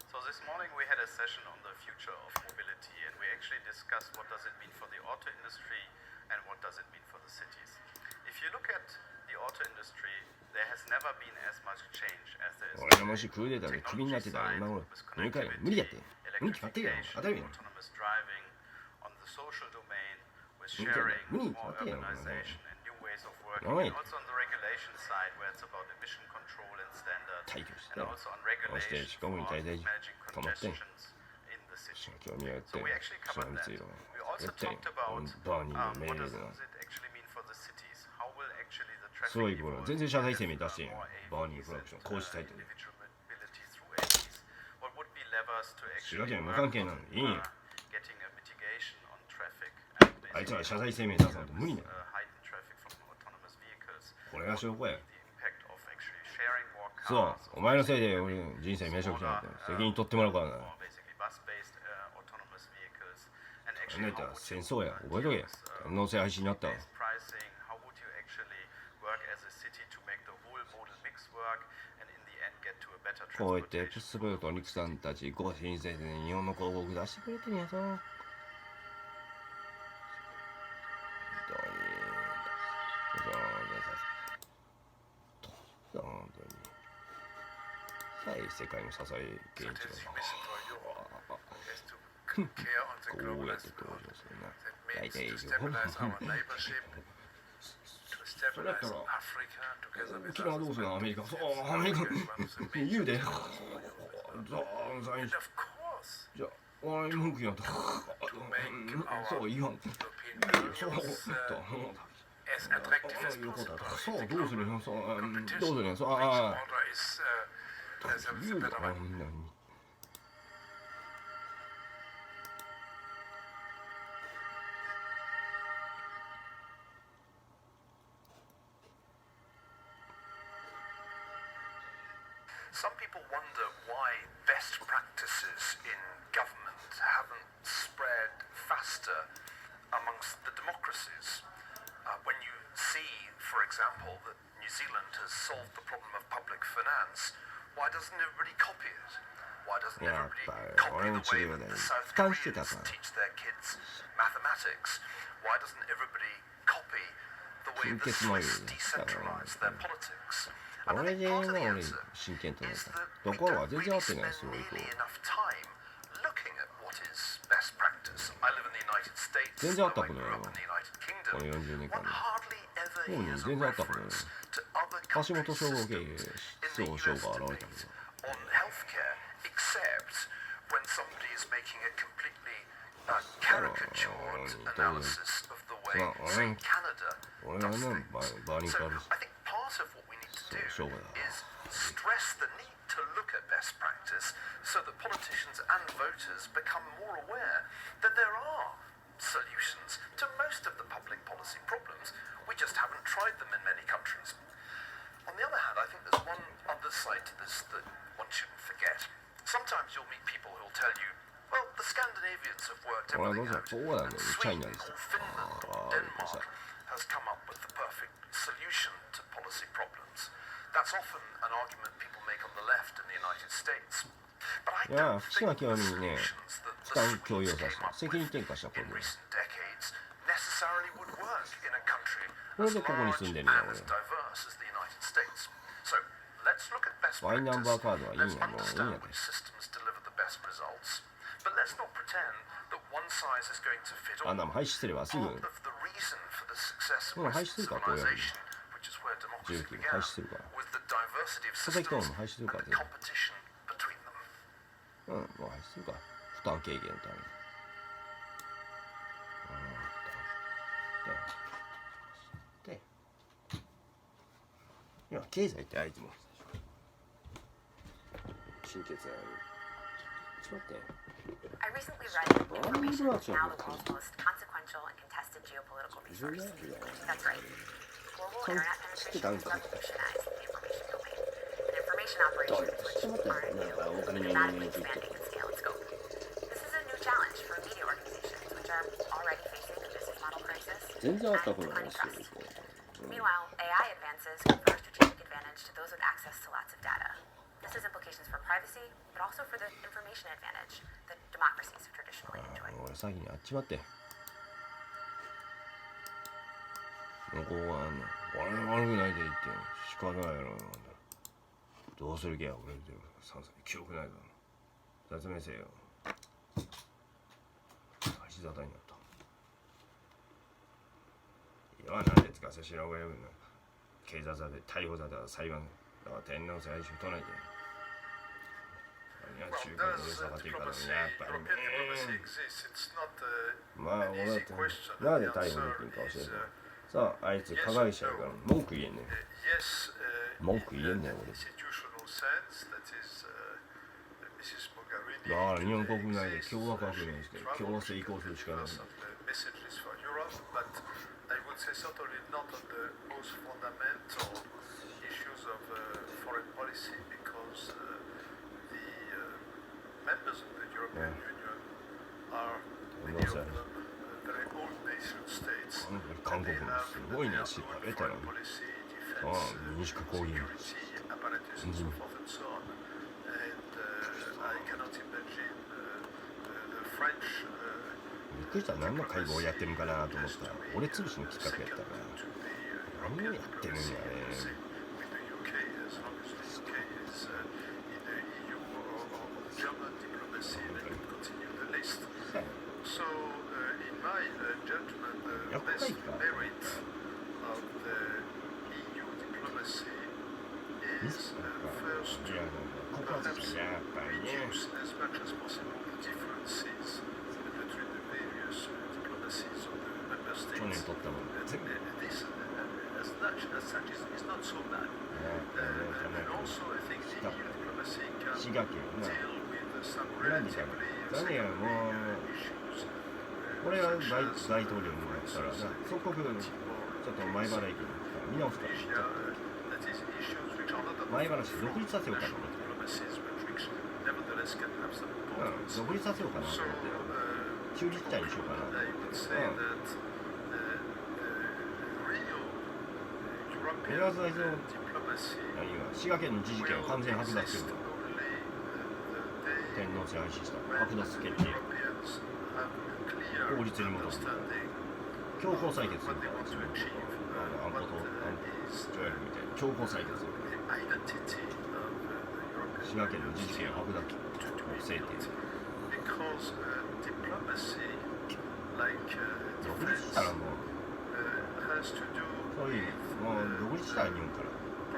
So this morning we had a session on the future of mobility, and we actually discussed what does it mean for the auto industry and what does it mean for the cities. If you look at the auto industry, there has never been as much change as there is俺がもしクーデターでクビになってたら今頃入会無理だって。無理決まってるよ。当たるよ。 autonomous driving, on the social domain, with sharing, more urbanization and new ways of working, and also on the regulation side where it's about emission control and standards, and also on regulation for managing congestions in the city. So we actually covered that. We also talked about what does it actually mean for the cities? How will actually the traffic evolve? What would be levers to actually work on getting a mitigation on traffic and basically heightened traffic from autonomous vehicles? What would be the impact of actually sharing more cars? そう、お前のせいで俺人生めちゃくちゃになった。責任取ってもらうからな。 bus-based autonomous vehicles, and 考え actually た how ら would 戦争や。覚えとけ。可能性廃止になったわ。 pricing, how would you actually work as a city to make the whole modal mix work and in the end get to a better こうやってプ transportation? スブルとニクさんたちご親切に日本の広告出してくれてるんやぞ。本当に。本当に。さえ世界の支え現地が。こうやって登場するな。大体以上。それやったら、沖縄どうするのアメリカ。そう、アメリカ。言うで。じゃあ、おい、文句言わんと。そう、言わんと。そう、と。そう、どうするのそう、どうするのそう、ああ。言うだな、みんなに。Some people wonder why best practices in government haven't spread faster amongst the democracies. When you see, for example, that New Zealand has solved the problem of public finance, why doesn't everybody copy it? Why doesn't everybody copy the way that the South Koreans teach their kids mathematics? Why doesn't everybody copy the way the Swiss decentralize their politics? 俺で俺真剣となったところは全然合ってないですよ。全然あったことないわ。この40年間で。もう全然あったことない。橋本省吾経営総省が現れたけど。俺はね、バーニングあるし。is stress the need to look at best practice so that politicians and voters become more aware that there are solutions to most of the public policy problems. We just haven't tried them in many countries. On the other hand, I think there's one other side to this that one shouldn't forget. Sometimes you'll meet people who'll tell you, well, the Scandinavians have worked everything out, and Sweden or Finland or Denmark has come up with the perfect solution to policy problems. That's often an argument people make on the left in the United States. But I don't think the solutions that the Swedes came up with in recent decades necessarily would work in a country as large and as diverse as the United States. So let's look at best practice. Let's understand which systems deliver the best results. But let's not pretend that one size is going to fit all. Part of the reason for the success of Western civilization, which is where democracy began, was the diversity of systems and the competition between them. もう廃止するか。負担軽減のために。で、今経済ってあいつも神経痛やる。ちょっと待って。I recently read that information is now the world's most consequential and contested geopolitical resource. That's right. Global internet penetration has revolutionized the information domain. And information operations, which aren't new, are dramatically expanding in scale and scope. This is a new challenge for media organizations, which are already facing a business model crisis and declining trust. Meanwhile, AI advances confer strategic advantage to those with access to lots of data. This has implications for privacy, but also for the information advantage that democracies have traditionally enjoyed. 俺先にあっちまって。もうこうは悪くないで言って仕方ないやろ。どうする気や俺って3歳記憶ないから説明せよ。足沙汰になった。いやなんでつかせしらおがやるんだ。警察だって逮捕だったら裁判だから天皇最初都内で。中華の上下がっていくからね、やっぱりね。まあ俺だってなんで逮捕できんか教えて。さあ、あいつ加害者やから文句言えんねん。文句言えんねん俺。だから日本国内で共和国にして共和制移行するしかないんだ。Members of the European Union are many of them very old nation states. 韓国もすごいね、知られたら。ああ、民主化抗議。びっくりした。何の会合をやってるんかなと思ったら、俺潰しのきっかけやったから。何をやってるんやね。gentlemen, the merit of the EU diplomacy is first to perhaps reduce as much as possible the differences between the various diplomacies of the member states. This, as such, is not so bad. And also, I think the EU diplomacy can deal with some relatively issues. これが大統領になったら、即刻ちょっと前原駅に見直すから、前原市独立させようかなと思って、独立させようかなと思って、中立地帯にしようかなと思って、江川大統領、滋賀県の自治権を完全剥奪すると、天皇制廃止した剥奪決定。法律に基づいて強行採決するから、安保と条約みたいな強行採決を滋賀県の自治権剥奪を制定独立したらもうそういうもう独立したら日本からそ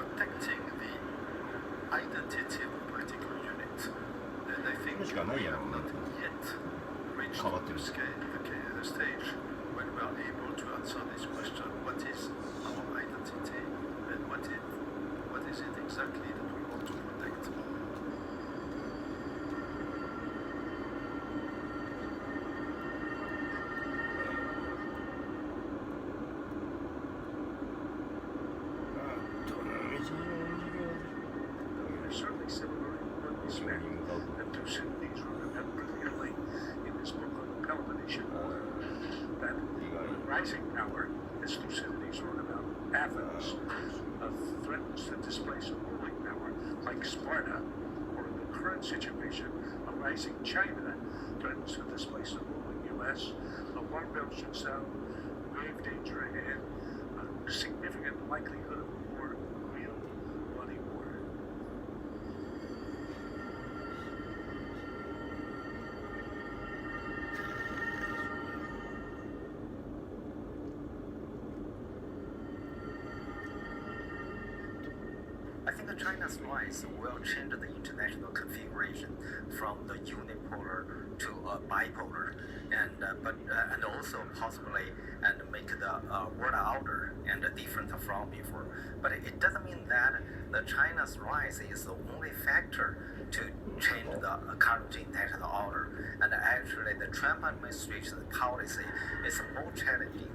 れしかないやろうなって変わってるthe stage when we are able to answer this question: what is our identity and what is it exactly that we want to protect? There's certainly similar in this man, and to see these remembered brilliantly in this book on the Peloponnesian War. That rising power, as Thucydides wrote about Athens, threatens to displace a ruling power like Sparta, or in the current situation, a rising China threatens to displace a ruling U.S. Alarm bells should sound, grave danger ahead, a significant likelihood of war, real bloody war. I think China's rise will change the international configuration from the unipolar to bipolar, and also possibly make the world order and different from before. But it doesn't mean that the China's rise is the only factor to change the current international order. And actually, the Trump administration's policy is more challenging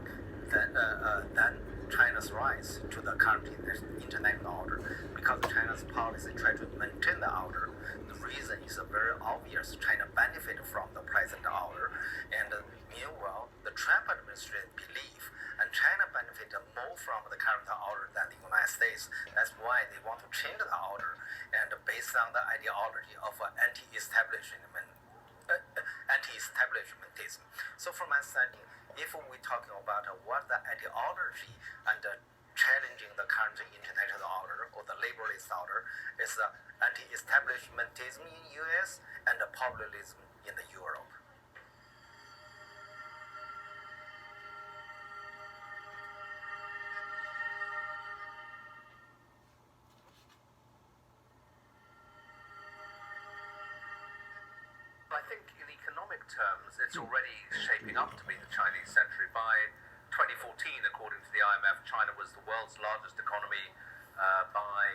than China's rise to the current international order, because China's policy tries to maintain the order. The reason is very obvious. China benefits from the present order, and meanwhile, the Trump administration believes, and China benefits more from the current order than the United States. That's why they want to change the order, and based on the ideology of anti-establishmentism. So from my understanding, if we're talking about what the ideology and challenging the current international order or the liberalist order is the anti-establishmentism in US and the populism in the Europe. I think in economic terms, it's already shaping up to be the Chinese century. By 2014, according to the IMF, China was the world's largest economy by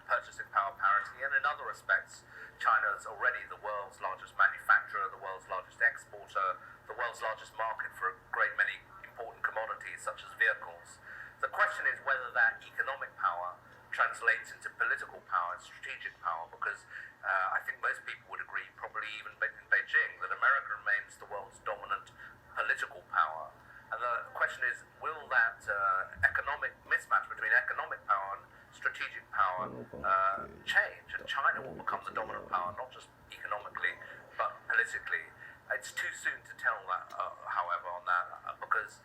purchasing power parity, and in other respects, China is already the world's largest manufacturer, the world's largest exporter, the world's largest market for a great many important commodities such as vehicles. The question is whether that economic power translates into political power and strategic power, because I think most people would agree, probably even in Beijing, that America remains the world's dominant political power. And the question is, will that economic mismatch between economic power and strategic power change, and China will become the dominant power, not just economically, but politically? It's too soon to tell that, however, on that, because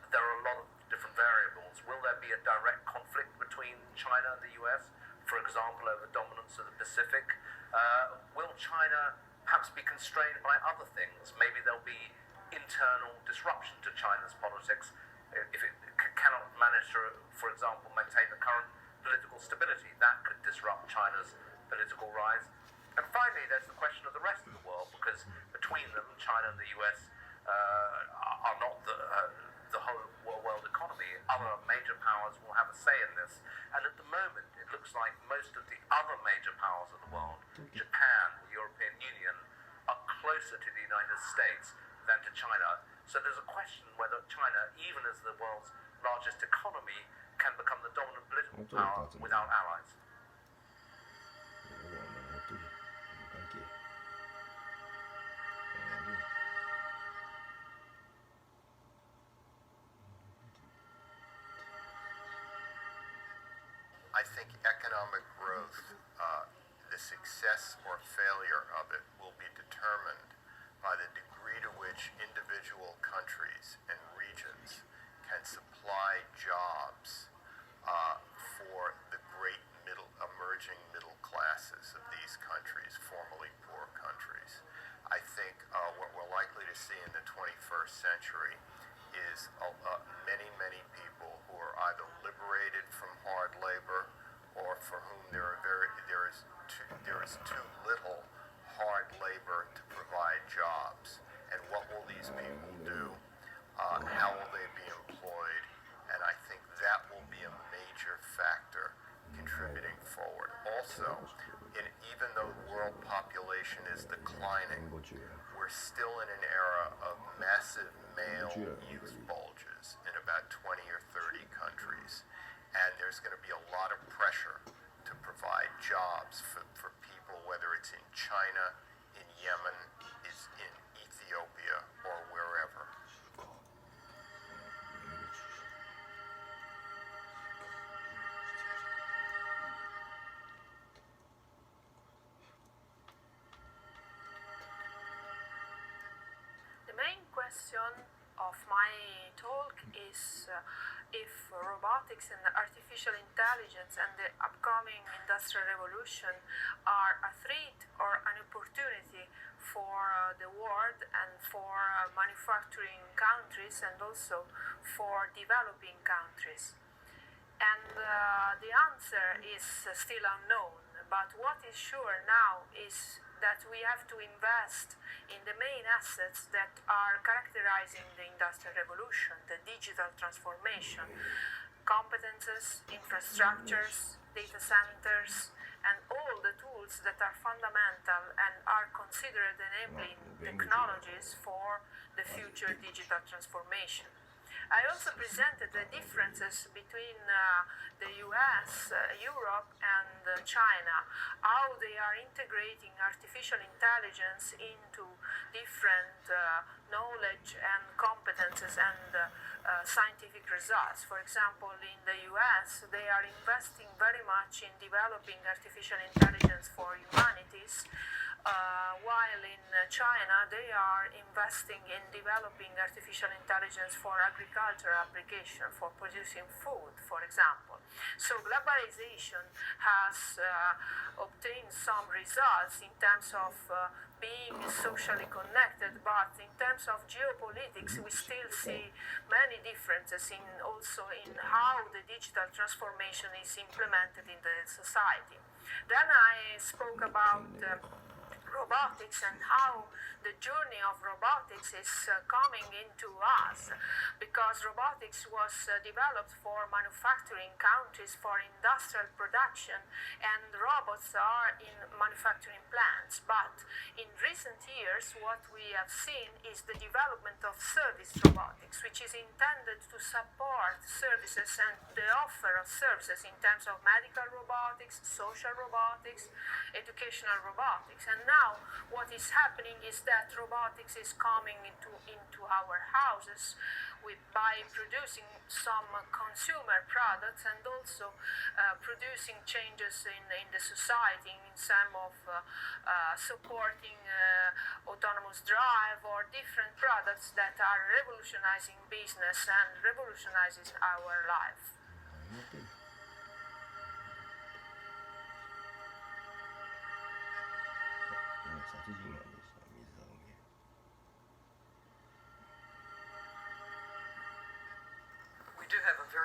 there are a lot of different variables. Will there be a direct conflict between China and the US, for example, over dominance of the Pacific? Will China perhaps be constrained by other things? Maybe there'll be internal disruption to China's politics if it cannot manage to, for example, maintain the current political stability. That could disrupt China's political rise. And finally, there's the question of the rest of the world, because between them, China and the US are not the whole world economy. Other major powers will have a say in this. And at the moment, it looks like most of the other major powers of the world, Japan, the European Union, are closer to the United States than to China. So there's a question whether China, even as the world's largest economy, can become the dominant political power without allies. I think economic growth, the success or failure of it will be determined by the degree to which individual countries and regions can supply jobs for the great emerging middle classes of these countries, formerly poor countries. I think what we're likely to see in the 21st century is many people who are either liberated from hard labor or for whom there is too little hard labor to provide jobs. And what will these people do? How will they be employed? And I think that will be a major factor contributing forward. Also, even though the world population is declining, we're still in an era of massive male youth bulges in about 20 or 30 countries. And there's going to be a lot of pressure to provide jobs for people, whether it's in China, in Yemen, is in Ethiopia, or wherever. The main question of my talk is if robotics and artificial intelligence and the upcoming industrial revolution are a threat or an opportunity for the world and for manufacturing countries and also for developing countries. And the answer is still unknown, but what is sure now is that we have to invest in the main assets that are characterizing the industrial revolution, the digital transformation, competences, infrastructures, data centers, and all the tools that are fundamental and are considered enabling technologies for the future digital transformation. I also presented the differences between the US, Europe, and China, how they are integrating artificial intelligence into different knowledge and competences and scientific results. For example, in the US, they are investing very much in developing artificial intelligence for humanities, while in China they are investing in developing artificial intelligence for agricultural application, for producing food, for example. So globalization has obtained some results in terms of being socially connected, but in terms of geopolitics we still see many differences also in how the digital transformation is implemented in the society. Then I spoke about robotics and how the journey of robotics is coming into us, because robotics was developed for manufacturing countries for industrial production, and robots are in manufacturing plants. But in recent years what we have seen is the development of service robotics, which is intended to support services and the offer of services in terms of medical robotics, social robotics, educational robotics. And now what is happening is that robotics is coming into our houses by producing some consumer products and also producing changes in the society in some of supporting autonomous drive or different products that are revolutionizing business and revolutionizing our life.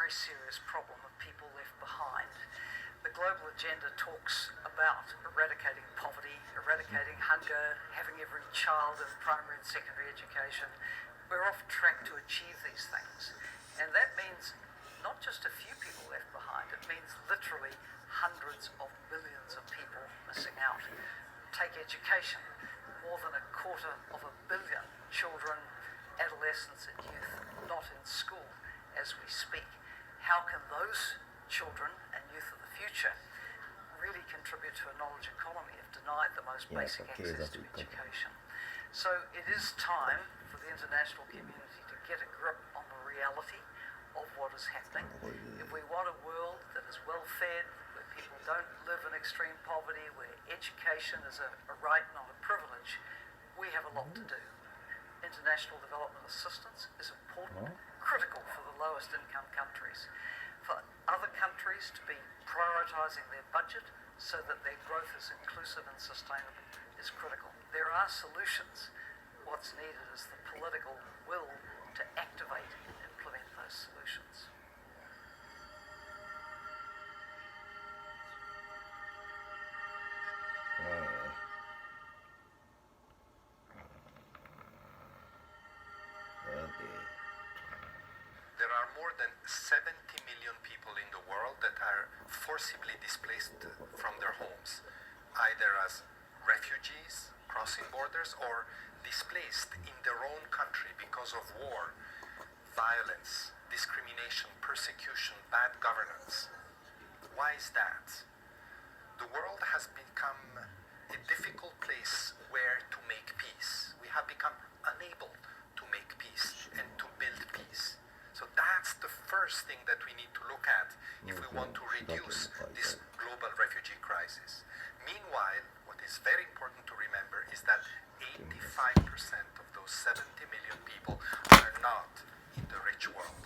very serious problem of people left behind. The global agenda talks about eradicating poverty, eradicating hunger, having every child in primary and secondary education. We're off track to achieve these things. And that means not just a few people left behind, it means literally hundreds of millions of people missing out. Take education, more than 250 million children, adolescents and youth not in school as we speak. How can those children and youth of the future really contribute to a knowledge economy if denied the most basic access to education? So it is time for the international community to get a grip on the reality of what is happening. If we want a world that is well fed, where people don't live in extreme poverty, where education is a right, not a privilege, we have a lot to do. International development assistance is important, critical for the lowest income countries. For other countries to be prioritising their budget so that their growth is inclusive and sustainable is critical. There are solutions. What's needed is the political will to activate and implement those solutions. There are more than 70 million people in the world that are forcibly displaced from their homes, either as refugees crossing borders or displaced in their own country because of war, violence, discrimination, persecution, bad governance. Why is that? The world has become a difficult place where to make peace. We have become unable to make peace and to build peace. So that's the first thing that we need to look at if we want to reduce this global refugee crisis. Meanwhile, what is very important to remember is that 85% of those 70 million people are not in the rich world.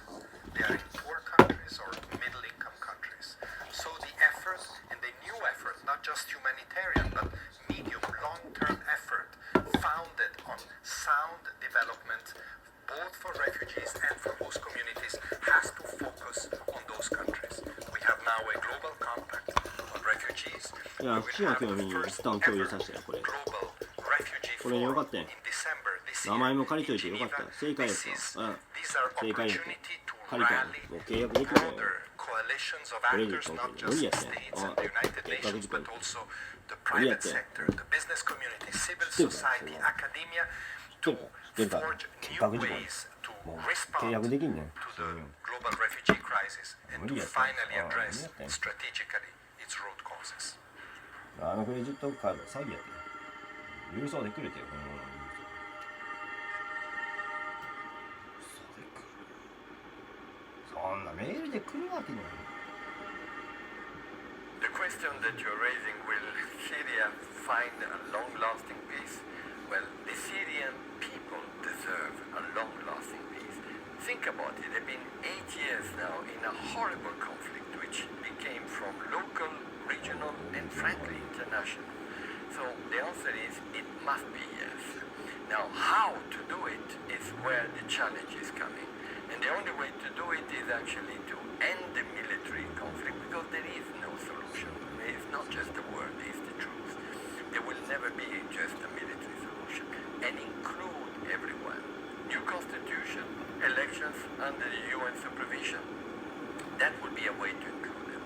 They are in poor countries or middle-income countries. So the effort, and the new effort, not just humanitarian, but medium, long-term effort, founded on sound development, both for refugees and for host communities, has to focus on those countries. We have now a global compact on refugees. いや、父が興味に一旦共有させてよ、これ。これよかったよ。名前も借りといてよかった。正解ですよ。うん。正解ですよ。借りたらもう契約できるよ。クレジットの無理やってん。あ、計画事項。無理やってん。知ってるか。出るか。計画事項。もう契約できんねん。無理やってん。あのクレジットカード詐欺やってん。郵送でくれてよ、このまま。そんなメールで来るわけない。 The question that you're raising, will Syria find a long-lasting peace? Well, the Syrian people deserve a long-lasting peace. Think about it. They've been 8 years now in a horrible conflict which became from local, regional, and frankly international. So the answer is it must be yes. Now, how to do it is where the challenge is coming. And the only way to do it is actually to end the military conflict, because there is no solution. It's not just a word, it's the truth. There will never be just a military solution. And include everyone. New constitution, elections under the UN supervision. That would be a way to include them.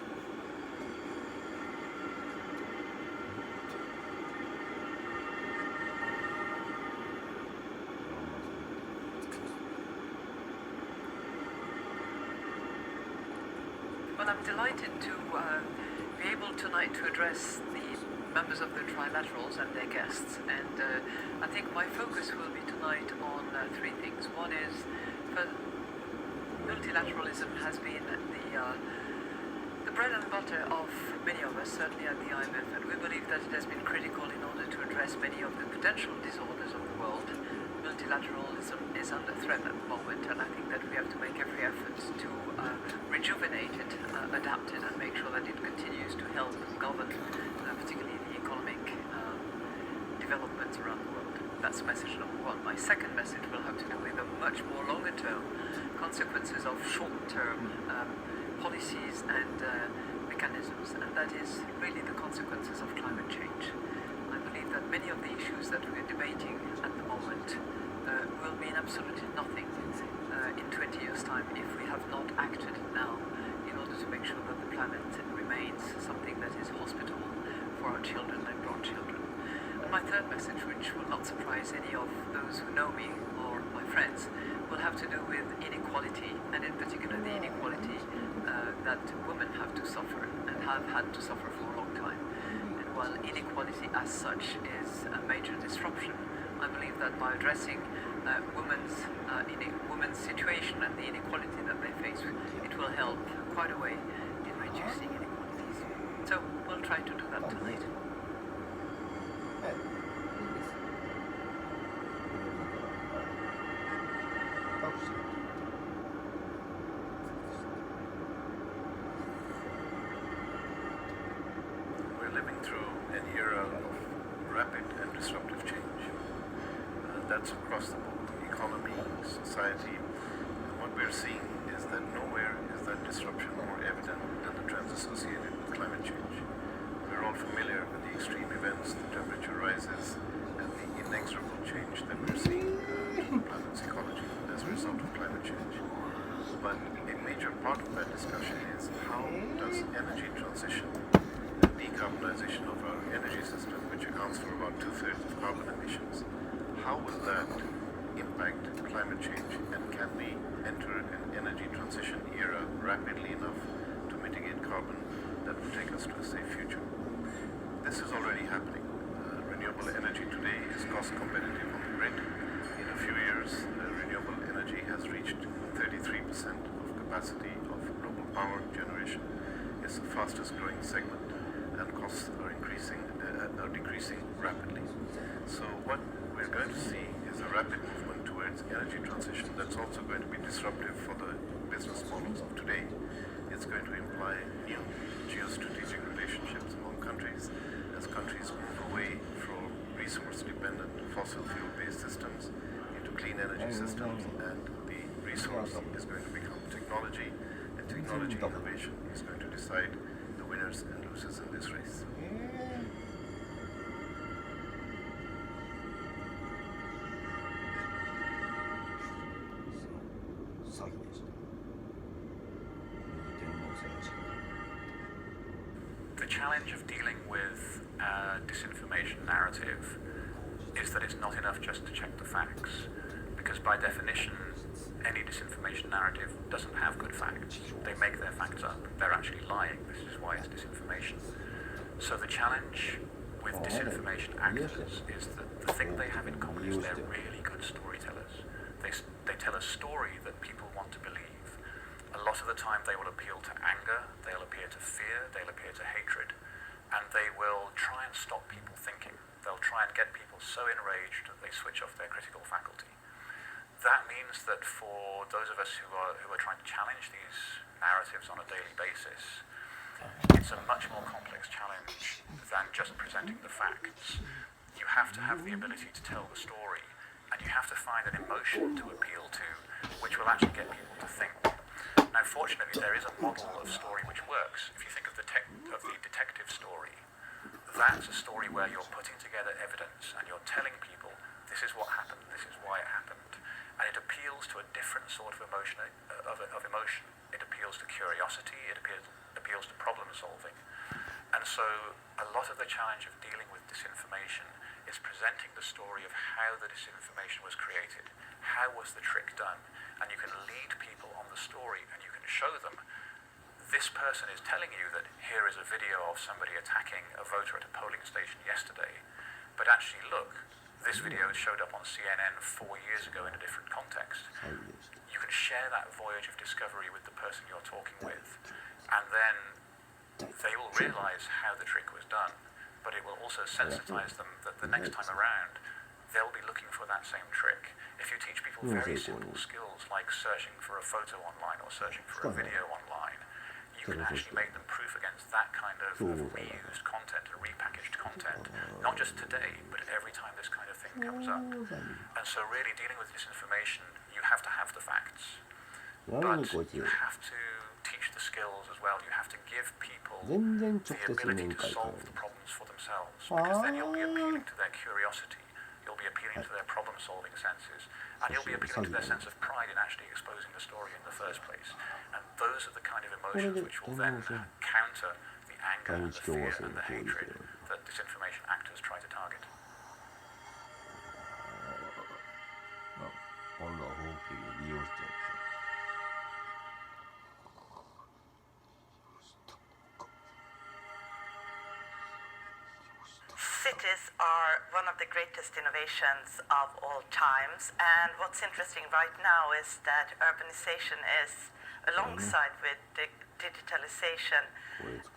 Well, I'm delighted to be able tonight to address the members of the trilaterals and their guests, and I think my focus will be tonight on three things. One is, multilateralism has been the bread and butter of many of us, certainly at the IMF, and we believe that it has been critical in order to address many of the potential disorders of the world. Multilateralism is under threat at the moment, and I think that we have to make every effort to rejuvenate it, adapt it, and make sure that it continues to help govern, particularly the economic developments around the world. That's message number one. My second message will have to do with a much more longer-term consequences of short-term policies and mechanisms, and that is really the consequences of climate change. I believe that many of the issues that we're debating at the moment will mean absolutely nothing in 20 years' time if we have not acted now in order to make sure that the planet remains something that is hospitable for our children and grandchildren. And my third message, which will not surprise any of those who know me or my friends, will have to do with inequality, and in particular the inequality that women have to suffer and have had to suffer for a long time. And while inequality as such is a major disruption, I believe that by addressing women's situation and the inequality that they face, it will help quite a way in reducing inequalities. So we'll try to do that tonight. We're living through an era of rapid and disruptive change. That's across the board, economy, society. And what we're seeing is that nowhere is that disruption more evident than the trends associated with climate change. We're all familiar with the extreme events, the temperature rises, and the inexorable change that we're seeing in the planet's ecology as a result of climate change. But a major part of that discussion is how does energy transition and decarbonization of our energy system, which accounts for about 2/3 of carbon emissions, how will that impact climate change, and can we enter an energy transition era rapidly enough to mitigate carbon that will take us to a safe future? This is already happening. Renewable energy today is cost competitive on the grid. In a few years, renewable energy has reached 33% of capacity of global power generation. It's the fastest growing segment, and costs are decreasing rapidly. So what we're going to see is a rapid movement towards energy transition that's also going to be disruptive for the business models of today. It's going to imply new geostrategic relationships among countries as countries move away from resource-dependent fossil fuel-based systems into clean energy systems, and the resource is going to become technology, and technology innovation is going to decide the winners and losers in this race. The challenge of dealing with a disinformation narrative is that it's not enough just to check the facts, because by definition, any disinformation narrative doesn't have good facts. They make their facts up. They're actually lying. This is why it's disinformation. So the challenge with disinformation actors is that the thing they have in common is they're really good storytellers. They tell a story that people want to believe. A lot of the time they will appeal to anger, they'll appeal to fear, they'll appeal to hatred, and they will try and stop people thinking. They'll try and get people so enraged that they switch off their critical faculty. That means that for those of us who are trying to challenge these narratives on a daily basis, it's a much more complex challenge than just presenting the facts. You have to have the ability to tell the story, and you have to find an emotion to appeal to, which will actually get people to think. Now, fortunately, there is a model of story which works. If you think of the detective story, that's a story where you're putting together evidence and you're telling people, this is what happened, this is why it happened. And it appeals to a different sort of emotion. It appeals to curiosity, it appeals to problem solving. And so a lot of the challenge of dealing with disinformation is presenting the story of how the disinformation was created. How was the trick done? And you can lead people on the story, and you can show them, this person is telling you that here is a video of somebody attacking a voter at a polling station yesterday, but actually look, this video showed up on CNN 4 years ago in a different context. You can share that voyage of discovery with the person you're talking with, and then they will realize how the trick was done, but it will also sensitize them that the next time around, they'll be looking for that same trick. If you teach people very simple skills like searching for a photo online or searching for a video online, you can actually make them proof against that kind of reused content and repackaged content, not just today, but every time this kind of thing comes up. And so really dealing with disinformation, you have to have the facts. 何こいつ You have to teach the skills as well. You have to give people 全然 the 直接 ability 面 to 会 solve the problems for themselves. Because then you'll be appealing to their curiosity. You'll be appealing to their problem-solving senses. And you'll be appealing to their sense of pride in actually exposing the story in the first place. And those are the kind of emotions which will then counter the anger, the fear, and the hatred that disinformation actors try to target. 今度は法規利用しちゃう。Cities are one of the greatest innovations of all times, and what's interesting right now is that urbanization is, alongside with digitalization,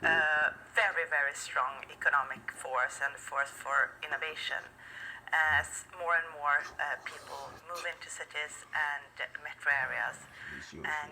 a very, very strong economic force and force for innovation. As more and more people move into cities and metro areas, and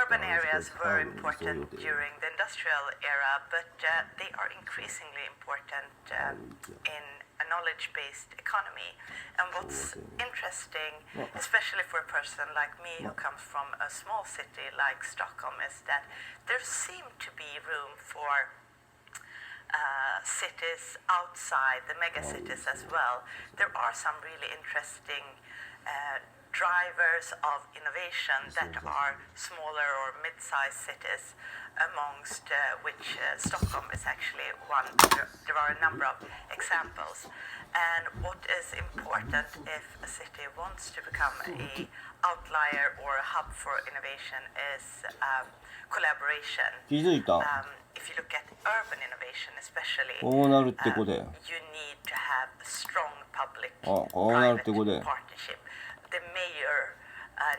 urban areas were important during the industrial era, but they are increasingly important in a knowledge-based economy. And what's interesting, especially for a person like me who comes from a small city like Stockholm, is that there seemed to be room for cities outside the megacities as well. There are some really interesting drivers of innovation that are smaller or mid-sized cities, amongst which Stockholm is actually one. There are a number of examples. And what is important if a city wants to become an outlier or a hub for innovation is collaboration. If you look at urban innovation especially, you need to have a strong public-private partnership. The mayor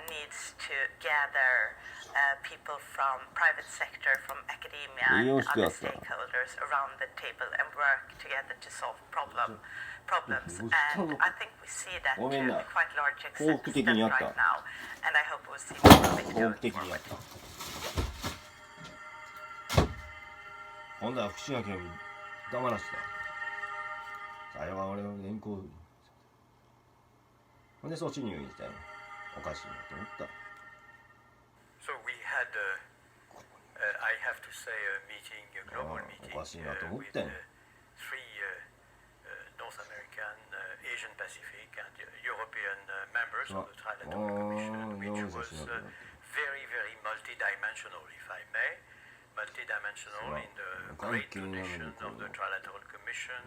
needs to gather people from private sector, from academia and other stakeholders around the table and work together to solve problems. And I think we see that to quite large extent right now. And I hope we'll see more of it going forward. 今度は福島県黙らせた。あれは俺の原稿。ほんでそっち入院したよ。おかしいなと思った。So we had, I have to say, a meeting, a global meeting with 3 North American, Asian Pacific, and European members of the Trilateral Commission, which was very, very multidimensional, if I may. Multidimensional in the great tradition of the Trilateral Commission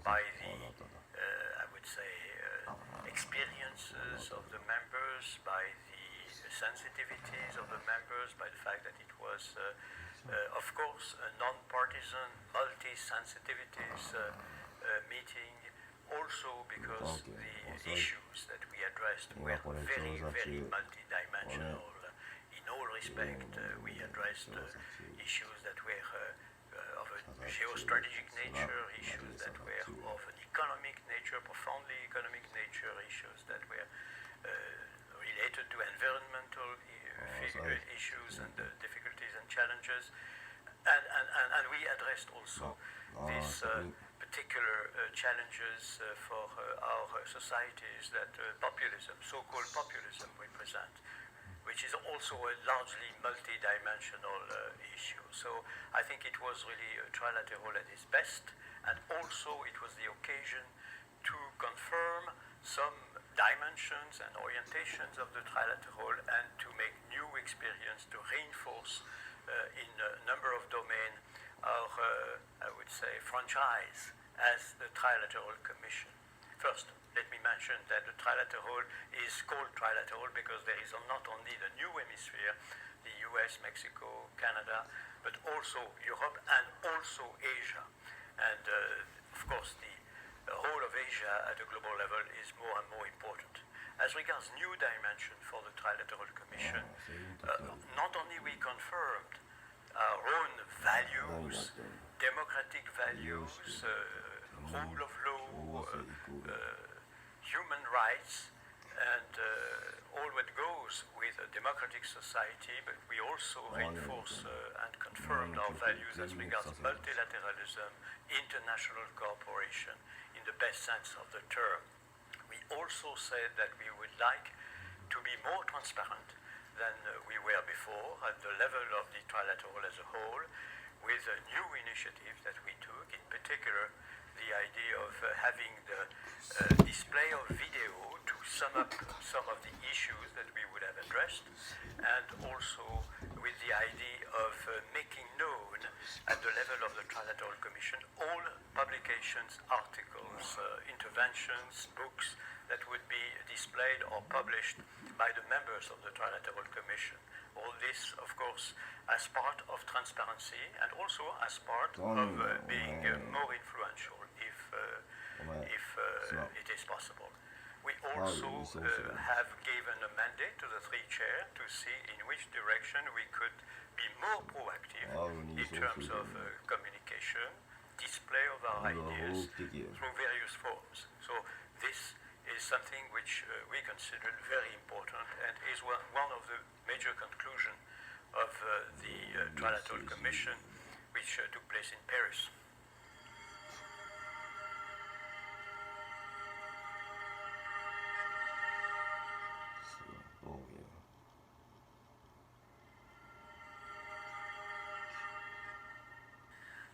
by the, I would say, experiences of the members, by the sensitivities of the members, by the fact that it was, of course, a non-partisan, multi-sensitivities meeting, also because the issues that we addressed were very, very multidimensional. In all respect, we addressed issues that were of a geostrategic nature, issues that were of an economic nature, profoundly economic nature, issues that were related to environmental issues and difficulties and challenges. And we addressed also these particular challenges for our societies that populism, so-called populism, represent, which is also a largely multi-dimensional issue. So I think it was really trilateral at its best, and also it was the occasion to confirm some dimensions and orientations of the trilateral and to make new experience, to reinforce in a number of domains our, I would say, franchise as the Trilateral Commission. First, let me mention that the trilateral is called trilateral because there is not only the new hemisphere, the US, Mexico, Canada, but also Europe and also Asia. And of course, the role of Asia at a global level is more and more important. As regards new dimension for the Trilateral Commission, not only we confirmed our own values, democratic values, rule of law, human rights, and all what goes with a democratic society, but we also reinforce and confirmed our values as regards multilateralism, international cooperation in the best sense of the term. We also said that we would like to transparent than we were before at the level of the trilateral as a whole, with a new initiative that we took, in particular the idea of having the display of video to sum up some of the issues that we would have addressed, and also with the idea of making known at the level of the Trilateral Commission all publications, articles, interventions, books that would be displayed or published by the members of the Trilateral Commission. All this, of course, as part of transparency and also as part of being more influential if it is possible. We also have given a mandate to the three chairs to see in which direction we could be more proactive in terms of communication, display of our ideas through various forms. So this is something which we considered very important and is one of the major conclusions of the Trilateral Commission, which took place in Paris.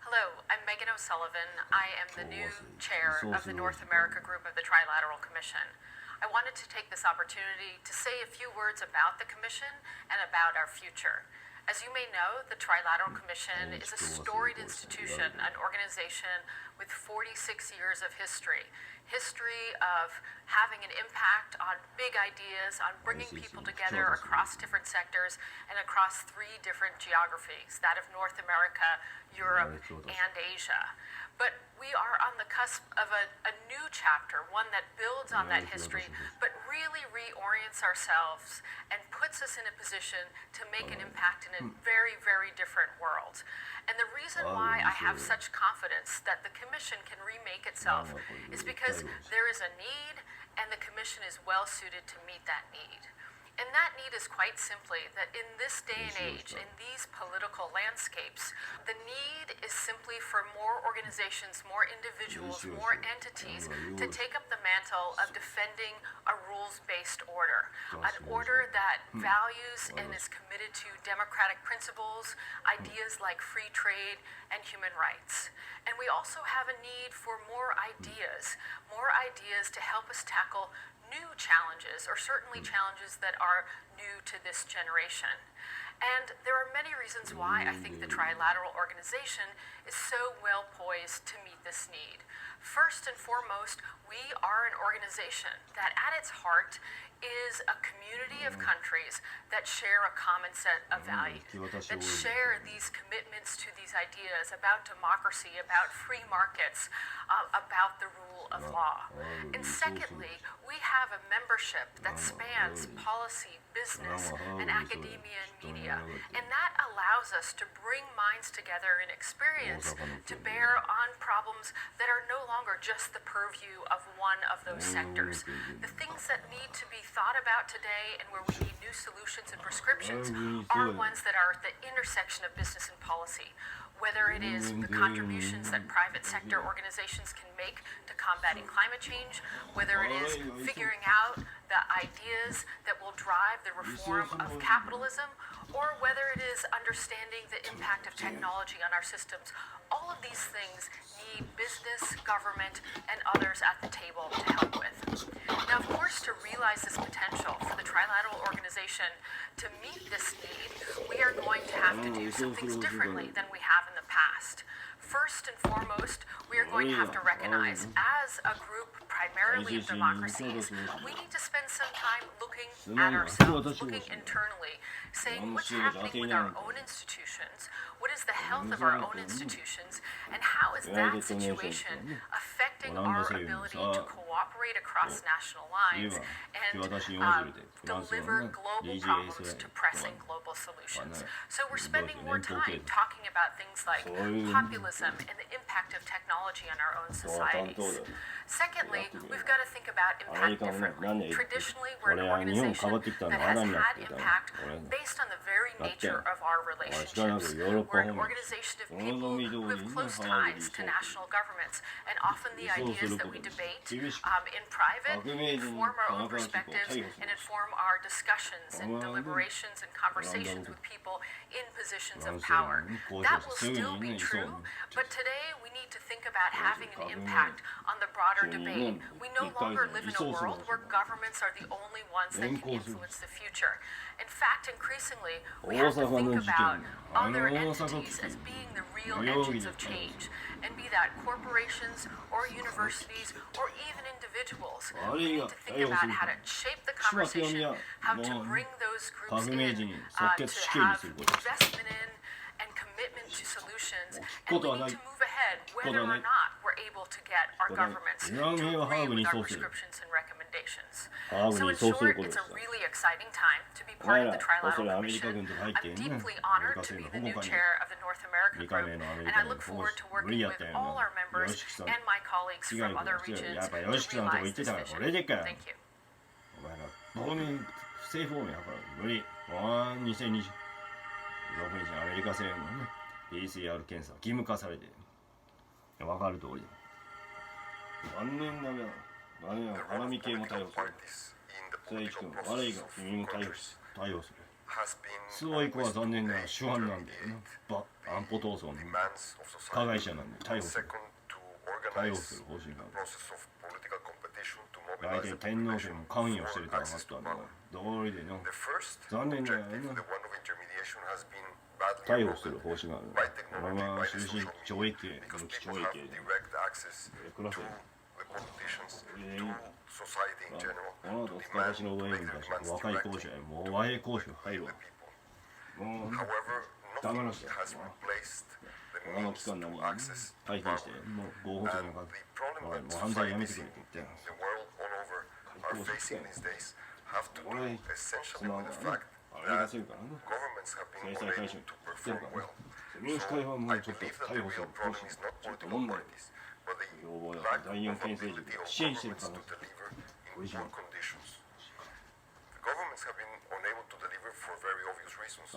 Hello, I'm Megan O'Sullivan. I am the new chair of the North America group of the Trilateral Commission. I wanted to take this opportunity to say a few words about the Commission and about our future. As you may know, the Trilateral Commission is a storied institution, an organization with 46 years of history of having an impact on big ideas, on bringing people together across different sectors and across three different geographies, that of North America, Europe, and Asia. But we are on the cusp of a new chapter, one that builds on that history, but really reorients ourselves and puts us in a position to make an impact in a very, very different world. And the reason why I have such confidence that the Commission can remake itself is because there is a need, and the Commission is well suited to meet that need. And that need is quite simply that in this day and age, in these political landscapes, the need is simply for more organizations, more individuals, more entities to take up the mantle of defending a rules-based order, an order that values and is committed to democratic principles, ideas like free trade and human rights. And we also have a need for more ideas to help us tackle new challenges, or certainly challenges that are new to this generation. And there are many reasons why I think the Trilateral Organization is so well poised to meet this need. First and foremost, we are an organization that at its heart is a community of countries that share a common set of values, that share these commitments to these ideas about democracy, about free markets, about the rule of law. And secondly, we have a membership that spans policy, business, and academia and media. And that allows us to bring minds together and experience to bear on problems that are no longer just the purview of one of those sectors. The things that need to be thought about today and where we need new solutions and prescriptions are ones that are at the intersection of business and policy. Whether it is the contributions that private sector organizations can make to combating climate change, whether it is figuring out the ideas that will drive the reform of capitalism, or whether it is understanding the impact of technology on our systems, all of these things need business, government, and others at the table to help with. Now, of course, to realize this potential for the Trilateral Organization to meet this need, we are going to have to do some things differently than we have in the past. First and foremost, we are going to have to recognize, as a group primarily of democracies, we need to spend some time looking at ourselves, looking internally, saying what's happening with our own institutions, what is the health of our own institutions, and how is that situation affecting our ability to cooperate across national lines and deliver global problems to pressing global solutions. So we're spending more time talking about things like populism and the impact of technology on our own societies. Secondly, we've got to think about impact differently. Traditionally, we're an organization that has had impact based on the very nature of our relationships. We're an organization of people who have close ties to national governments, and often the ideas that we debate in private inform our own perspectives and inform our discussions and deliberations and conversations with people in positions of power. That will still be true, but today we need to think about having an impact on the broader debate. We no longer live in a world where governments are the only ones that can influence the future. In fact, increasingly, we have to think about other entities as being the real engines of change, and be that corporations or universities or even individuals. We need to think about how to shape the conversation, how to bring those groups in, to have investment in and commitment to solutions, and we need to move ahead whether or not we're able to get our governments to agree with our prescriptions and recommendations. So in short, it's a really exciting time to be part of the Trilateral Commission. I'm deeply honored to be the new chair of the North American Group, and I look forward to working with all our members and my colleagues from other regions to realize this vision. Thank you. 政府方面やから無理。2026日アメリカ政府のね PCR 検査義務化されて分かる通り残念だな。何やハラミ系も対応する。聖一君悪いが君も対応する。そうい子は残念ながら主犯なんだよな。安保闘争の加害者なんで逮捕する方針がある。相手天皇家も関与してると分かったんだから道理でな残念だよな逮捕する方針がある。俺は終身懲役刑無期懲役刑で暮らせる。この後私の上に出した和解交渉へもう和平交渉入るわ。もうダメなしだよな。この期間何退避してもう合法性の数もう犯罪やめてくれって言って俺スマホがねアメリカ政府からね制裁対象にしてるからね民主会はもうちょっと逮捕する方針ちょっと問題です要望や第4県政治で支援してるからねおいしいあ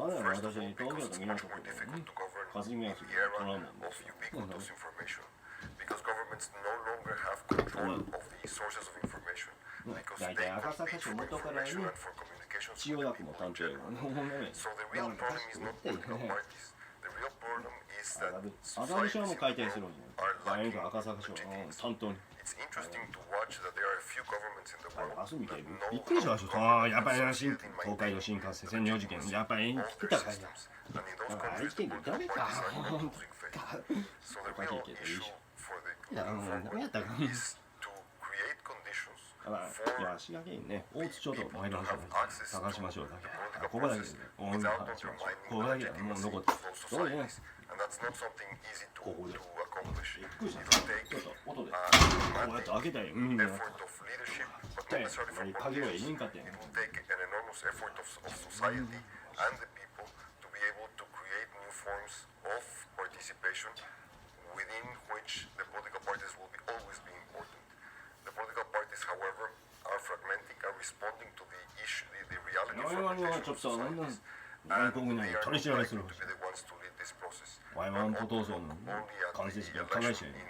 れは私東京都港区で霞が関のトラウマですよ。大体赤坂署元からね千代田区の探偵がねほんまねなんか持ってるね麻布署も解体するんだよ赤坂署の担当にあそうみたいびっくりしました。やっぱり東海道新幹線占領事件やっぱり来てたからな。愛知県でダメかおかしいけどいいしいや何やったかじゃあ滋賀県ね大津町と前の橋を探しましょうだけここだけで大津の話しましょうここだけはもう残ってそうねここでびっくりしたちょっと音でこうやって開けたり鍵はいいんかってんwithin which the political parties will be always be important. The political parties, however, are fragmenting and responding to the issue, the reality of fragmentation. And they are not likely to be the ones to lead this process. And only at the election in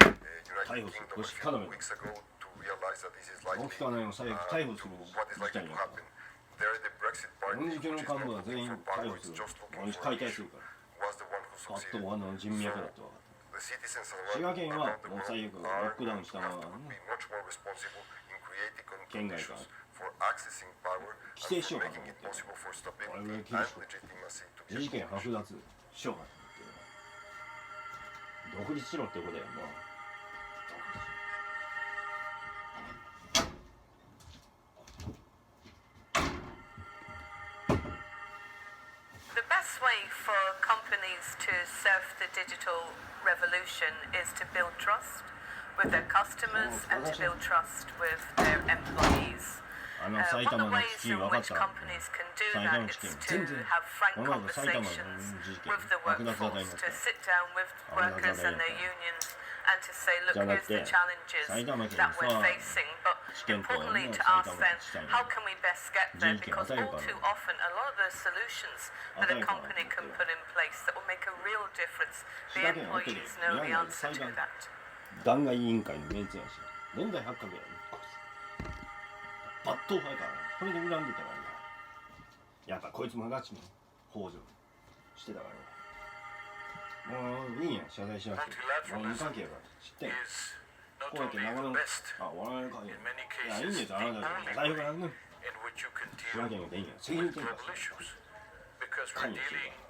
the United Kingdom a few weeks ago to realize that this is likely what is likely to happen. There, the Brexit party, which is not looking for power, it's just looking for an issue, was the one who succeeded. So, the citizens around the world are going to have to be much more responsible in creating conditions for accessing power and for making it possible for stability and legitimacy to be accomplished. 独立しろってことやな。The best way for companies to surf the digital revolution is to build trust with their customers and to build trust with their employees. 埼玉の基金分かったら埼玉の基金全然この前の埼玉の事件剥奪沙汰になった剥奪沙汰になったand to say, look, here's the challenges that we're facing, but importantly to ask them, how can we best get there? Because all too often, a lot of the solutions that a company can put in place that will make a real difference, the employees know the answer to that. 弾劾委員会のメンツやし、年代発覚やねこいつ。抜刀派やからね、これで恨んでたわけやっぱこいつもガチの幇助してたからね。もういいやん、謝罪しなくて。もう無関係やから知ってんの。こうやって長野我々の会議。いや、いいんですよ、あなたが財布からね。知らんけんこといいんや。責任転嫁して。関与してるから。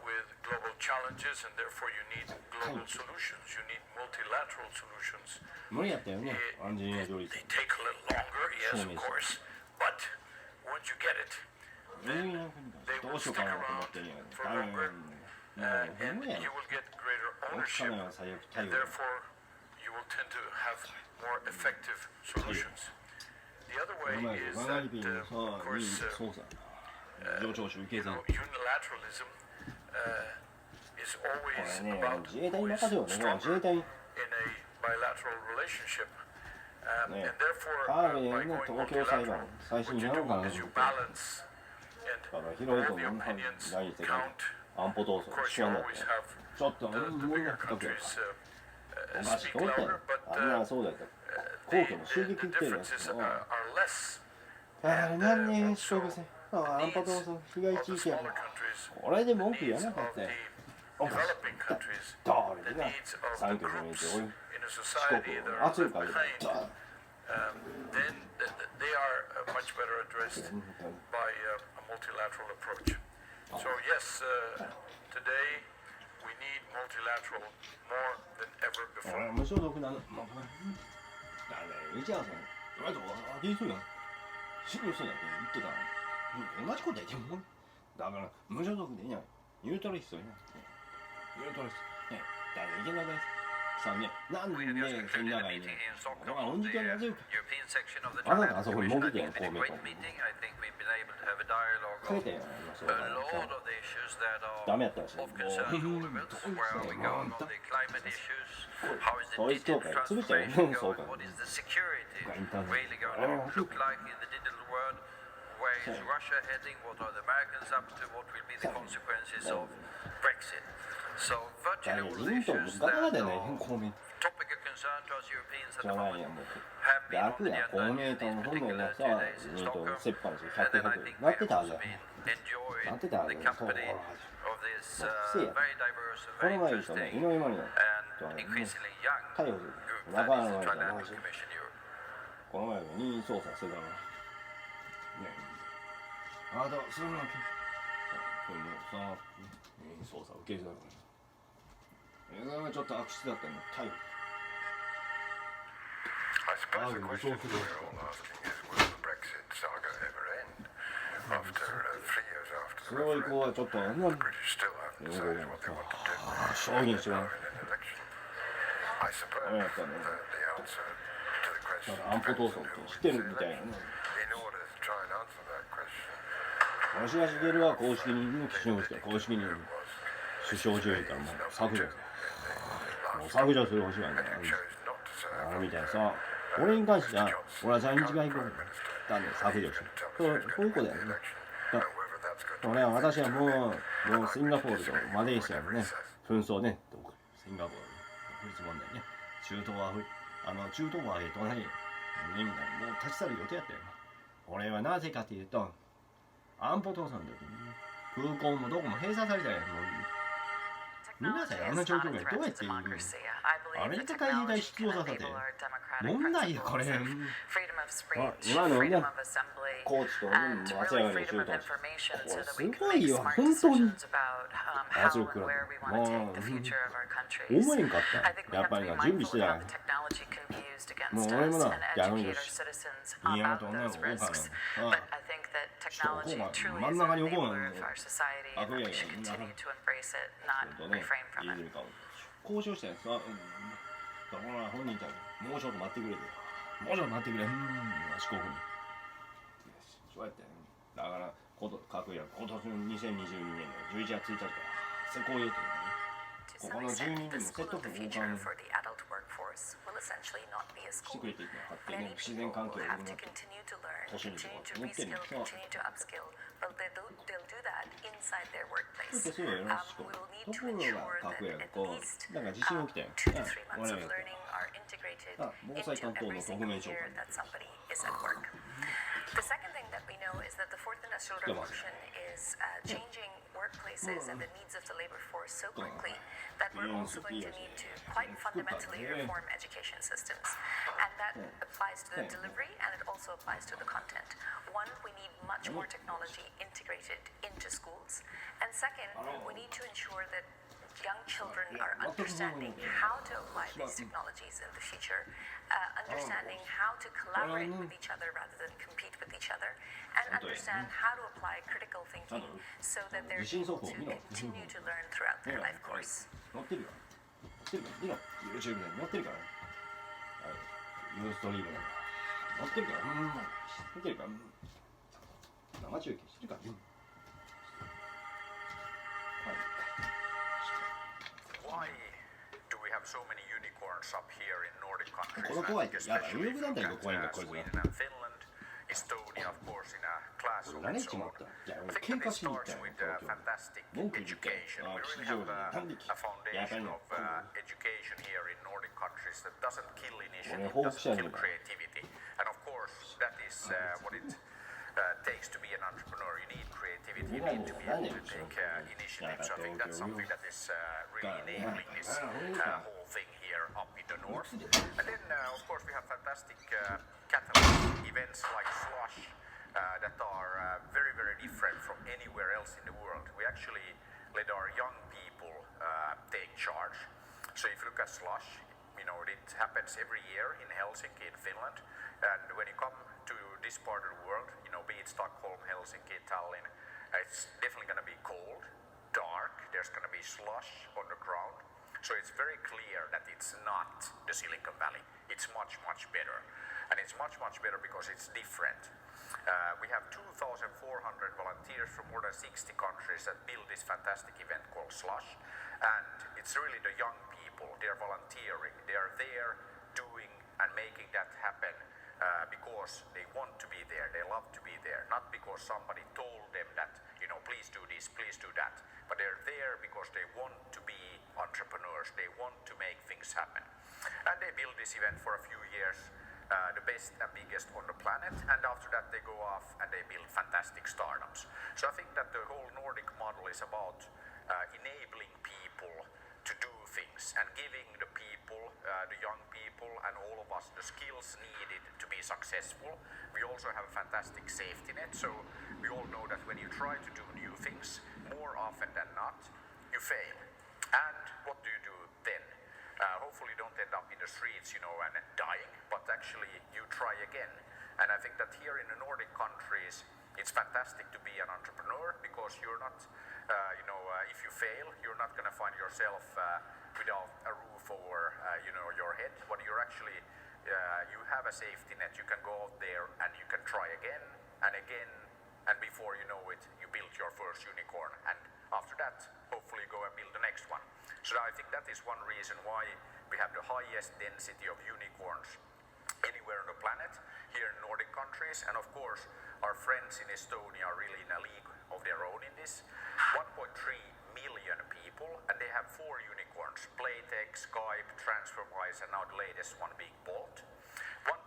global challenges, and therefore you need global solutions. You need multilateral solutions. 無理やったよね、アンジェリーナ・ジョリー。They take a little longer, yes, of course, but once you get it, then they will stick around for longer, and you will get greater ownership, and therefore you will tend to have more effective solutions. The other way is that, of course, unilateralism is always about who is stronger in a bilateral relationship, and therefore by going multilateral, what you do is you balance, and all the opinions count. Of course, you always have the bigger countries speak louder, but the differences are less. And also, the needs of the smaller countries, the needs of the developing countries, the needs of the groups in a society that are left behind, then they are much better addressed by a multilateral approach. So yes, today we need multilateral more than ever before. 無所属なの。一応さ、あいつは気にするやん。信用するやんって言ってたの。同じことやってもだから無所属でいいやん。ニュートラリストやん。ニュートラリスト。ね、だからいけないです。さあね、なんでそんながいね。だから恩恵がなぜるか。あなたあそこに潜ってやん、公明党。書いてやん、そうだから。ダメやったらしい。もう、統一教会潰っちゃうよね、そうか。インターネット。Where is Russia heading? What are the Americans up to? What will be the consequences of Brexit? So virtually all the issues that are topic of concern to us Europeans at the moment have been on the agenda in these particular 2 days in Stockholm, and then I think we've also been enjoying the company of this very diverse, very interesting, and increasingly young group that is the Trilateral Commission Europe. この前の任意捜査してたの。あなたそんなこれもさ捜査受け入れたからちょっと悪質だったの逮捕 I suppose the question we're all asking is, will the Brexit saga ever end? After 3 years after その以降はちょっとあんな the British still haven't decided what they want to do. 証言してない I suppose the answer to the question 安保闘争って知ってるみたいなね in order to try and answer that question. 吉田茂は公式に基準をして公式に首相順位からもう削除もう削除するほしいわねあれみたいなさ俺に関しては俺は在日外交だね削除してそういうことやね俺は私はもうシンガポールとマレーシアのね紛争ねシンガポール法律問題ね中東は隣ねみたいなもう立ち去る予定やったよ俺はなぜかというと安保闘争の時に空港もどこも閉鎖されたよ皆さんあんな状況がどうやっているのアメリカ海兵隊出動させて問題よこれ今のねコーチと松山のシュートこれすごいよ本当に圧力食らってもう思えんかったやっぱりな準備してたもう俺もな逆にいやと女の子多かった真ん中に置こうな悪意やけどな交渉したやつさだから本人たちもうちょっと待ってくれてもうちょっと待ってくれ四国にそうやってだから各や今年の2022年の11月1日から施行予定だね。ここの住人にもセットフル交換してくれていくのはってね、自然環境を生む都市にとか持ってるのさ。そしてそうよろしく。ところが各やこうなんか地震起きたよ。我々防災担当の特命長官。The second thing that we know is that the fourth industrial revolution is changing workplaces and the needs of the labor force so quickly that we're also going to need to quite fundamentally reform education systems. And that applies to the delivery and it also applies to the content. One, we need much more technology integrated into schools. And second, we need to ensure that young children are understanding how to apply these technologies in the future, understanding how to collaborate with each other rather than compete with each other, and understand how to apply critical thinking so that they're able to continue to learn throughout their life course. 載ってるよ。載ってるか見ろ。YouTube で載ってるから。ユーストリームなんだ。載ってるから。見てるから。生中継してるから。Why do we have so many unicorns up here in Nordic countries? この怖いってやばい。入力団体が怖いんだこいつが。Estonia, of course, in a class of its own. I think that it starts with fantastic education. We really have a foundation of education here in Nordic countries that doesn't kill initiative, doesn't kill creativity. And of course, that is what it takes to be an entrepreneur. You need creativity, you need to be able to take initiative. So I think that's something that is really enabling this whole thing here up in the north. And then, of course, we have fantastic catalyst events like Slush that are very, very different from anywhere else in the world. We actually let our young people take charge. So if you look at Slush, you know, it happens every year in Helsinki, in Finland. And when you come to this part of the world, you know, be it Stockholm, Helsinki, Tallinn, it's definitely going to be cold, dark, there's going to be slush on the ground. So it's very clear that it's not the Silicon Valley. It's much, much better. And it's much, much better because it's different. We have 2,400 volunteers from more than 60 countries that build this fantastic event called Slush. And it's really the young people, they're volunteering, they're there doing and making that happen because they want to be there, they love to be there, not because somebody told them that, you know, please do this, please do that, but they're there because they want to be entrepreneurs, they want to make things happen. And they build this event for a few years, the best and biggest on the planet, and after that they go off and they build fantastic startups. So I think that the whole Nordic model is about enabling people to do things and giving the people, the young people and all of us the skills needed to be successful. We also have a fantastic safety net, so we all know that when you try to do new things, more often than not, you fail. And what do you do then? Hopefully you don't end up in the streets, you know, and dying, but actually you try again. And I think that here in the Nordic countries, it's fantastic to be an entrepreneur because you're not, if you fail, you're not going to find yourself without a roof over, your head. But you're actually, you have a safety net. You can go out there and you can try again and again. And before you know it, you build your first unicorn. And after that, hopefully go and build the next one. So I think that is one reason why we have the highest density of unicorns anywhere on the planet here in Nordic countries. And of course, our friends in Estonia are really in a league of their own in this. 1.3 million people, and they have 4 unicorns, Playtex, Skype, TransferWise, and now the latest one being Bolt. 1.3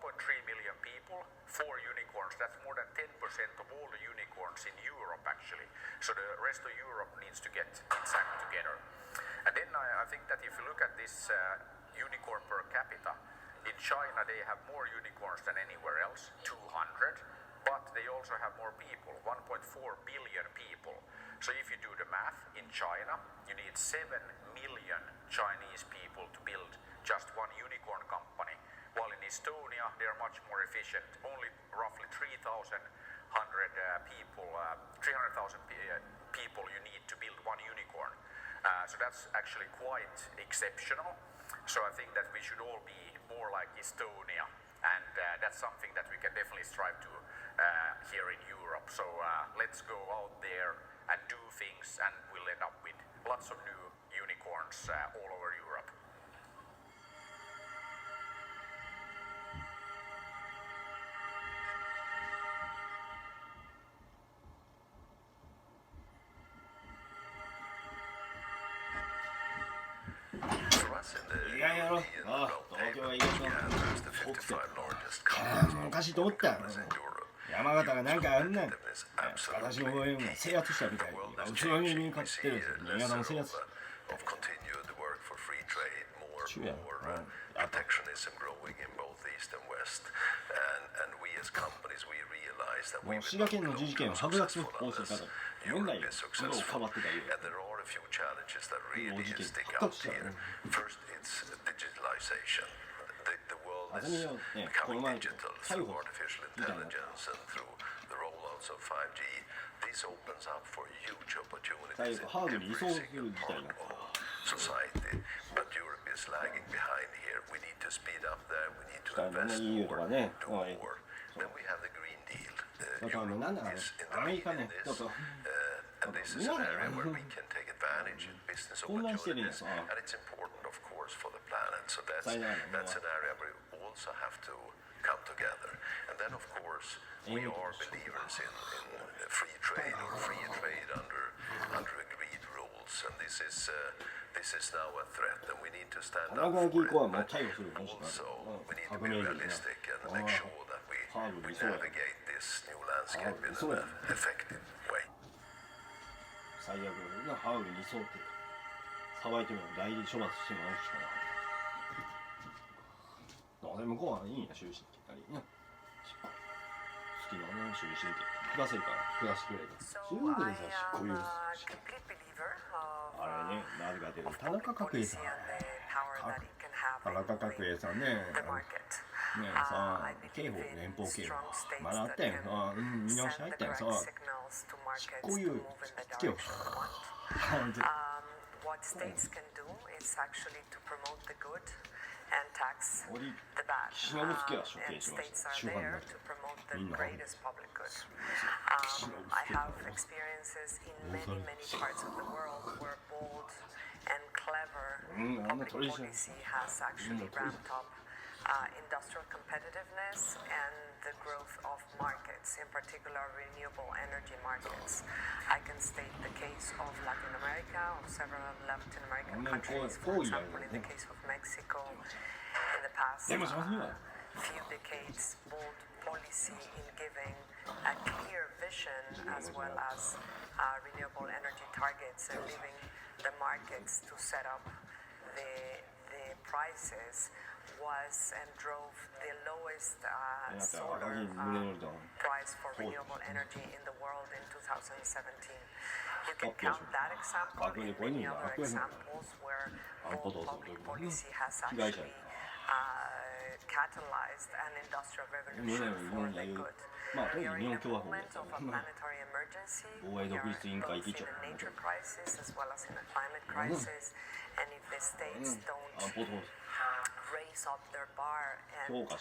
million people, 4 unicorns, that's more than 10% of all the unicorns in Europe actually. So the rest of Europe needs to get its act together. And then I think that if you look at this unicorn per capita, in China they have more unicorns than anywhere else, 200, but they also have more people, 1.4 billion people. So if you do the math, in China you need 7 million Chinese people to build just one unicorn company, while in Estonia they are much more efficient, only roughly 3,000 people you need to build one unicorn. So that's actually quite exceptional. So I think that we should all be more like Estonia, and that's something that we can definitely strive to here in Europe. So let's go out there and do things, and we'll end up with lots of new unicorns all over Europe.意外やろ。ああ、東京は意外と起きてる。昔とおったよ。山形がなんかあんねん。私の応援を制圧したみたいに、後ろに勝ってる。新潟も制圧した。Protectionism growing in both east and west, and we as companies we realize that we will not be successful. And there are a few challenges that really stick out here. First, it's digitalization. The world is becoming digital through artificial intelligence and through the rollouts of 5G. This opens up for huge opportunities in every part of society. But Europe is lagging behind here. We need to speed up there. We need to invest more, do more. Then we have the Green Deal. Europe is in the lead in this. And this is an area where we can take advantage of business opportunities. And it's important, of course, for the planet. So that's an area where we also have to come together. And then, of course, we are believers in free trade or free trade under agreed rules. And this is now a threat, and we need to stand up for it. But also, we need to be realistic and make sure that we navigate this new landscape in an effective way. 最悪なハウルに沿ってさばいても代理処罰してもらうしかなかった。どうせ向こうはいいんや、終身って言ったりね。好きなね、終身って下せるから下してくれる。中国でさ、執行猶予あれね、なぜかというと田中角栄さん、田中角栄さんね、さ、刑法、連邦刑法、まだあったやん、見直し入ったやんさ、執行猶予つけよ。What states can do is actually to promote the good and tax the bad. And states are there to promote the greatest public good. I have experiences in many parts of the world where bold and clever public policy has actually ramped up industrial competitiveness and the growth of markets, in particular renewable energy markets. I can state the case of Latin America, of several Latin American countries, for example, in the case of Mexico. In the past few decades, bold policy in giving a clear vision as well as renewable energy targets and leaving the markets to set up the prices was and drove the lowest solar price for renewable energy in the world in 2017. You can count that example and many other examples where bold public policy has actually catalyzed an industrial revolution for the good. We are in a moment of a planetary emergency. We are both in a nature crisis as well as in a climate crisis. And if the states don't raise up their bar and put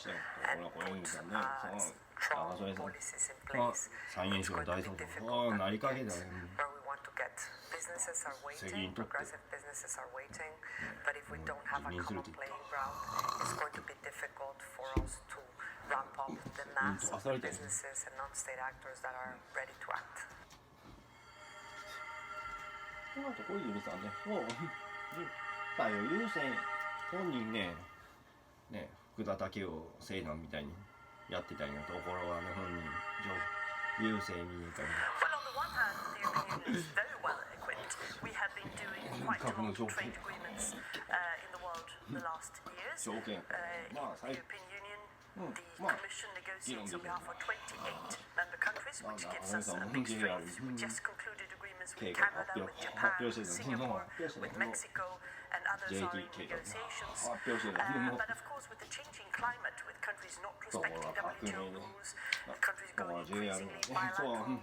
strong policies in place, it's going to be difficult and where we want to get. Businesses are waiting, progressive businesses are waiting, but if we don't have a common playing ground, it's going to be difficult for us to ramp up the mass of businesses and non-state actors that are ready to act. こういうさね、だよ優先本人ね、福田武雄西南みたいにやってたんやところはね、本人優勢にか。Well, on the one hand, the European Union is very well equipped. We have been doing quite a lot of trade agreements in the world the last years. In the European Union, the Commission negotiates on behalf of 28 member countries, which gives us a big strength. We just concluded agreements with Canada, with Japan, with Singapore, with Mexico, and others are in negotiations. But of course, with the changing climate, with countries not respecting WTO rules, countries going increasingly bilateral,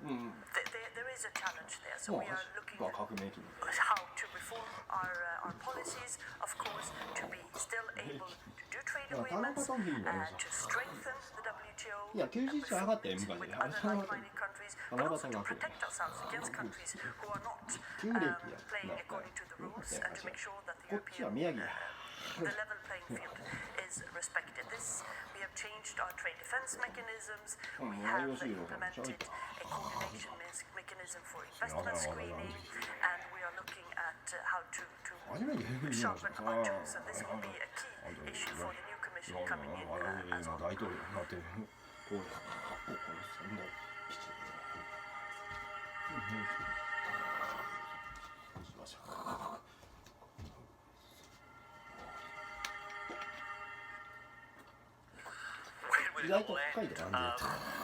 there is a challenge there. So we are looking at how to reform our policies, of course, to be still able to do trade agreements, to strengthen the WTO, and reform it with other like-minded countries, but also to protect ourselves against countries who are not playing according to the rules, and to make sure that the European the level playing field is respected. We have changed our trade defense mechanisms. We have implemented a coordination mechanism for investment screening, and we are looking at how to sharpen our tools. And this will be a key issue for the new commission coming in as well.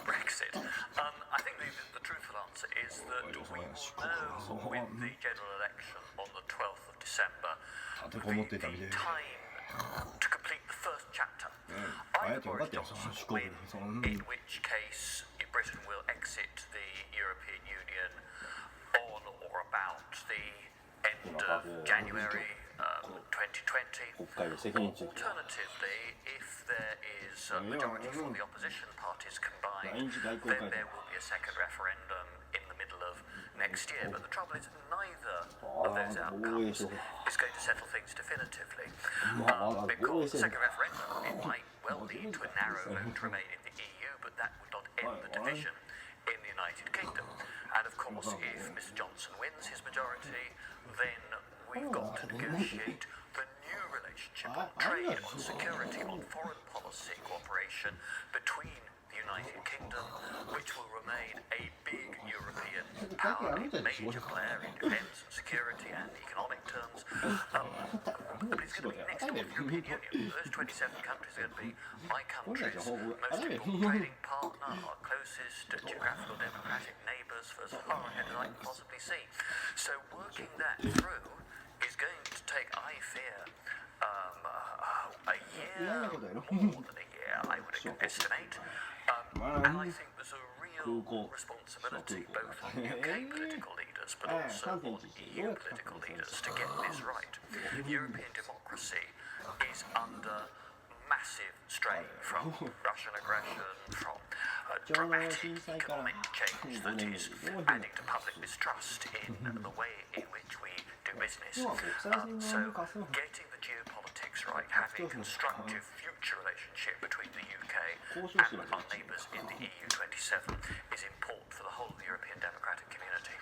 Brexit. I think the truthful answer is that we will know with the general election on the 12th of December the time to complete the first chapter. Either Boris Johnson win, in which case Britain will exit the European Union on or about the end of January 2020. Alternatively, if there is a majority from the opposition parties combined, then there will be a second referendum in the middle of next year. But the trouble is, neither of those outcomes is going to settle things definitively. Because the second referendum, it might well lead to a narrow vote to remain in the EU, but that would not end the division in the United Kingdom. And of course, if Mr. Johnson wins his majority, then we've got to negotiate the new relationship on trade, on security, on foreign policy cooperation between the United Kingdom, which will remain a big European power, a major player in defence, security and economic terms. But it's going to be next to the European Union. Those 27 countries are going to be my country's most important trading partner, our closest geographical democratic neighbours for as far ahead as I can possibly see. So working that through is going to take, I fear, a year, more than a year, I would estimate. And I think there's a real responsibility both on UK political leaders but also on EU political leaders to get this right. European democracy is under massive strain from Russian aggression, from dramatic economic change that is adding to public mistrust in the way in which we do business. So getting the geopolitics right, having a constructive future relationship between the UK and our neighbours in the EU 27 is important for the whole of the European democratic community.